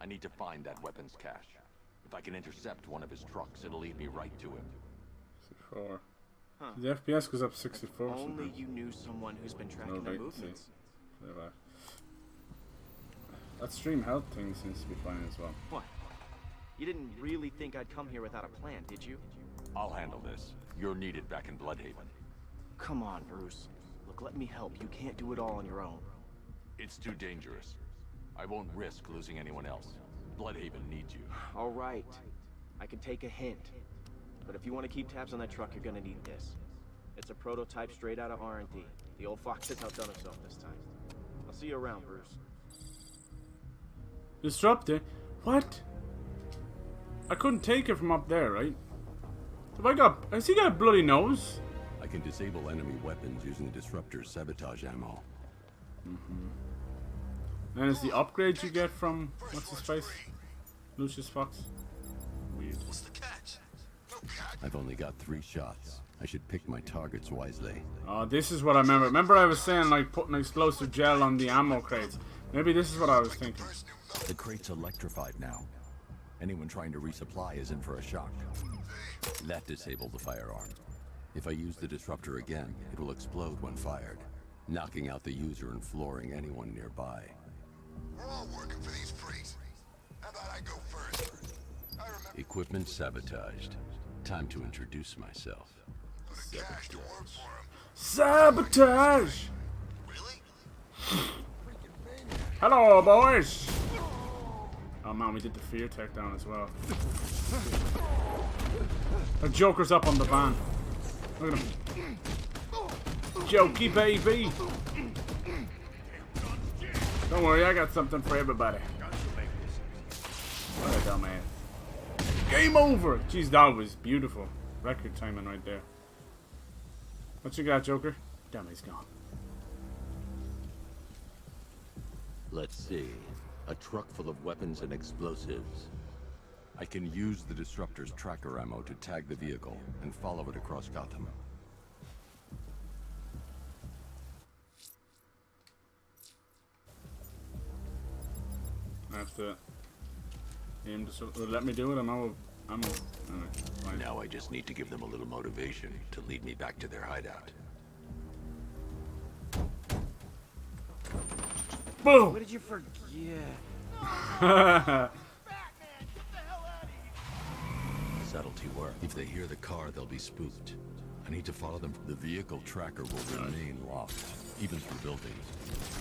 I need to find that weapons cache. If I can intercept one of his trucks, it'll lead me right to him. 64. Huh. The FPS goes up 64. Only you knew someone who's been tracking their movements. That stream health thing seems to be fine as well. What? You didn't really think I'd come here without a plan, did you? I'll handle this. You're needed back in Bloodhaven. Come on, Bruce. Look, let me help. You can't do it all on your own. It's too dangerous. I won't risk losing anyone else. Bloodhaven needs you. All right. I can take a hint. But if you want to keep tabs on that truck, you're gonna need this. It's a prototype straight out of R&D. The old fox has outdone himself this time. I'll see you around, Bruce. Disruptor? What? I couldn't take it from up there, right? Has he got a bloody nose? I can disable enemy weapons using the disruptor's sabotage ammo. And it's the upgrades you get from what's his face? Lucius Fox. Weird. What's the catch? No catch. I've only got 3 shots. I should pick my targets wisely. Oh, this is what I remember. Remember I was saying like putting explosive gel on the ammo crates. Maybe this is what I was thinking. The crate's electrified now. Anyone trying to resupply is in for a shock. That disabled the firearm. If I use the disruptor again, it will explode when fired, knocking out the user and flooring anyone nearby. We're all working for these freaks. How about I go first? I remember. Equipment sabotaged. Time to introduce myself. The cash to work for him. Sabotage! Really? Hello, boys! Oh man, we did the fear tech down as well. The Joker's up on the van. Look at him. Jokey baby! Don't worry, I got something for everybody. What a dumbass. Game over! Jeez, that was beautiful. Record timing right there. What you got, Joker? Damn, he's gone. Let's see. A truck full of weapons and explosives. I can use the disruptor's tracker ammo to tag the vehicle and follow it across Gotham. I have to aim to let me do it. I'm out. Fine. Now I just need to give them a little motivation to lead me back to their hideout. Boom! What did you forget? Subtlety work. If they hear the car, they'll be spooked. I need to follow them. The vehicle tracker will remain locked, even through buildings,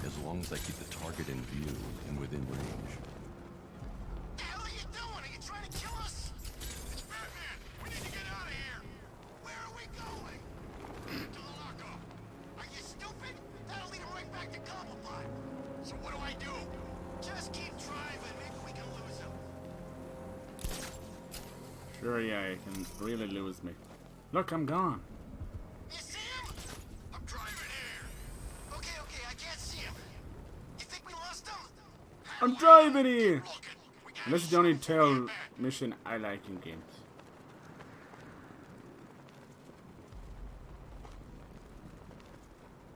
as long as I keep the target in view and within range. What the hell are you doing? Are you trying to kill us? It's Batman! We need to get out of here! Where are we going? To the lockup. Are you stupid? That'll lead him right back to Cobblepot. So what do I do? Just keep driving. Maybe we can lose him. Sure, yeah, you can really lose me. Look, I'm gone. You see him? I'm driving here. Okay, I can't see him. You think we lost him? I'm driving here! And this is the only tail mission I like in games.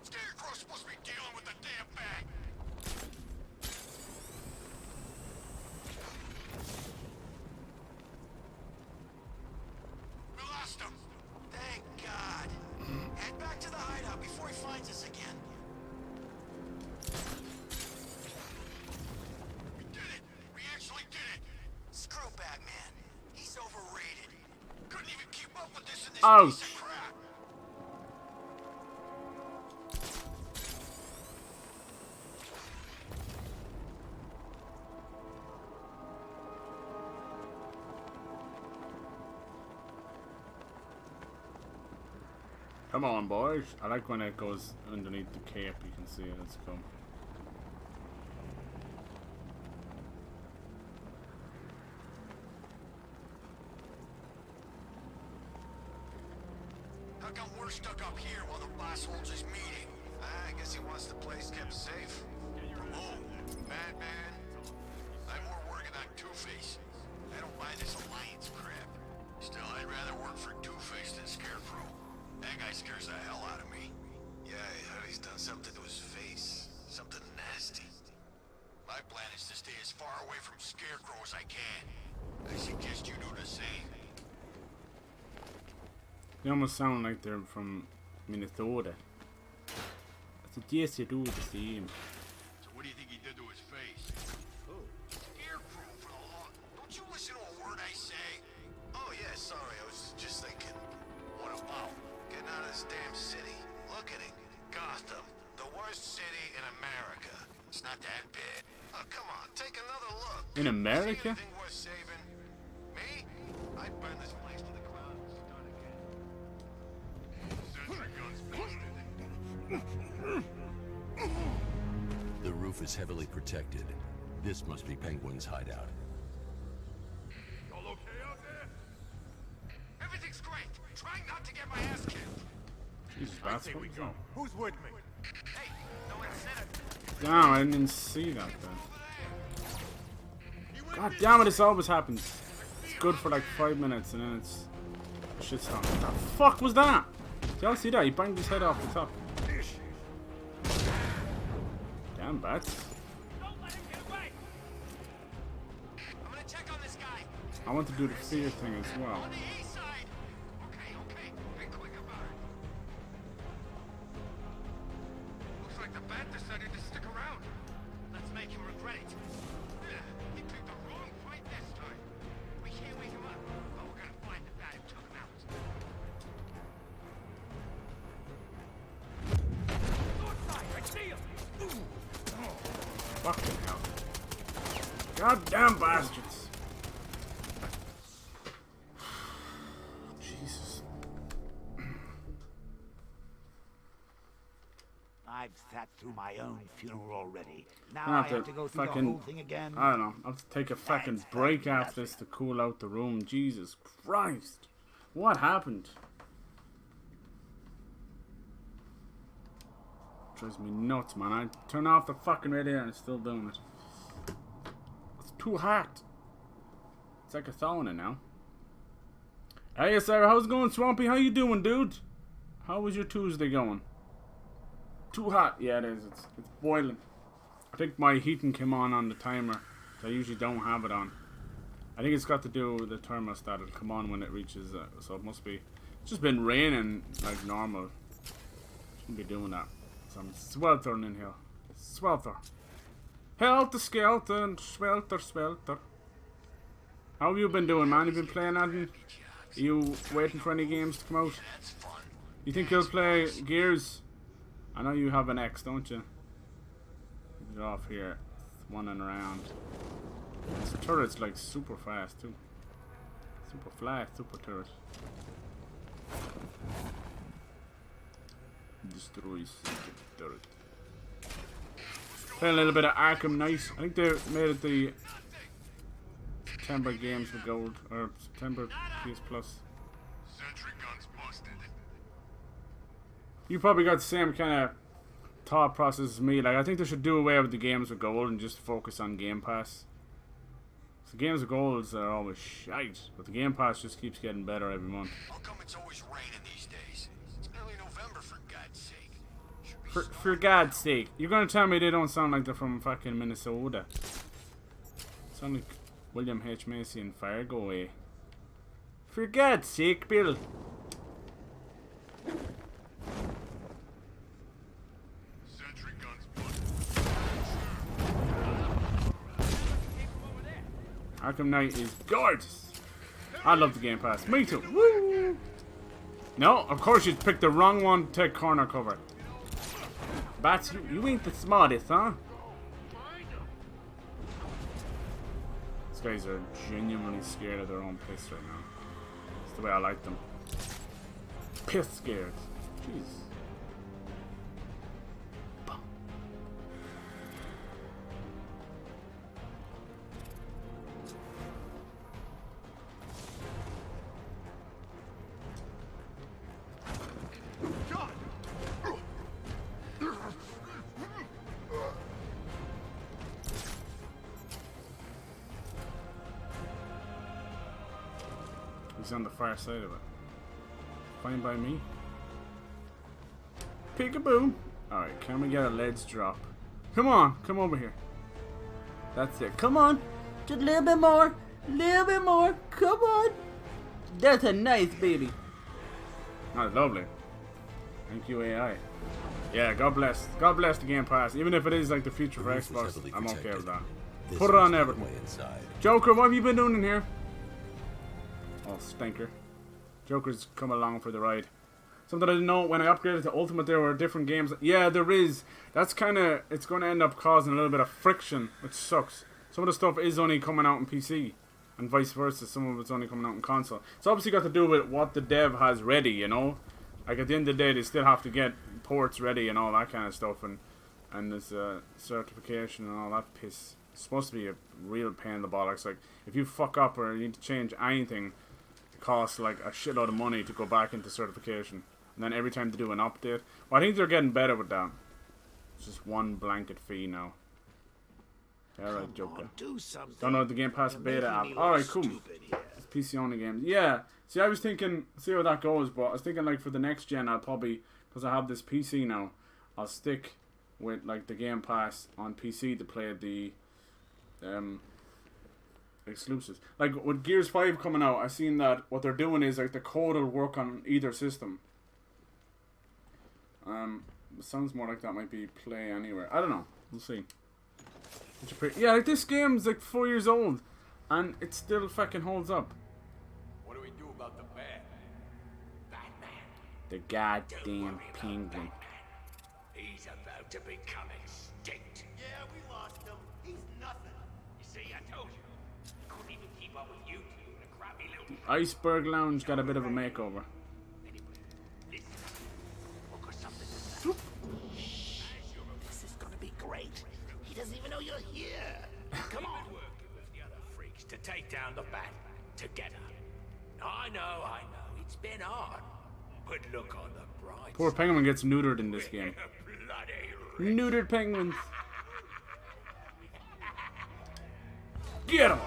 Scarecrow's supposed to be dealing with the damn bag. We lost him. Thank God. Head back to the hideout before he finds us again. We did it. We actually did it. Screw Batman. He's overrated. Couldn't even keep up with this in this piece of crap. Come on, boys. I like when it goes underneath the cape. You can see it. It's cool. got work stuck up here while the boss holds his meeting. I guess he wants the place kept safe. From whom? Batman? I'm more working on Two-Face. I don't buy this alliance crap. Still, I'd rather work for Two-Face than Scarecrow. That guy scares the hell out of me. Yeah, I heard he's done something to his face. Something nasty. My plan is to stay as far away from Scarecrow as I can. I suggest you do the same. They almost sound like they're from Minnesota. I suggest you do the same. So what do you think he did to his face? Who? Scarecrow, for the law. Don't you listen to a word I say? Oh yeah, sorry, I was just thinking. What about? Getting out of this damn city. Look at it. Gotham. The worst city in America. It's not that bad. Oh, come on, take another look. In America? See anything worth saving? Me? I'd burn this place to the ground and start again. Sentry guns busted. The roof is heavily protected. This must be Penguin's hideout. All okay out there? Everything's great. Trying not to get my ass kicked. Jesus, that's what we go. Who's with me? Hey, no incentive. Damn, I didn't even see that then. God damn it, this always happens. It's good for like 5 minutes and then it's shit's done. What the fuck was that? Did y'all see that? He banged his head off the top. Damn bats. Don't let him get away. I'm gonna check on this guy. I want to do the fear thing as well. On the east side. Okay, be quick about it. Looks like the bat decided to stick around. Let's make him regret it. He picked the wrong fight this time. We can't wake him up, but we're gonna find the bat who took him out. North side, I see him. Fucking hell. Goddamn bastards. Jesus. I've sat through my own funeral already. Now I I have to go through the whole thing again. I don't know. I'll have to take a fucking break after this to cool out the room. Jesus Christ. What happened? Drives me nuts, man. I turn off the fucking radio and it's still doing it. It's too hot. It's like a sauna now. Hey, Sarah, how's it going, Swampy? How you doing, dude? How was your Tuesday going? Too hot. Yeah, it is. It's boiling. I think my heating came on the timer. I usually don't have it on. I think it's got to do with the thermostat. It'll come on when it reaches so it must be. It's just been raining like normal. Shouldn't be doing that. So I'm sweltering in here. Swelter. Helter skelter, swelter, swelter. How have you been doing, man? You been playing anything? Are you waiting for any games to come out? You think you'll play Gears? I know you have an X, don't you? Get off here. It's running around. This turret's like super fast too. Super fast, super turret. Destroys turret. Play a little bit of Arkham Knight. I think they made it the September games with gold, or September PS Plus. Sentry guns busted. You probably got the same kind of thought process as me. Like, I think they should do away with the games with gold and just focus on Game Pass. So games with golds are always shite, but the Game Pass just keeps getting better every month. How come it's always raining these days? It's early November, for God's sake. For God's sake, you're gonna tell me they don't sound like they're from fucking Minnesota? Sound like William H. Macy and Fargo, eh? For God's sake, Bill. Sentry guns busted. Arkham Knight is gorgeous. I love the Game Pass. Me too. Woo! No, of course you picked the wrong one to take corner cover. Bats, you ain't the smartest, huh? These guys are genuinely scared of their own piss right now. That's the way I like them. Piss scared. Jeez. he's on the far side of it. Fine by me. Peekaboo. Alright, can we get a ledge drop? Come on, come over here. That's it. Come on. Just a little bit more. Little bit more. Come on. That's a nice baby. Oh, lovely. Thank you, AI. Yeah, God bless. God bless the Game Pass. Even if it is like the future for Xbox, I'm okay with that. Put it on everything. Joker, what have you been doing in here? Oh, stinker. Joker's come along for the ride. Something I didn't know, when I upgraded to Ultimate there were different games. Yeah, there is. That's kind of, it's going to end up causing a little bit of friction, which sucks. Some of the stuff is only coming out on PC, and vice versa. Some of it's only coming out on console. It's obviously got to do with what the dev has ready, you know? Like at the end of the day, they still have to get ports ready and all that kind of stuff, and there's certification and all that piss. It's supposed to be a real pain in the bollocks. Like, if you fuck up or you need to change anything, it costs like a shitload of money to go back into certification. And then every time they do an update, well, I think they're getting better with that. It's just one blanket fee now. Alright, Joker. Don't know the Game Pass beta app. Alright, cool. It's PC only games. Yeah. See, I was thinking, see how that goes, but I was thinking like for the next gen, I'll probably, because I have this PC now, I'll stick with like the Game Pass on PC to play the exclusives. Like with Gears 5 coming out, I've seen that what they're doing is like the code will work on either system. It sounds more like that might be Play Anywhere. I don't know. We'll see. Yeah, like this game's like 4 years old, and it still fucking holds up. What do we do about the bat? Batman. The goddamn penguin. He's about to become extinct. Yeah, we lost him. He's nothing. You see, I told you. He couldn't even keep up with you two in a crappy little... Iceberg Lounge got a bit of a makeover. This is gonna be great. He doesn't even know you're here. Come on. Working with the other freaks to take down the bat together. I know. It's been hard. But look on the bright. Poor penguin gets neutered in this game. Neutered penguins. Get him!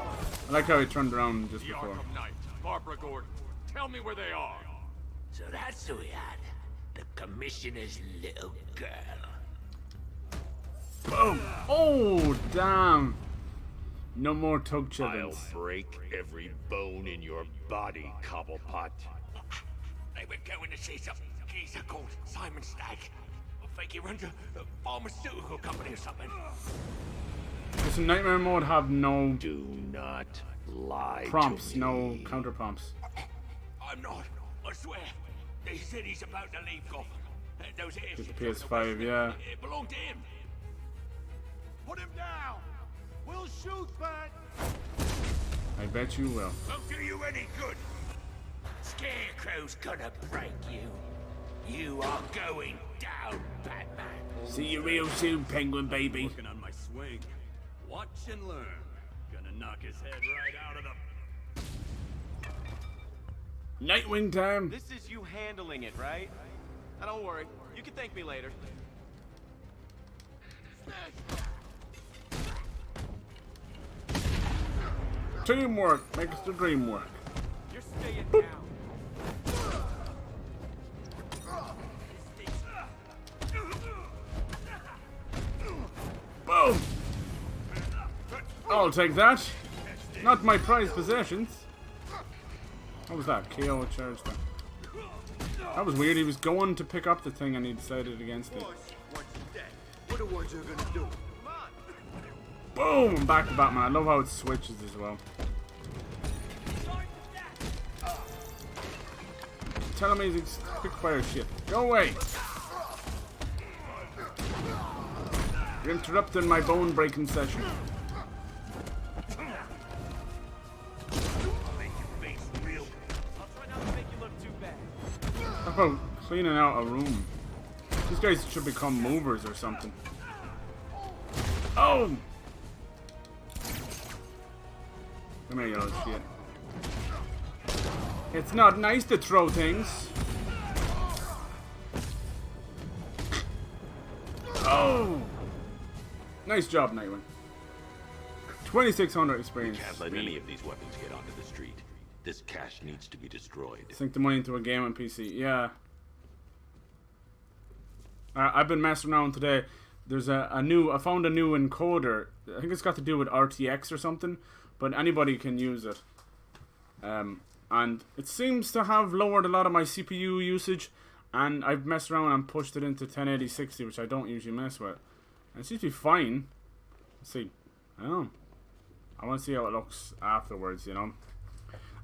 I like how he turned around just before. Arkham Knight, Barbara Gordon. Tell me where they are. So that's who we had. The Commissioner's little girl. Boom! Oh, damn! No more tug chickens. I'll break every bone in your body, Cobblepot. They were going to see some geezer called Simon Stagg. I think he runs a pharmaceutical company or something. Does Nightmare Mode have no... Do not lie prompts, to me. no counter prompts? I'm not. I swear. They said he's about to leave Gotham. Those Get the PS5, yeah. It belonged to him. Put him down. We'll shoot, Bat. I bet you will. Won't do you any good. Scarecrow's gonna break you. You are going down, Batman. See you real soon, Penguin baby. Working on my swing. Watch and learn. Gonna knock his head right out of the... Nightwing time. This is you handling it, right? Now don't worry. You can thank me later. Teamwork makes the dream work. You're staying down. Boom! I'll take that. Not my prized possessions. What was that? KO charge there. That was weird. He was going to pick up the thing and he decided against it. What the ones are gonna do? Boom! Back to Batman. I love how it switches as well. Tell him he's quick fire shit. Go away! You're interrupting my bone breaking session. How about cleaning out a room? These guys should become movers or something. Oh! Come here, yellow shit. It's not nice to throw things. Oh! Nice job, Nightwing. 2600 experience. We can't let any of these weapons get onto the street. This cache needs to be destroyed. Sink the money into a game on PC. Yeah. I've been messing around today. There's I found a new encoder. I think it's got to do with RTX or something, but anybody can use it. And it seems to have lowered a lot of my CPU usage, and I've messed around and pushed it into 1080-60, which I don't usually mess with. And it seems to be fine. Let's see. I don't know. I want to see how it looks afterwards, you know.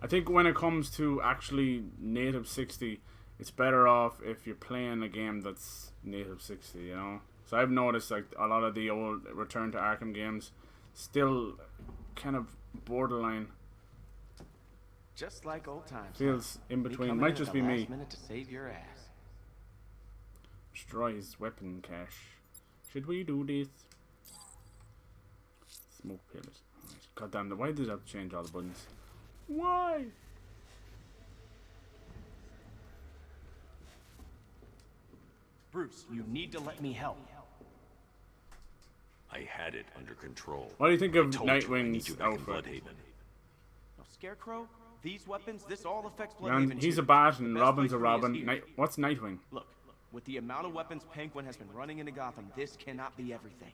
I think when it comes to actually native 60, it's better off if you're playing a game that's native 60, you know. So I've noticed like a lot of the old Return to Arkham games still kind of borderline. Just like old times. Feels in between. Might just be me. Minute to save your ass. Destroy his weapon cache. Should we do this? Smoke pillars. God damn it, why did I have to change all the buttons? Why? Bruce, you need to let me help. I had it under control. What do you think of I told you I need Nightwing's you back in outfit? Bloodhaven. Now, Scarecrow, these weapons, this all affects Man, Bloodhaven. he's too. a bat The and best Robin's place a for me is Robin. here. What's Nightwing? Look, with the amount of weapons Penguin has been running into Gotham, this cannot be everything.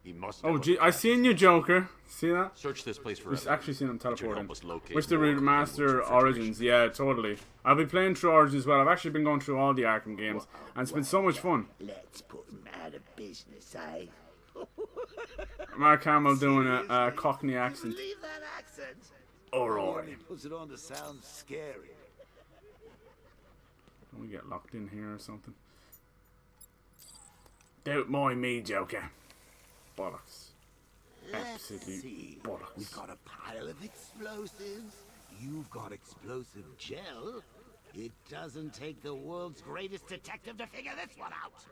He must. Oh, gee, I seen you, Joker. See that? Search this place for. We've actually seen him teleporting. help us locate Wish to more remaster Origins. Yeah, totally. I'll be playing through Origins as well. I've actually been going through all the Arkham games, and it's been so much fun. Let's put him out of business, eh? Mark Hamill doing a Cockney accent. Leave that accent. Alright. He puts it on to sound scary. Don't we get locked in here or something? Don't mind me, Joker. Bollocks. Absolutely bollocks. We've got a pile of explosives. You've got explosive gel. It doesn't take the world's greatest detective to figure this one out.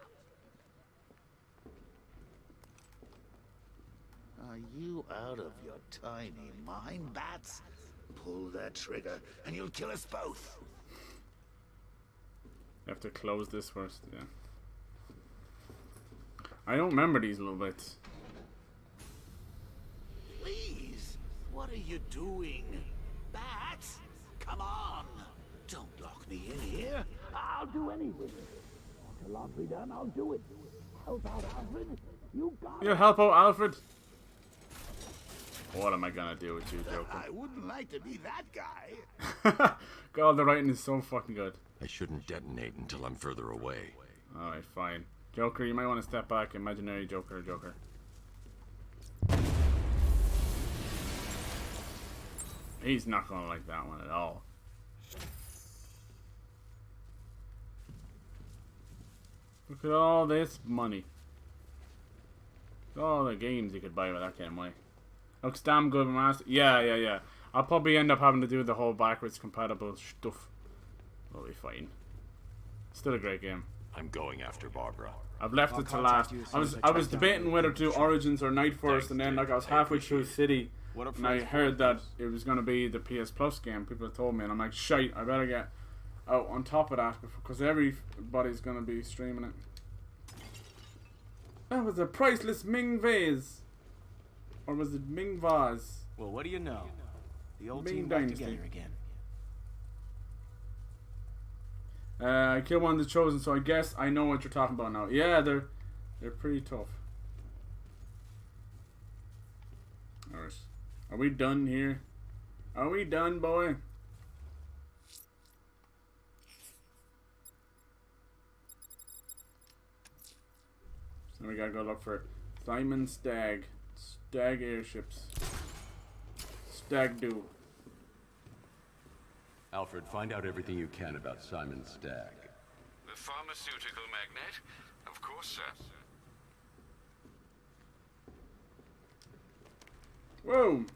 Are you out of your tiny mind, Bats? Pull that trigger and you'll kill us both. You have to close this first, yeah. I don't remember these little bits. Please, what are you doing? Bats, come on. Don't lock me in here. I'll do anything. Want the laundry done? I'll do it. Help out, Alfred. You got You help out, Alfred. What am I gonna do with you, Joker? I wouldn't like to be that guy. God, the writing is so fucking good. I shouldn't detonate until I'm further away. Alright, fine. Joker, you might want to step back. Imaginary Joker. He's not gonna like that one at all. Look at all this money. Look at all the games you could buy with that kind of money. Looks damn good, master. Yeah. I'll probably end up having to do the whole backwards compatible stuff. It'll be fine. Still a great game. I'm going after Barbara. I've left it to last. I was debating whether to do Origins or Night first, and then like I was halfway through City, and I heard that it was going to be the PS Plus game. People told me, and I'm like, shite, I better get out on top of that because everybody's going to be streaming it. That was a priceless Ming vase, or was it Ming vase? Well, what do you know? The old Ming team back Dynasty. together again. I killed one of the chosen, so I guess I know what you're talking about now. Yeah, they're pretty tough. Alright. Are we done here? Are we done, boy? So we gotta go look for Simon Stagg. Stagg airships. Stag do. Alfred, find out everything you can about Simon Stagg. The pharmaceutical magnate? Of course, sir. Whoa!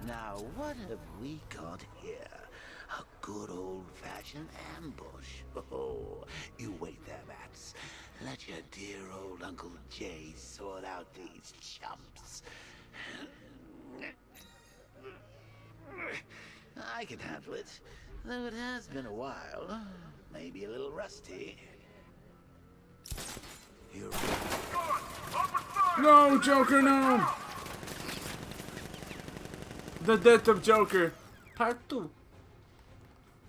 Now, what have we got here? A good old-fashioned ambush. Oh, you wait there, Bats. Let your dear old Uncle Jay sort out these chumps. I can handle it, though it has been a while. Maybe a little rusty. You're No, Joker, no! The Death of Joker, Part 2.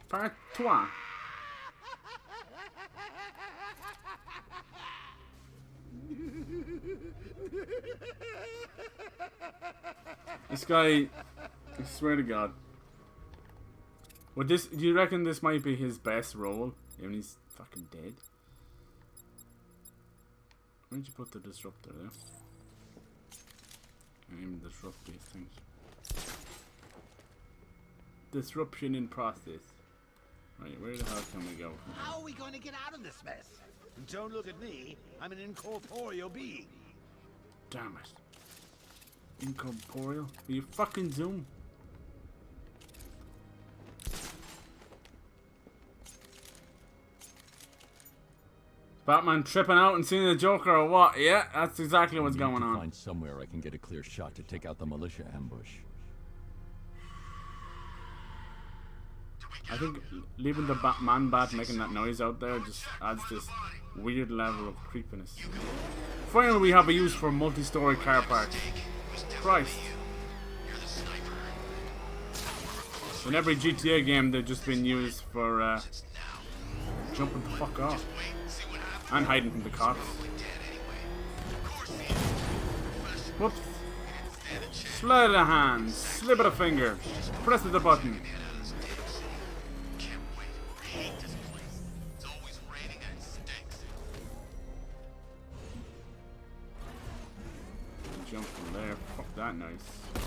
Part 3. This guy, I swear to God. Would this? Do you reckon this might be his best role? Even he's fucking dead. Why'd you put the disruptor there? Can't even disrupt these things. Disruption in process. Right, where the hell can we go from here? How are we going to get out of this mess? Don't look at me. I'm an incorporeal being. Damn it. Incorporeal? Will you fucking zoom? Batman tripping out and seeing the Joker or what? Yeah, that's exactly what's going on. Find somewhere I can get a clear shot to take out the militia ambush. I think leaving the Batman bat making that noise out there just adds this weird level of creepiness. Finally, we have a use for multi-story car parks. Christ. In every GTA game, they've just been used for jumping the fuck off. And hiding from the cops. Whoops. Slide of the hand, slip of the finger, press of the button. Jump from there, fuck that nice.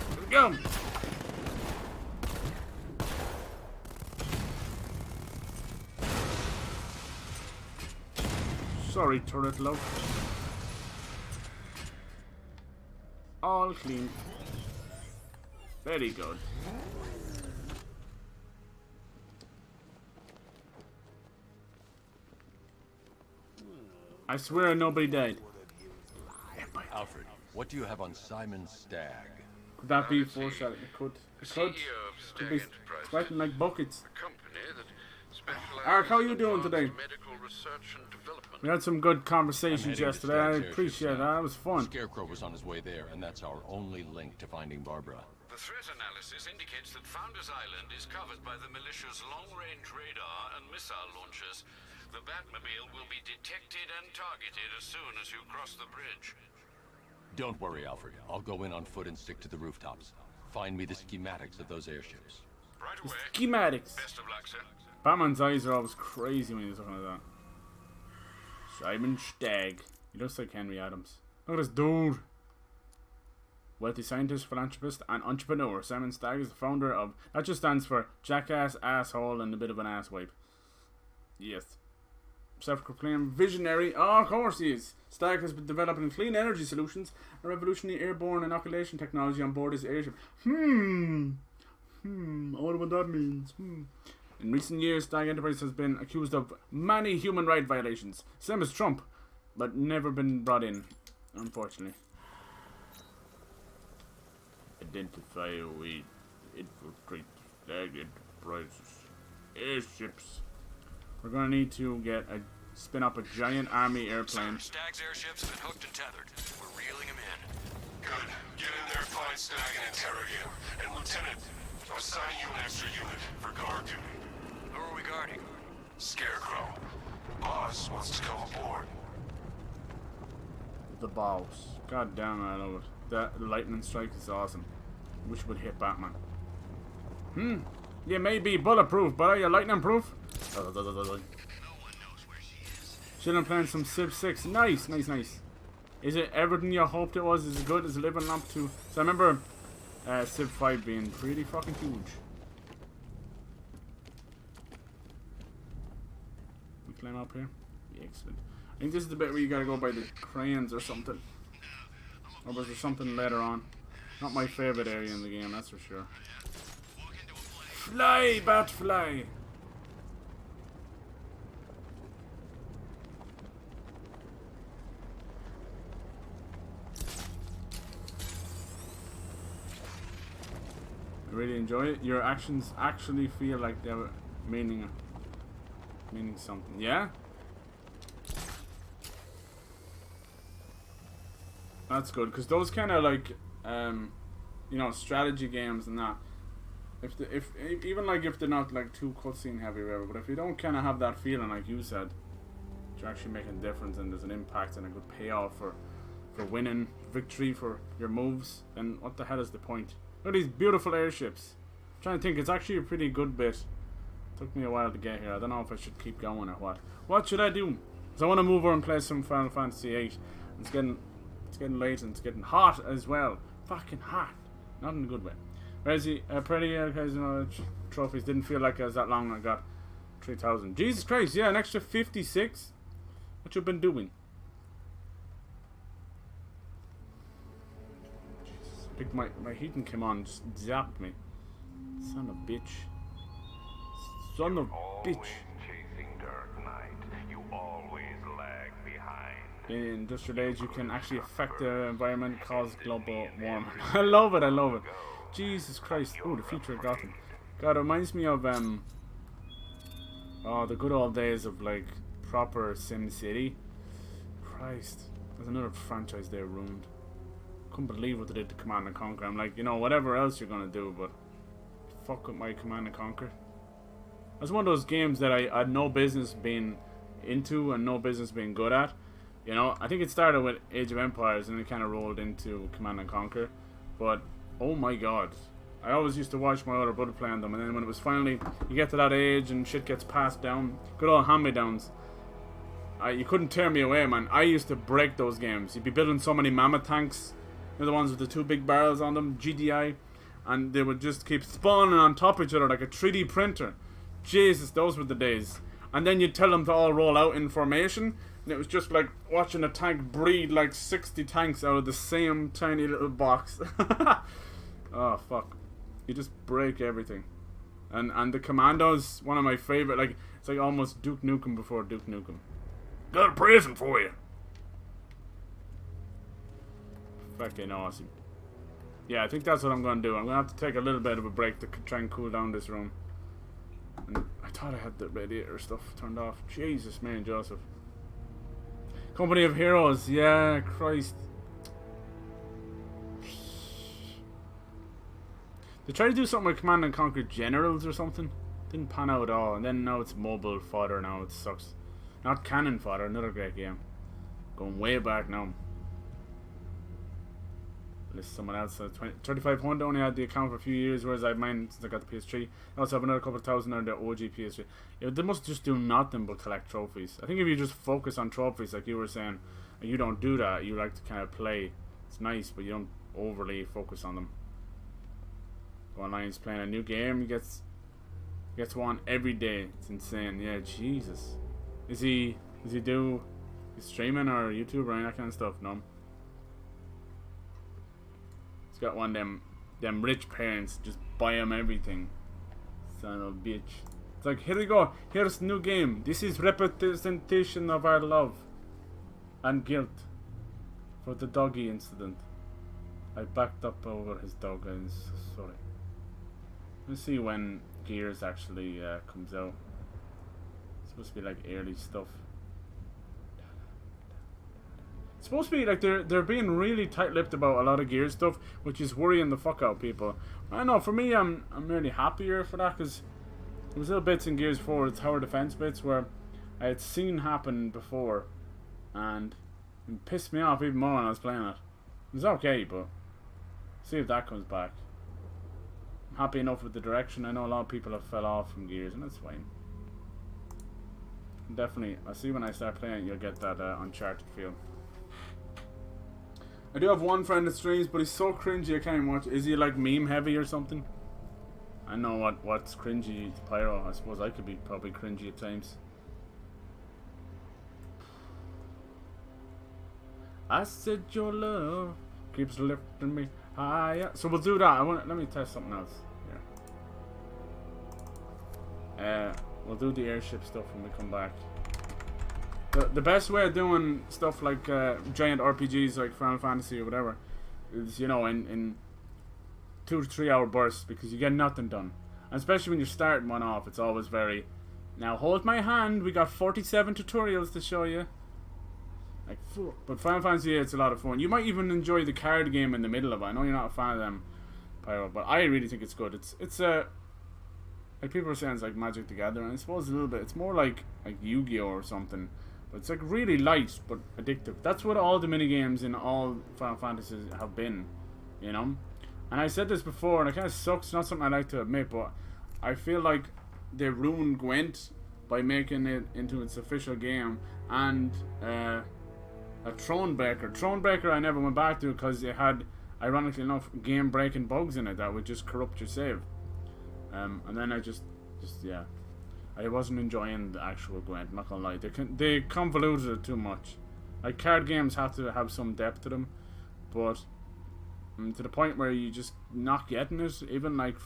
Here we go! Sorry, turret low. All clean. Very good. I swear nobody died. Alfred, what do you have on Simon Stagg? Could that be foreshadowing? It could. It could. Could be sweating like buckets. Ark, how are you doing today? We had some good conversations yesterday. I appreciate that. That was fun. Scarecrow was on his way there, and that's our only link to finding Barbara. The threat analysis indicates that Founders Island is covered by the militia's long-range radar and missile launchers. The Batmobile will be detected and targeted as soon as you cross the bridge. Don't worry, Alfred. I'll go in on foot and stick to the rooftops. Find me the schematics of those airships. Right away. Schematics. Best of luck, sir. Batman's eyes are always crazy when he's looking like that. Simon Stagg. He looks like Henry Adams. Look at this dude. Wealthy scientist, philanthropist, and entrepreneur. Simon Stagg is the founder of... That just stands for jackass, asshole, and a bit of an asswipe. Yes. Self-proclaimed visionary. Oh, of course he is. Stagg has been developing clean energy solutions and revolutionary airborne inoculation technology on board his airship. I wonder what that means. In recent years, Stagg Enterprise has been accused of many human rights violations, same as Trump, but never been brought in, unfortunately. Identify a way to infiltrate Stagg Enterprises airships. We're gonna need to spin up a giant army airplane. Sir, Stagg's airships have been hooked and tethered. We're reeling him in. Good. Get in there, find Stagg and interrogate him. And Lieutenant, I'll assign you an extra unit for guard duty. Who are we guarding? Scarecrow. Boss wants to come aboard. The boss. God damn, I love it. That lightning strike is awesome. Wish it would hit Batman. You may be bulletproof, but are you lightning proof? Children playing some Civ 6. Nice, nice, nice. Is it everything you hoped it was? Is it good? Is it living up to... So I remember Civ 5 being pretty fucking huge. We climb up here? Yeah, excellent. I think this is the bit where you gotta go by the cranes or something. Or was there something later on? Not my favorite area in the game, that's for sure. Fly, bat, fly! I really enjoy it. Your actions actually feel like they were meaning something. Yeah? That's good, because those kind of like you know, strategy games and that, if even like if they're not like too cutscene heavy or whatever, but if you don't kind of have that feeling like you said, you're actually making a difference and there's an impact and a good payoff for winning, victory for your moves, then what the hell is the point? Look at these beautiful airships. I'm trying to think, it's actually a pretty good bit. Took me a while to get here. I don't know if I should keep going or what. What should I do? Because I want to move over and play some Final Fantasy VIII. It's getting late and it's getting hot as well. Fucking hot. Not in a good way. Where's he? Pretty trophies. Didn't feel like it was that long. I got 3,000. Jesus Christ, yeah, an extra 56. What you been doing? Jesus. I think my heating came on, just zapped me. Son of a bitch. Son of a bitch. In industrial age, you can actually affect the environment, cause global warming. I love it, I love it. Jesus Christ. Oh, the future of Gotham. God, it reminds me of, oh, the good old days of, like, proper Sim City. Christ. There's another franchise there ruined. Couldn't believe what they did to Command and Conquer. I'm like, you know, whatever else you're gonna do, but fuck with my Command and Conquer. That's one of those games that I had no business being into and no business being good at. You know, I think it started with Age of Empires and it kind of rolled into Command and Conquer. But, oh my god. I always used to watch my older brother play on them, and then when it was finally, you get to that age and shit gets passed down, good old hand-me-downs, you couldn't tear me away, man. I used to break those games. You'd be building so many mammoth tanks, you know, the ones with the two big barrels on them, GDI, and they would just keep spawning on top of each other like a 3D printer. Jesus, those were the days. And then you'd tell them to all roll out in formation, and it was just like watching a tank breed like 60 tanks out of the same tiny little box. Oh, fuck. You just break everything. And the Commandos, one of my favorite, like, it's like almost Duke Nukem before Duke Nukem. Got a present for you. Fucking awesome. Yeah, I think that's what I'm going to do. I'm going to have to take a little bit of a break to try and cool down this room. And I thought I had the radiator stuff turned off. Jesus, man, Joseph. Company of Heroes. Yeah, Christ. They tried to do something with Command and Conquer Generals or something. Didn't pan out at all. And then now it's mobile fodder now. It sucks. Not cannon fodder. Another great game. Going way back now. List someone else. 3500 only had the account for a few years, whereas I've mine since I got the PS3. I also have another couple of thousand on the OG PS3. Yeah, they must just do nothing but collect trophies. I think if you just focus on trophies, like you were saying, and you don't do that, you like to kind of play. It's nice, but you don't overly focus on them. Go online, he's playing a new game. He gets one every day. It's insane. Yeah, Jesus. Is he do streaming or YouTube or any that kind of stuff? No. Got one of them rich parents just buy him everything. Son of a bitch. It's like, here we go. Here's a new game. This is representation of our love and guilt for the doggy incident. I backed up over his dog. I'm so sorry. Let's see when Gears actually comes out. It's supposed to be like early stuff. It's supposed to be like they're being really tight-lipped about a lot of Gears stuff, which is worrying the fuck out of people. I don't know, for me, I'm really happier for that, because there was little bits in Gears 4, the tower defense bits, where I had seen happen before, and it pissed me off even more when I was playing it. It was okay, but see if that comes back. I'm happy enough with the direction. I know a lot of people have fell off from Gears, and that's fine. Definitely, I see when I start playing, you'll get that Uncharted feel. I do have one friend that streams, but he's so cringy I can't even watch. Is he like meme heavy or something? I know what's cringy to Pyro. I suppose I could be probably cringy at times. I said your love keeps lifting me higher. So we'll do that. Let me test something else. Yeah. We'll do the airship stuff when we come back. The best way of doing stuff like giant RPGs like Final Fantasy or whatever is, you know, in 2 to 3 hour bursts, because you get nothing done. And especially when you're starting one off, it's always very, now hold my hand, we got 47 tutorials to show you. Like, but Final Fantasy, it's a lot of fun. You might even enjoy the card game in the middle of it. I know you're not a fan of them, Pyro, but I really think it's good. It's a like people are saying it's like Magic the Gathering. I suppose a little bit. It's more like Yu-Gi-Oh or something. But it's like really light but addictive. That's what all the minigames in all Final Fantasies have been, you know? And I said this before, and it kind of sucks, not something I like to admit, but I feel like they ruined Gwent by making it into its official game, and a Thronebreaker. Thronebreaker I never went back to because it had, ironically enough, game-breaking bugs in it that would just corrupt your save. And then I just yeah. I wasn't enjoying the actual Gwent, not gonna lie. They convoluted it too much. Like, card games have to have some depth to them, but to the point where you just not getting it. Even like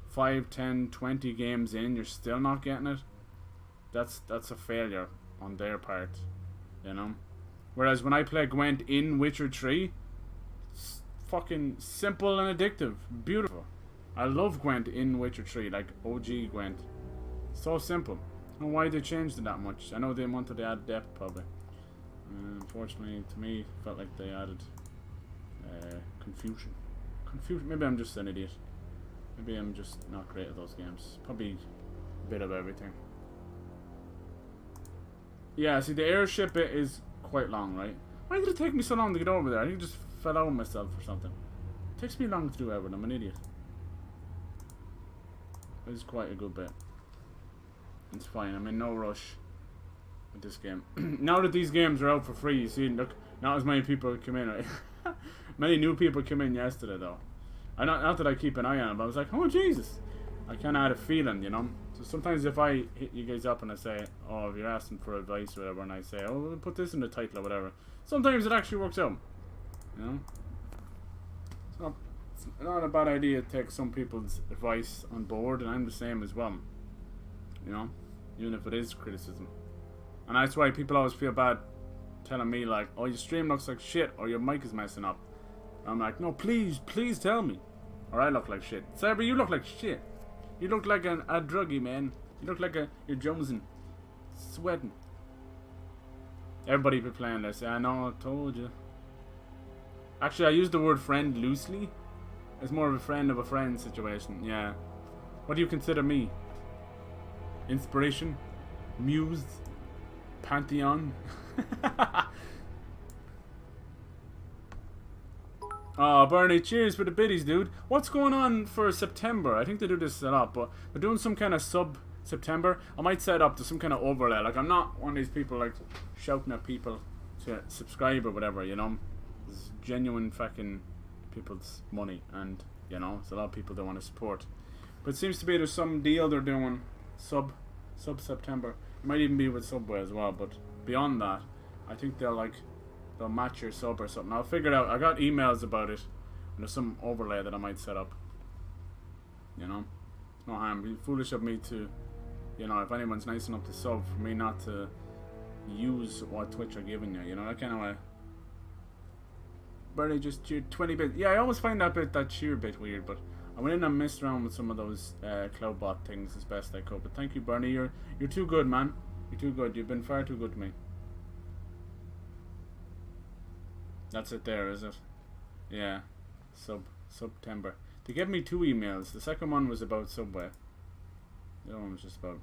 5, 10, 20 games in, you're still not getting it. That's a failure on their part, you know. Whereas when I play Gwent in Witcher 3, it's fucking simple and addictive, beautiful. I love Gwent in Witcher 3, like OG Gwent. So simple. I don't know why they changed it that much. I know they wanted to add depth, probably. Unfortunately, to me, it felt like they added confusion. Maybe I'm just an idiot. Maybe I'm just not great at those games. Probably a bit of everything. Yeah, see, the airship bit is quite long, right? Why did it take me so long to get over there? I think I just fell out myself or something. It takes me long to do everything. I'm an idiot. It's quite a good bit. It's fine. I'm in no rush with this game. Now that these games are out for free, you see, look, not as many people come in. Right? Many new people came in yesterday, though. Not that I keep an eye on it, but I was like, oh, Jesus. I kind of had a feeling, you know? So sometimes if I hit you guys up and I say, oh, if you're asking for advice or whatever, and I say, oh, we'll put this in the title or whatever, sometimes it actually works out, you know? It's not a bad idea to take some people's advice on board, and I'm the same as well, you know? Even if it is criticism. And that's why people always feel bad telling me, like, oh, your stream looks like shit, or your mic is messing up. I'm like, no, please tell me. Or I look like shit. Saber, you look like shit. You look like a druggie, man. You look like you're jonesing. Sweating. Everybody be playing this. Yeah, I know, I told you. Actually, I use the word friend loosely. It's more of a friend of a friend situation, yeah. What do you consider me? Inspiration? Muse? Pantheon? Oh, Bernie, cheers for the biddies, dude. What's going on for September? I think they do this a lot, but they're doing some kind of sub-September. I might set up to some kind of overlay. Like, I'm not one of these people, like, shouting at people to subscribe or whatever, you know? It's genuine fucking people's money, and, you know, it's a lot of people that want to support. But it seems to be there's some deal they're doing sub-September. It might even be with Subway as well, but beyond that, I think they'll match your sub or something. I'll figure it out. I got emails about it, and there's some overlay that I might set up. You know? It's no harm. It'd be foolish of me to, you know, if anyone's nice enough to sub, for me not to use what Twitch are giving you, you know, that kind of way. Bernie just cheered 20 bits. Yeah, I always find that cheer bit weird, but I went in and messed around with some of those Cloudbot things as best I could. But thank you, Bernie. You're too good, man. You're too good. You've been far too good to me. That's it there, is it? Yeah. September. They gave me 2 emails. The second one was about Subway. The other one was just about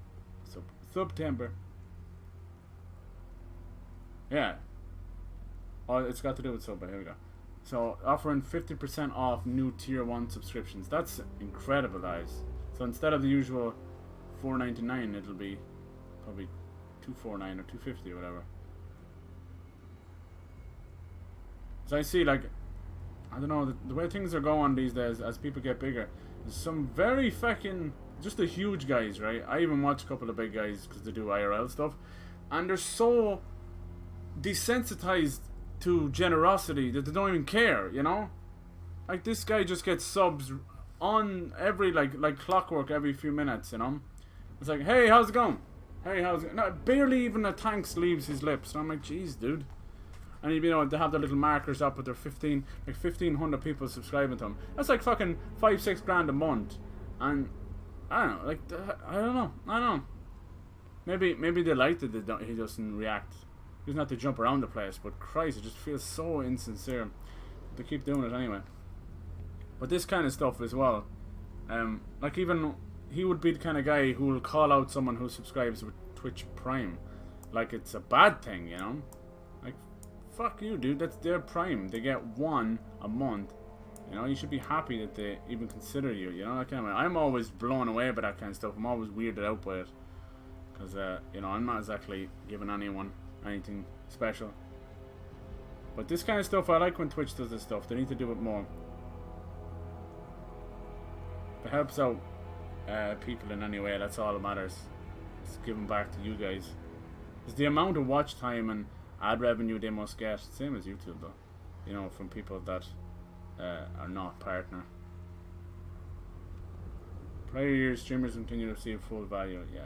September. Yeah. Oh, it's got to do with Subway. Here we go. So, offering 50% off new Tier 1 subscriptions. That's incredible, guys. So, instead of the usual $4.99, it'll be probably $2.49 or $2.50 or whatever. So I see, like, I don't know, the way things are going these days as people get bigger, there's some very fucking, just the huge guys, right? I even watch a couple of big guys because they do IRL stuff, and they're so desensitized to generosity that they don't even care, you know? Like, this guy just gets subs on every, like clockwork every few minutes, you know? It's like, hey, how's it going? Hey, how's it going? No, barely even a thanks leaves his lips. And I'm like, jeez, dude. And you know, they have their little markers up with their 1,500 people subscribing to them. That's like fucking 5-6 grand a month. And I don't know, like, I don't know. Maybe they like that he doesn't react. He doesn't have to jump around the place, but Christ, it just feels so insincere. They keep doing it anyway. But this kind of stuff as well. Like even he would be the kind of guy who will call out someone who subscribes with Twitch Prime, like it's a bad thing, you know. Like, fuck you, dude. That's their Prime. They get one a month. You know, you should be happy that they even consider you. You know, that kind of. I'm always blown away by that kind of stuff. I'm always weirded out by it, because you know, I'm not exactly giving anyone anything special. But this kind of stuff, I like when Twitch does this stuff. They need to do it more. It helps out people in any way. That's all that matters. It's giving back to you guys. It's the amount of watch time and ad revenue they must get. Same as YouTube, though. You know, from people that are not partner. Prior years, streamers continue to receive full value. Yeah.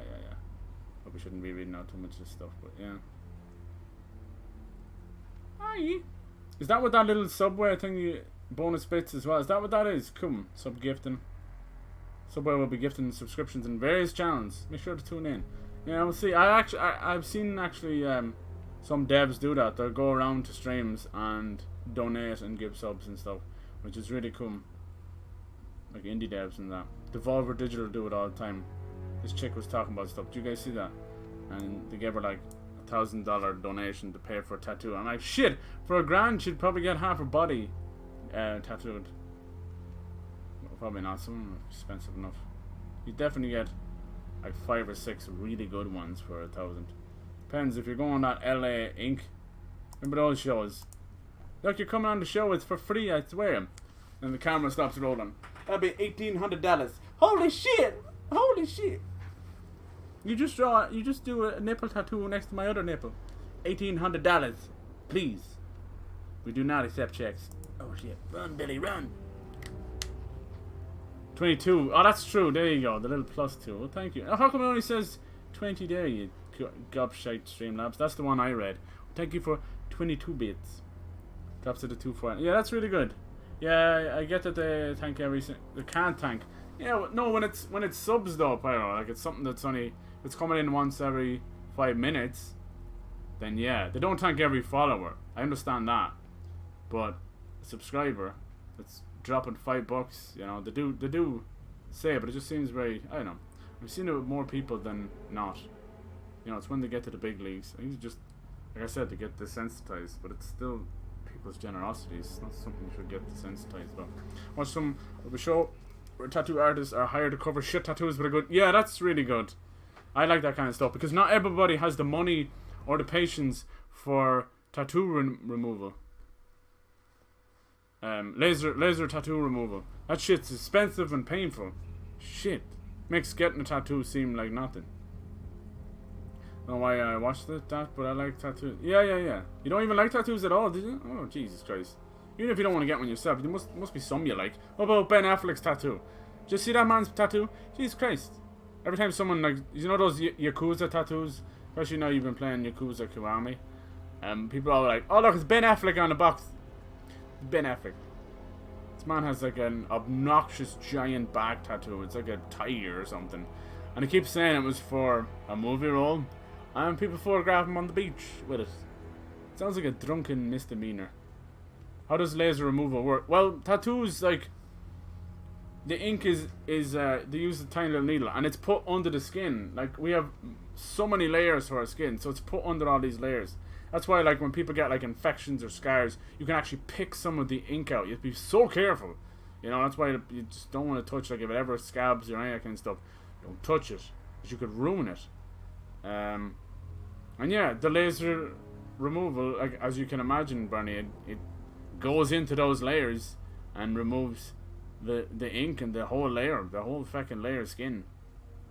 Hope we shouldn't be reading out too much of this stuff, but yeah. Hi. Is that what that little Subway thing, bonus bits as well? Is that what that is? Come, sub gifting. Subway will be gifting subscriptions in various channels. Make sure to tune in. Yeah, we'll see. I've seen actually some devs do that. They'll go around to streams and donate and give subs and stuff, which is really cool. Like indie devs and that. Devolver Digital do it all the time. This chick was talking about stuff. Do you guys see that? And they gave her like $1,000 donation to pay for a tattoo. I'm like, shit, for $1,000 she'd probably get half her body tattooed. Well, probably not, some expensive enough. You definitely get like 5 or 6 really good ones for 1,000. Depends if you're going on that LA Inc. Remember those shows? Look, you're coming on the show, it's for free, I swear. And the camera stops rolling. That'd be $1,800. Holy shit! Holy shit! You just do a nipple tattoo next to my other nipple. $1,800, please. We do not accept checks. Oh shit! Run, Billy, run. 22. Oh, that's true. There you go. The little +2. Well, thank you. How come it only says 20 there? You gobshite Streamlabs. That's the one I read. Thank you for 22 bits. Drops to the 2 Yeah, that's really good. Yeah, I get that they thank every. They can't thank. Yeah, no. When it's subs though, Pyro, like it's something that's only. It's coming in once every 5 minutes, then yeah, they don't thank every follower. I understand that, but a subscriber that's dropping $5, you know, they do say it, but it just seems very, I don't know. I've seen it with more people than not. You know, it's when they get to the big leagues. I think it's just, like I said, to get desensitized, but it's still people's generosity. It's not something you should get desensitized about. Watch some of a show where tattoo artists are hired to cover shit tattoos with a good. Yeah, that's really good. I like that kind of stuff because not everybody has the money or the patience for tattoo removal. Laser tattoo removal. That shit's expensive and painful. Shit. Makes getting a tattoo seem like nothing. I don't know why I watched that, but I like tattoos. Yeah. You don't even like tattoos at all, did you? Oh, Jesus Christ. Even if you don't want to get one yourself, there must be some you like. What about Ben Affleck's tattoo? Did you see that man's tattoo? Jesus Christ. Every time someone, like, you know those Yakuza tattoos? Especially now you've been playing Yakuza Kiwami. People are like, oh look, it's Ben Affleck on the box. Ben Affleck. This man has like an obnoxious giant back tattoo. It's like a tiger or something. And he keeps saying it was for a movie role. And people photograph him on the beach with it. It sounds like a drunken misdemeanor. How does laser removal work? Well, tattoos, like, the ink is they use a tiny little needle and it's put under the skin. Like, we have so many layers to our skin, so it's put under all these layers. That's why, like, when people get like infections or scars, you can actually pick some of the ink out. You have to be so careful. You know, that's why you just don't want to touch, like, if it ever scabs or any of that kind of stuff, don't touch it, because you could ruin it. And yeah, the laser removal, like, as you can imagine, Bernie, it goes into those layers and removes the ink and the whole layer, the whole fucking layer of skin.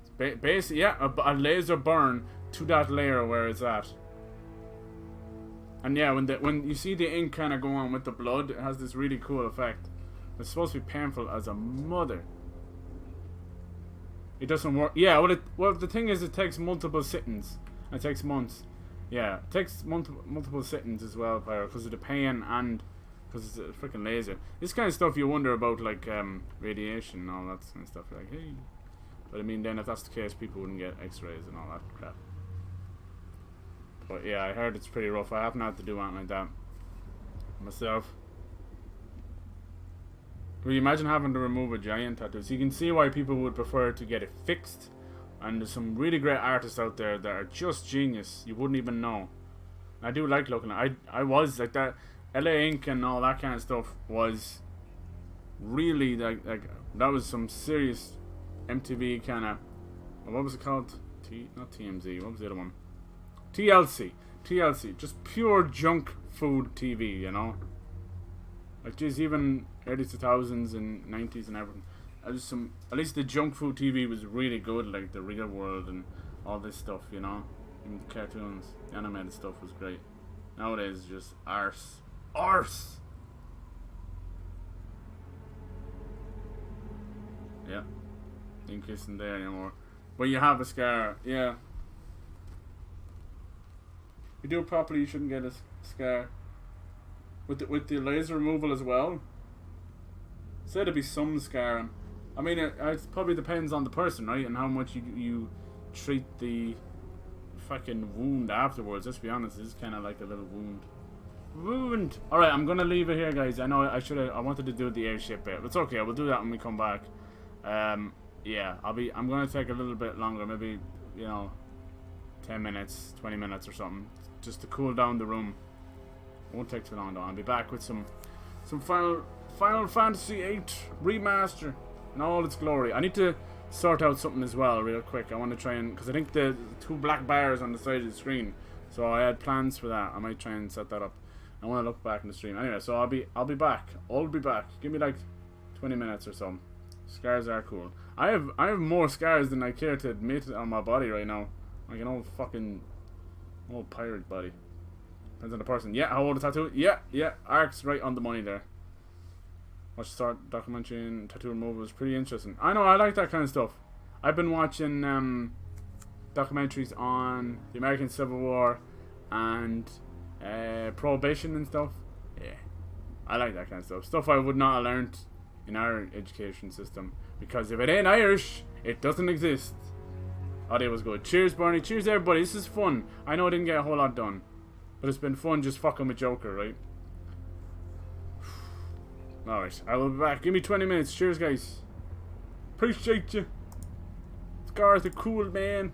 It's basically, yeah, a laser burn to that layer where it's at. And yeah, when you see the ink kind of go on with the blood, it has this really cool effect. It's supposed to be painful as a mother. It doesn't work. Yeah, well the thing is, it takes multiple sittings. It takes months. Yeah, it takes multiple sittings as well, because of the pain and because it's a freaking laser. This kind of stuff you wonder about, like radiation and all that kind of stuff. You're like, hey, but I mean, then if that's the case, people wouldn't get X-rays and all that crap. But yeah, I heard it's pretty rough. I haven't had to do anything like that myself. Will you imagine having to remove a giant tattoo? So you can see why people would prefer to get it fixed. And there's some really great artists out there that are just genius. You wouldn't even know. I do like looking at. I was like that. LA Ink and all that kind of stuff was really like that was some serious MTV kind of. What was it called? Not TMZ. What was the other one? TLC. TLC. Just pure junk food TV. You know. Like geez, even early 2000s and 90s and everything. At least the junk food TV was really good, like the Real World and all this stuff, you know. Even the cartoons, the animated stuff was great. Nowadays, it's just arse. Arse! Yeah. Ain't kissing there anymore. But you have a scar, yeah. You do it properly, you shouldn't get a scar. With the laser removal as well. Said it'd be some scarring. I mean, it probably depends on the person, right? And how much you treat the fucking wound afterwards. Let's be honest, this is kind of like a little wound. Alright, I'm gonna leave it here, guys. I know I wanted to do the airship bit, but it's okay. We'll do that when we come back. Yeah, I'm gonna take a little bit longer, maybe, you know, 10 minutes, 20 minutes or something, just to cool down the room. Won't take too long though. I'll be back with some Final Fantasy VIII Remaster in all its glory. I need to sort out something as well real quick. I want to try and, because I think the two black bars on the side of the screen, so I had plans for that. I might try and set that up. I want to look back in the stream. Anyway, so I'll be back. I'll be back. Give me like 20 minutes or so. Scars are cool. I have more scars than I care to admit on my body right now. Like an old pirate body. Depends on the person. Yeah, how old a tattoo? Yeah. Ark's right on the money there. Watch start documentary and tattoo removal is pretty interesting. I know, I like that kind of stuff. I've been watching documentaries on the American Civil War and Prohibition and stuff. Yeah, I like that kind of stuff. Stuff I would not have learned in our education system. Because if it ain't Irish, it doesn't exist. Oh, that was good. Cheers, Barney. Cheers, everybody. This is fun. I know I didn't get a whole lot done. But it's been fun just fucking with Joker, right? Alright, I will be back. Give me 20 minutes. Cheers, guys. Appreciate you. Scar's a cool man.